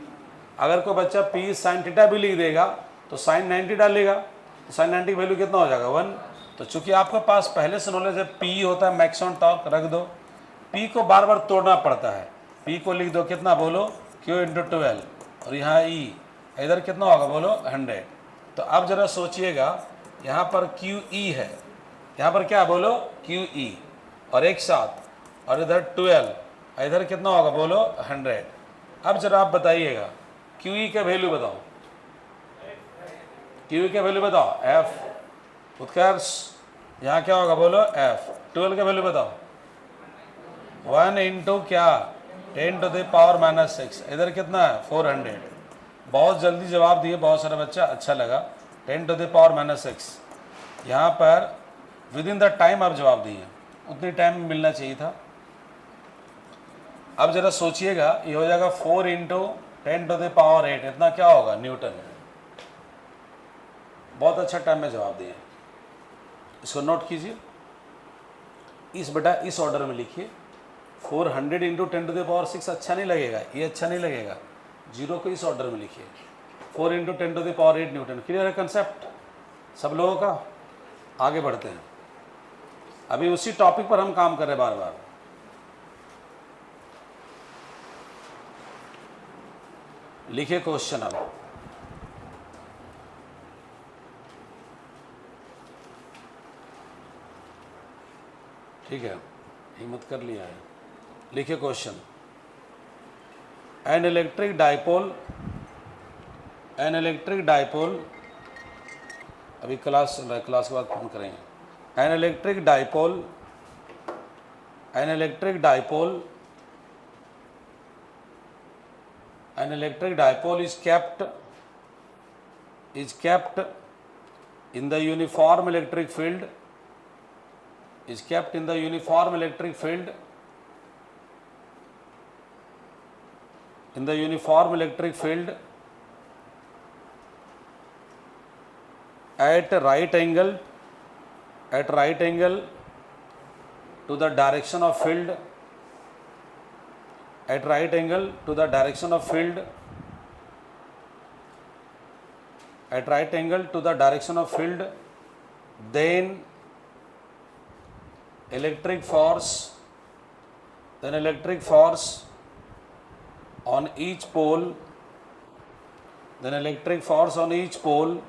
अगर कोई बच्चा पी साइन थीटा भी लिख देगा तो साइन 90 डालेगा, तो साइन 90 की वैल्यू कितना हो जाएगा 1। तो चूंकि आपके पास पहले से नॉलेज है, पी होता है मैक्सिमम टॉर्क, रख दो। पी को बार बार तोड़ना पड़ता है, पी को लिख दो कितना बोलो, Q × 12, और यहाँ ई, इधर कितना होगा बोलो 100। तो अब जरा सोचिएगा, यहाँ पर QE है, यहाँ पर क्या बोलो QE, और एक साथ, और इधर 12, इधर कितना होगा बोलो 100। अब जरा आप बताइएगा QE का वैल्यू बताओ, QE का वैल्यू बताओ, F। उत्कर्ष यहाँ क्या होगा बोलो F। 12 का वैल्यू बताओ, 1 × क्या 10 to the power -6, इधर कितना है 400। बहुत जल्दी जवाब दिए बहुत सारा बच्चा, अच्छा लगा। 10 to the power -6, यहाँ पर विद इन द टाइम आप जवाब दिए, उतनी टाइम मिलना चाहिए था। अब जरा सोचिएगा, ये हो जाएगा 4 × 10 to the power 8, इतना क्या होगा न्यूटन। बहुत अच्छा टाइम में जवाब दिए, इसको नोट कीजिए, इस ऑर्डर में लिखिए। 400 × 10 to the power 6 अच्छा नहीं लगेगा, ये अच्छा नहीं लगेगा, 0 को इस ऑर्डर में लिखिए। 4 × 10 to the power 8 Newton. Clear है कंसेप्ट सब लोगों का? आगे बढ़ते हैं, अभी उसी टॉपिक पर हम काम कर रहे हैं बार बार। लिखिए क्वेश्चन अब, ठीक है, हिम्मत कर लिया है। लिखिए क्वेश्चन, एन इलेक्ट्रिक डाइपोल, अभी क्लास चल रहा है, क्लास के बाद फोन करेंगे। An electric dipole is kept in the uniform electric field, in the uniform electric field at right angle to the direction of field, at right angle to the direction of field, at right angle to the direction of field, then electric force on each pole, then electric force on each pole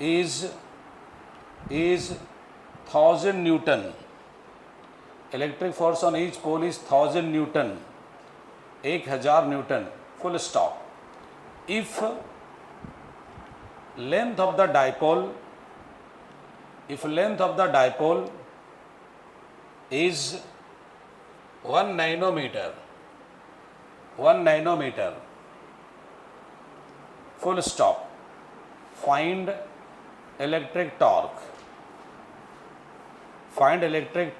is 1000 Newton. Electric force on each pole is 1000 Newton, 1000 Newton, full stop. If length of the dipole is 1 nanometer, full stop. Find electric torque. Find electric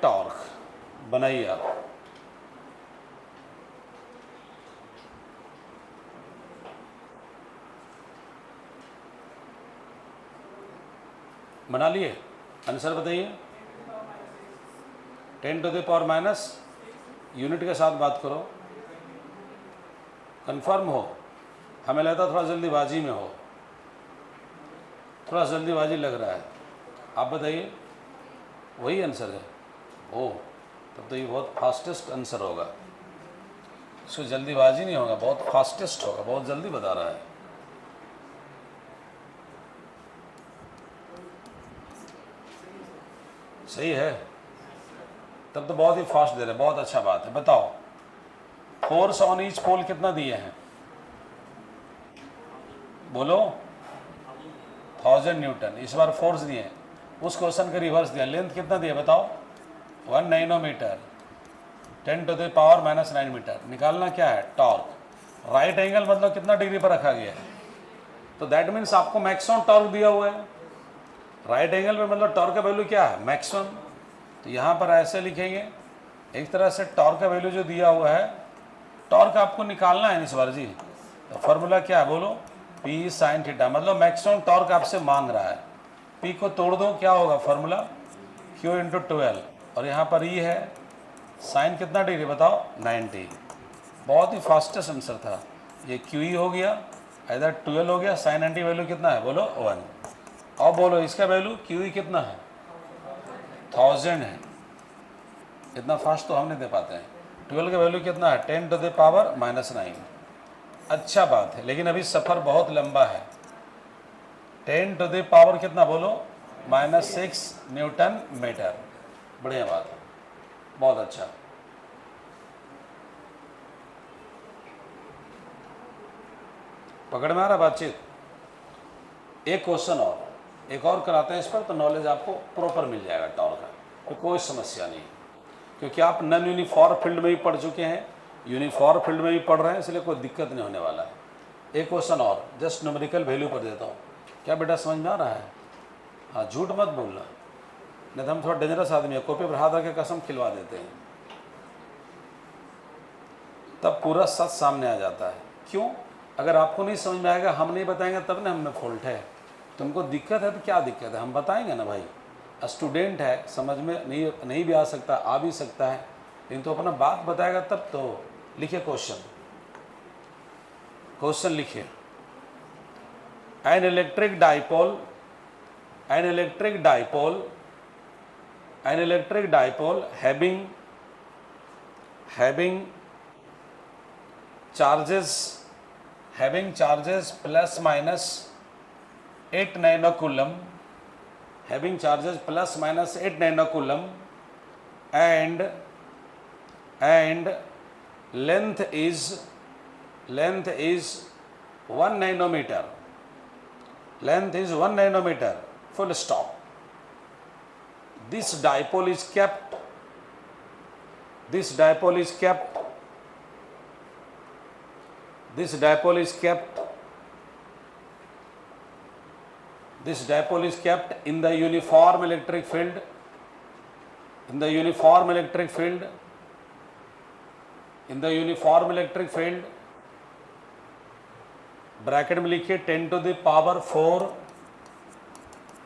torque. बनाइए आप. बना लिए? Answer बताइए. 10 to the power minus, unit के साथ बात करो. Confirm हो? हमें लगता थोड़ा जल्दीबाजी में हो, थोड़ा जल्दीबाजी लग रहा है. आप बताइए. वही आंसर है. ओह, तब तो ये बहुत फास्टेस्ट आंसर होगा. इसको जल्दीबाजी नहीं होगा, बहुत फास्टेस्ट होगा, बहुत जल्दी बता रहा है. सही है. तब तो बहुत ही फास्ट दे रहे, बहुत अच्छा बात है. बताओ, फोर्स ऑन ईच पोल कितना दिए हैं? बोलो. 1000 न्यूटन. इस बार फोर्स दिए, उस क्वेश्चन का रिवर्स दिया. लेंथ कितना दिया बताओ? 1 nanometre, 10 to the power minus 9 metre. निकालना क्या है? टॉर्क. राइट एंगल मतलब कितना डिग्री पर रखा गया है? तो दैट मीन्स आपको मैक्सिमम टॉर्क दिया हुआ है. राइट एंगल में मतलब टॉर्क का वैल्यू क्या है? मैक्सिमम. तो यहाँ पर ऐसे लिखेंगे, एक तरह से टॉर्क का वैल्यू जो दिया हुआ है, टॉर्क आपको निकालना है इस बार जी. तो फॉर्मूला क्या है बोलो? P sine theta. मतलब मैक्सिमम टॉर्क आपसे मांग रहा है. P को तोड़ दो, क्या होगा फॉर्मूला? Q into 12. और यहाँ पर E है. साइन कितना डिग्री बताओ? 90. बहुत ही फास्टेस्ट आंसर था ये. QE हो गया, इधर 12 हो गया. साइन 90 वैल्यू कितना है बोलो? 1. और बोलो इसका वैल्यू QE कितना है? 1000 है. इतना फास्ट तो हम नहीं दे पाते हैं. 12 का वैल्यू कितना है? 10 टू द पावर माइनस 9. अच्छा बात है, लेकिन अभी सफ़र बहुत लंबा है. 10 टू द पावर कितना बोलो? Minus 6 newton metre. बढ़िया बात है, बहुत अच्छा. पकड़ में आ रहा बातचीत? एक क्वेश्चन और, एक और कराते हैं इस पर, तो नॉलेज आपको प्रॉपर मिल जाएगा टॉर्क का. तो कोई समस्या नहीं, क्योंकि आप नॉन यूनिफॉर्म फील्ड में ही पढ़ चुके हैं, यूनिफॉर्म फील्ड में भी पढ़ रहे हैं, इसलिए कोई दिक्कत नहीं होने वाला है. एक क्वेश्चन और, जस्ट न्यूमेरिकल वैल्यू पर देता हूँ. क्या बेटा समझ में आ रहा है? हाँ, झूठ मत बोलना, नहीं तो हम थोड़ा डेंजरस आदमी है. कॉपी पर हाथ रख के कसम खिलवा देते हैं, तब पूरा सच सामने आ जाता है. क्यों? अगर आपको नहीं समझ में आएगा, हम नहीं बताएंगे, तब ना हमें फॉल्ट है. तुमको दिक्कत है तो क्या दिक्कत है, हम बताएंगे ना भाई. स्टूडेंट है, समझ में नहीं भी आ सकता, आ भी सकता है, लेकिन तो अपना बात बताएगा तब तो. लिखिए क्वेश्चन लिखिए. An electric dipole having charges plus minus 8 nanocoulomb, and length is 1 nanometer. Full stop. This dipole is kept in the uniform electric field in the uniform electric field, in the uniform electric field, bracket में लिखिए 10 to the power 4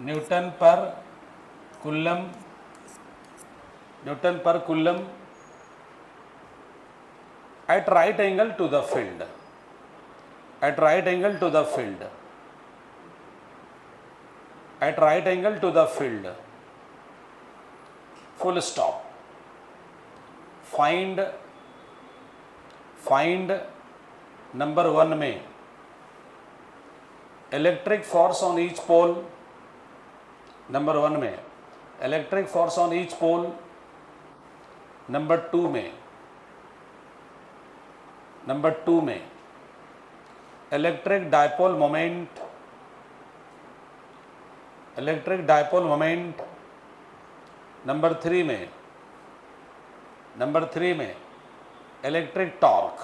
Newton per coulomb, Newton per coulomb at right angle to the field, at right angle to the field, at right angle to the field, full stop. find number 1 में electric force on each pole, number 1 में electric force on each pole, number 2 में electric dipole moment, electric dipole moment, number 3 में electric torque,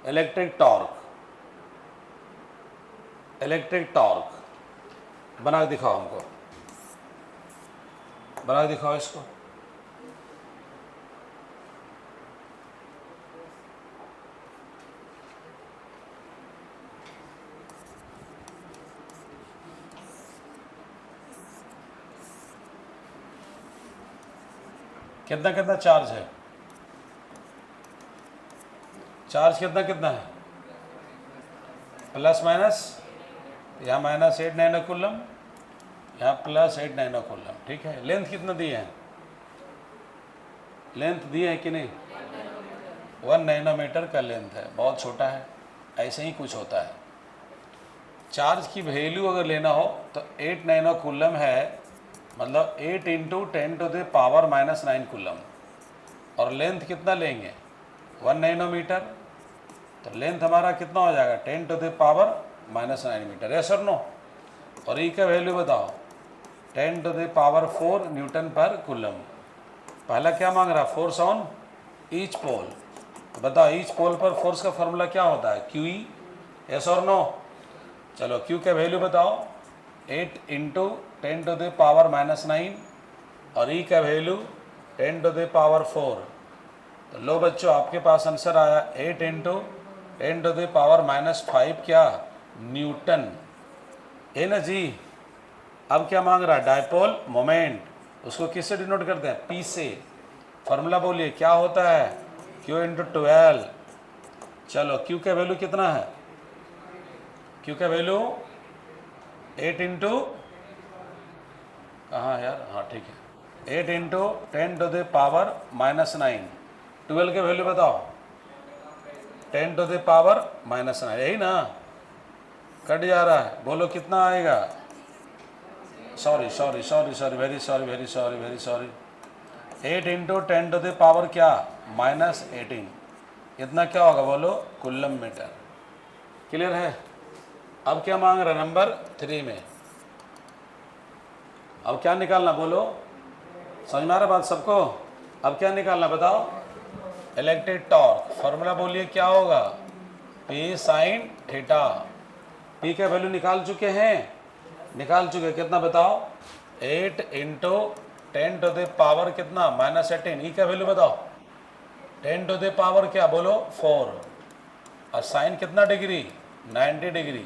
electric torque, electric torque. बना के दिखाओ हमको, बना के दिखाओ इसको। कितना कितना चार्ज है, चार्ज कितना कितना है, प्लस माइनस, यहाँ -8 नैनो कूलम, यहाँ +8 नैनो कूलम, ठीक है। लेंथ कितना दिए हैं, लेंथ दिए है कि नहीं, 1 नैनोमीटर का लेंथ है, बहुत छोटा है। ऐसे ही कुछ होता है। चार्ज की वैल्यू अगर लेना हो तो 8 नैनो कूलम है, मतलब 8 × 10⁻⁻9 कूलम, और लेंथ कितना लेंगे 1 नैनोमीटर, तो लेंथ हमारा कितना हो जाएगा 10⁻⁻9 मीटर, यस और नो। और ई का वैल्यू बताओ 10⁴ न्यूटन पर कूलम। पहला क्या मांग रहा है, फोर्स ऑन ईच पोल। तो बताओ ईच पोल पर फोर्स का फॉर्मूला क्या होता है, QE, यस और नो। चलो Q का वैल्यू बताओ 8 × 10⁻⁻9 और E का वैल्यू 10⁴। तो लो बच्चों आपके पास आंसर आया 8 × 10⁻⁻5 क्या, न्यूटन, है ना जी। अब क्या मांग रहा है, डायपोल मोमेंट, उसको किससे डिनोट करते हैं, P से। फॉर्मूला बोलिए क्या होता है, Q × 12। चलो Q का वैल्यू कितना है, Q का वैल्यू 8 × कहाँ यार, हाँ ठीक है, 8 × 10⁻⁻9। 12 के वैल्यू बताओ 10⁻⁻9, यही ना, कट जा रहा है, बोलो कितना आएगा, sorry sorry sorry sorry very sorry very sorry very sorry, 8 × 10⁻ क्या -18, इतना क्या होगा बोलो, कूलम मीटर। क्लियर है। अब क्या मांग रहा है नंबर 3 में, अब क्या निकालना बोलो, समझ में आ रहा बात सबको। अब क्या निकालना बताओ, इलेक्ट्रिक टॉर्क, फॉर्मूला बोलिए क्या होगा, P sin थीटा। P का वैल्यू निकाल चुके हैं, निकाल चुके, कितना बताओ 8 × 10⁻ कितना -18। E का वैल्यू बताओ 10⁻ क्या बोलो 4, और साइन कितना डिग्री 90 डिग्री।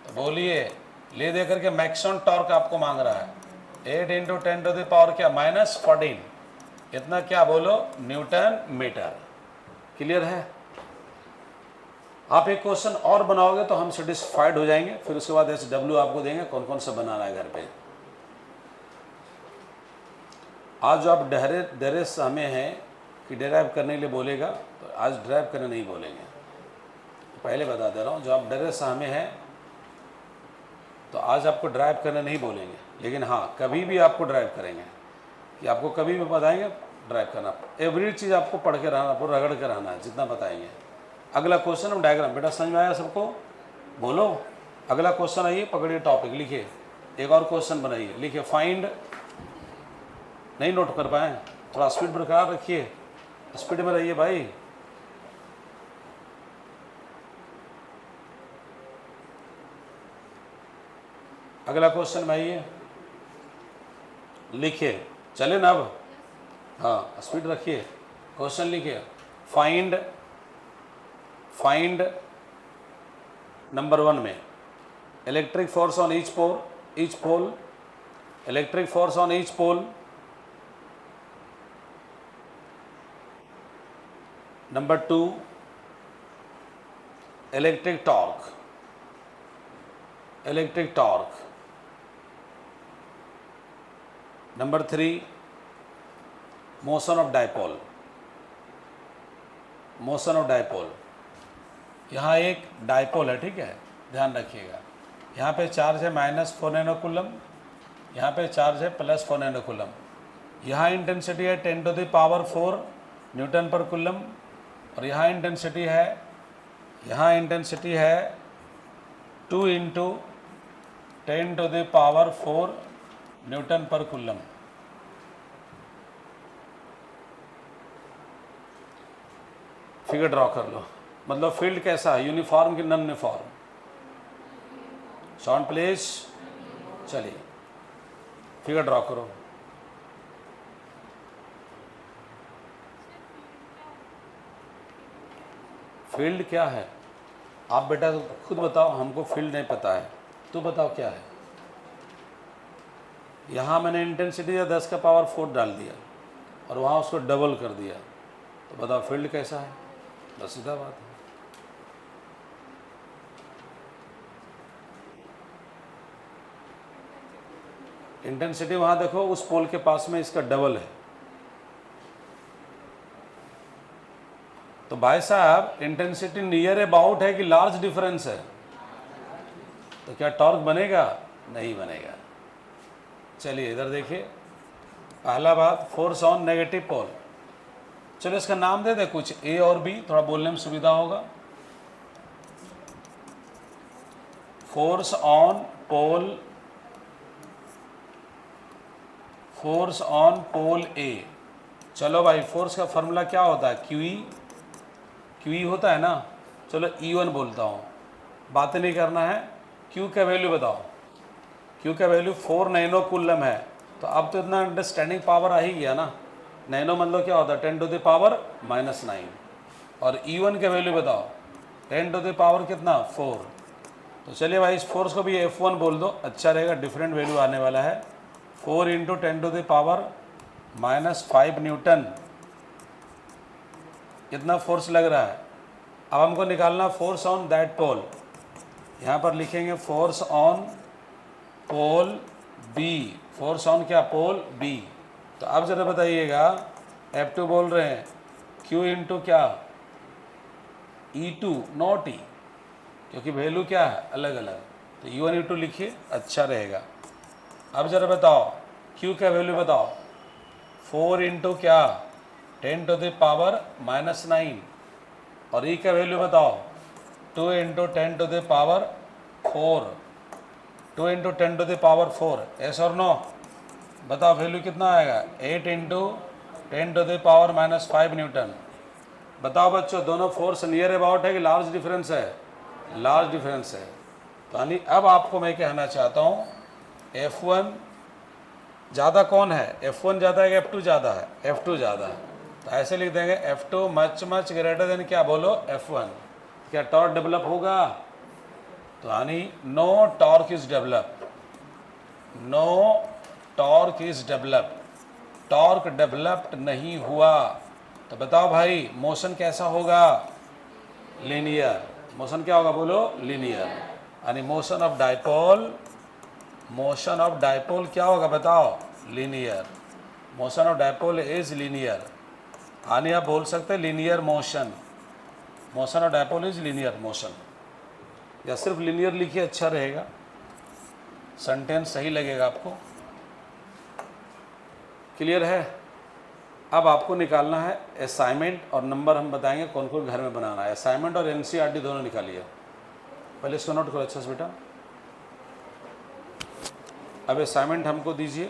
तो बोलिए ले दे करके मैक्सिमम टॉर्क आपको मांग रहा है 8 × 10⁻ क्या -14, इतना क्या बोलो न्यूटन मीटर। क्लियर है। आप एक क्वेश्चन और बनाओगे तो हम सेटिस्फाइड हो जाएंगे, फिर उसके बाद ऐसे W आपको देंगे कौन कौन सा बनाना है घर पे। आज जो आप डेरेस हमें हैं कि डेराइव करने के लिए बोलेगा, तो आज ड्राइव करने नहीं बोलेंगे, पहले बता दे रहा हूँ। जो आप डेरेस हमें हैं तो आज आपको ड्राइव करने नहीं बोलेंगे, लेकिन हाँ कभी भी आपको ड्राइव करेंगे, कि आपको कभी भी बताएंगे ड्राइव करना, एवरी चीज़ आपको पढ़ के रहना, पूरा रगड़ के रहना है जितना बताएंगे। अगला क्वेश्चन हम डायग्राम, बेटा समझ में आया सबको, बोलो। अगला क्वेश्चन आइए, पकड़िए टॉपिक, लिखिए, एक और क्वेश्चन बनाइए, लिखिए फाइंड, नहीं नोट कर पाए, थोड़ा स्पीड बरकरार रखिए, स्पीड में रहिए भाई। अगला क्वेश्चन में आइए, लिखिए चले ना अब? हाँ, स्पीड रखिए। क्वेश्चन लिखिए, फाइंड नंबर 1 में electric force on each pole, electric force on each pole. Number 2 electric torque, number 3 motion of dipole, यहाँ एक डायपोल है, ठीक है, ध्यान रखिएगा। यहाँ पे चार्ज है -4 नैनो कूलम, यहाँ पे चार्ज है +4 नैनो कूलम। यहाँ इंटेंसिटी है 10⁴ न्यूटन पर कूलम, और यहाँ इंटेंसिटी है 2 × 10⁴ न्यूटन पर कूलम। फिगर ड्रॉ कर लो, मतलब फील्ड कैसा है, यूनिफॉर्म कि नॉन यूनिफॉर्म? Short place. चलिए फिगर ड्रॉ करो। फील्ड क्या है? आप बेटा खुद बताओ, हमको फील्ड नहीं पता है, तू बताओ क्या है। यहाँ मैंने इंटेंसिटी 10⁴ डाल दिया और वहाँ उसको डबल कर दिया, तो बताओ फील्ड कैसा है? बस सीधा बात है। इंटेंसिटी वहाँ देखो, उस पोल के पास में इसका डबल है। तो भाई साहब इंटेंसिटी नियर अबाउट है कि लार्ज डिफरेंस है? तो क्या टॉर्क बनेगा? नहीं बनेगा। चलिए इधर देखिए, पहला बात फोर्स ऑन नेगेटिव पोल। चलो इसका नाम दे दे कुछ, ए और बी, थोड़ा बोलने में सुविधा होगा। फोर्स ऑन पोल ए। चलो भाई, फोर्स का फॉर्मूला क्या होता है? क्यू होता है ना। चलो E1 बोलता हूँ, बातें नहीं करना है। क्यू का वैल्यू बताओ। क्यू का वैल्यू 4 नैनो कूलम है। तो अब तो इतना अंडरस्टैंडिंग पावर आ ही गया ना। नैनो मतलब क्या होता है? 10⁻⁻9। और E1 का वैल्यू बताओ, 10⁻⁴ कितना? 4। तो चलिए भाई, इस फोर्स को भी F1 बोल दो, अच्छा रहेगा, डिफरेंट वैल्यू आने वाला है। 4 × 10⁻⁻5 न्यूटन, इतना फोर्स लग रहा है। अब हमको निकालना फोर्स ऑन दैट पोल। यहाँ पर लिखेंगे force on pole B. Force on क्या? Pole B. तो अब जरा बताइएगा, F2 बोल रहे हैं, Q × क्या? E2 नॉट E, क्योंकि वैल्यू क्या है? अलग अलग। तो E1 E2 लिखिए, अच्छा रहेगा। अब जरा बताओ Q का वैल्यू बताओ। 4 × क्या? 10⁻⁻9। और E का वैल्यू बताओ, 2 × 10⁻⁴। 2 × 10⁻⁴। यस और नो? बताओ वैल्यू कितना आएगा? 8 × 10⁻⁻5 न्यूटन। बताओ बच्चों, दोनों फोर्स नियर अबाउट है कि लार्ज डिफरेंस है? लार्ज डिफरेंस है। तो यानी अब आपको मैं कहना चाहता हूँ, F1 ज़्यादा कौन है? F1 ज़्यादा है कि F2 ज़्यादा है? F2 ज़्यादा है। तो ऐसे लिख देंगे, F2 मच ग्रेटर देन क्या? बोलो F1। क्या टॉर्क डेवलप होगा? तो यानी no torque is develop, torque developed नहीं हुआ। तो बताओ भाई, मोशन कैसा होगा? लीनियर। मोशन क्या होगा? बोलो लीनियर। यानी मोशन ऑफ डायपोल क्या होगा? बताओ, linear. Motion of dipole is linear. यानी आप बोल सकते हैं linear motion of dipole is linear motion, या सिर्फ लीनियर लिखिए, अच्छा रहेगा, सेंटेंस सही लगेगा आपको। क्लियर है? अब आपको निकालना है असाइनमेंट, और नंबर हम बताएंगे कौन कौन घर में बनाना है। असाइनमेंट और NCERT दोनों निकालिए। पहले इसको नोट करो अच्छा से बेटा। अब असाइनमेंट हमको दीजिए।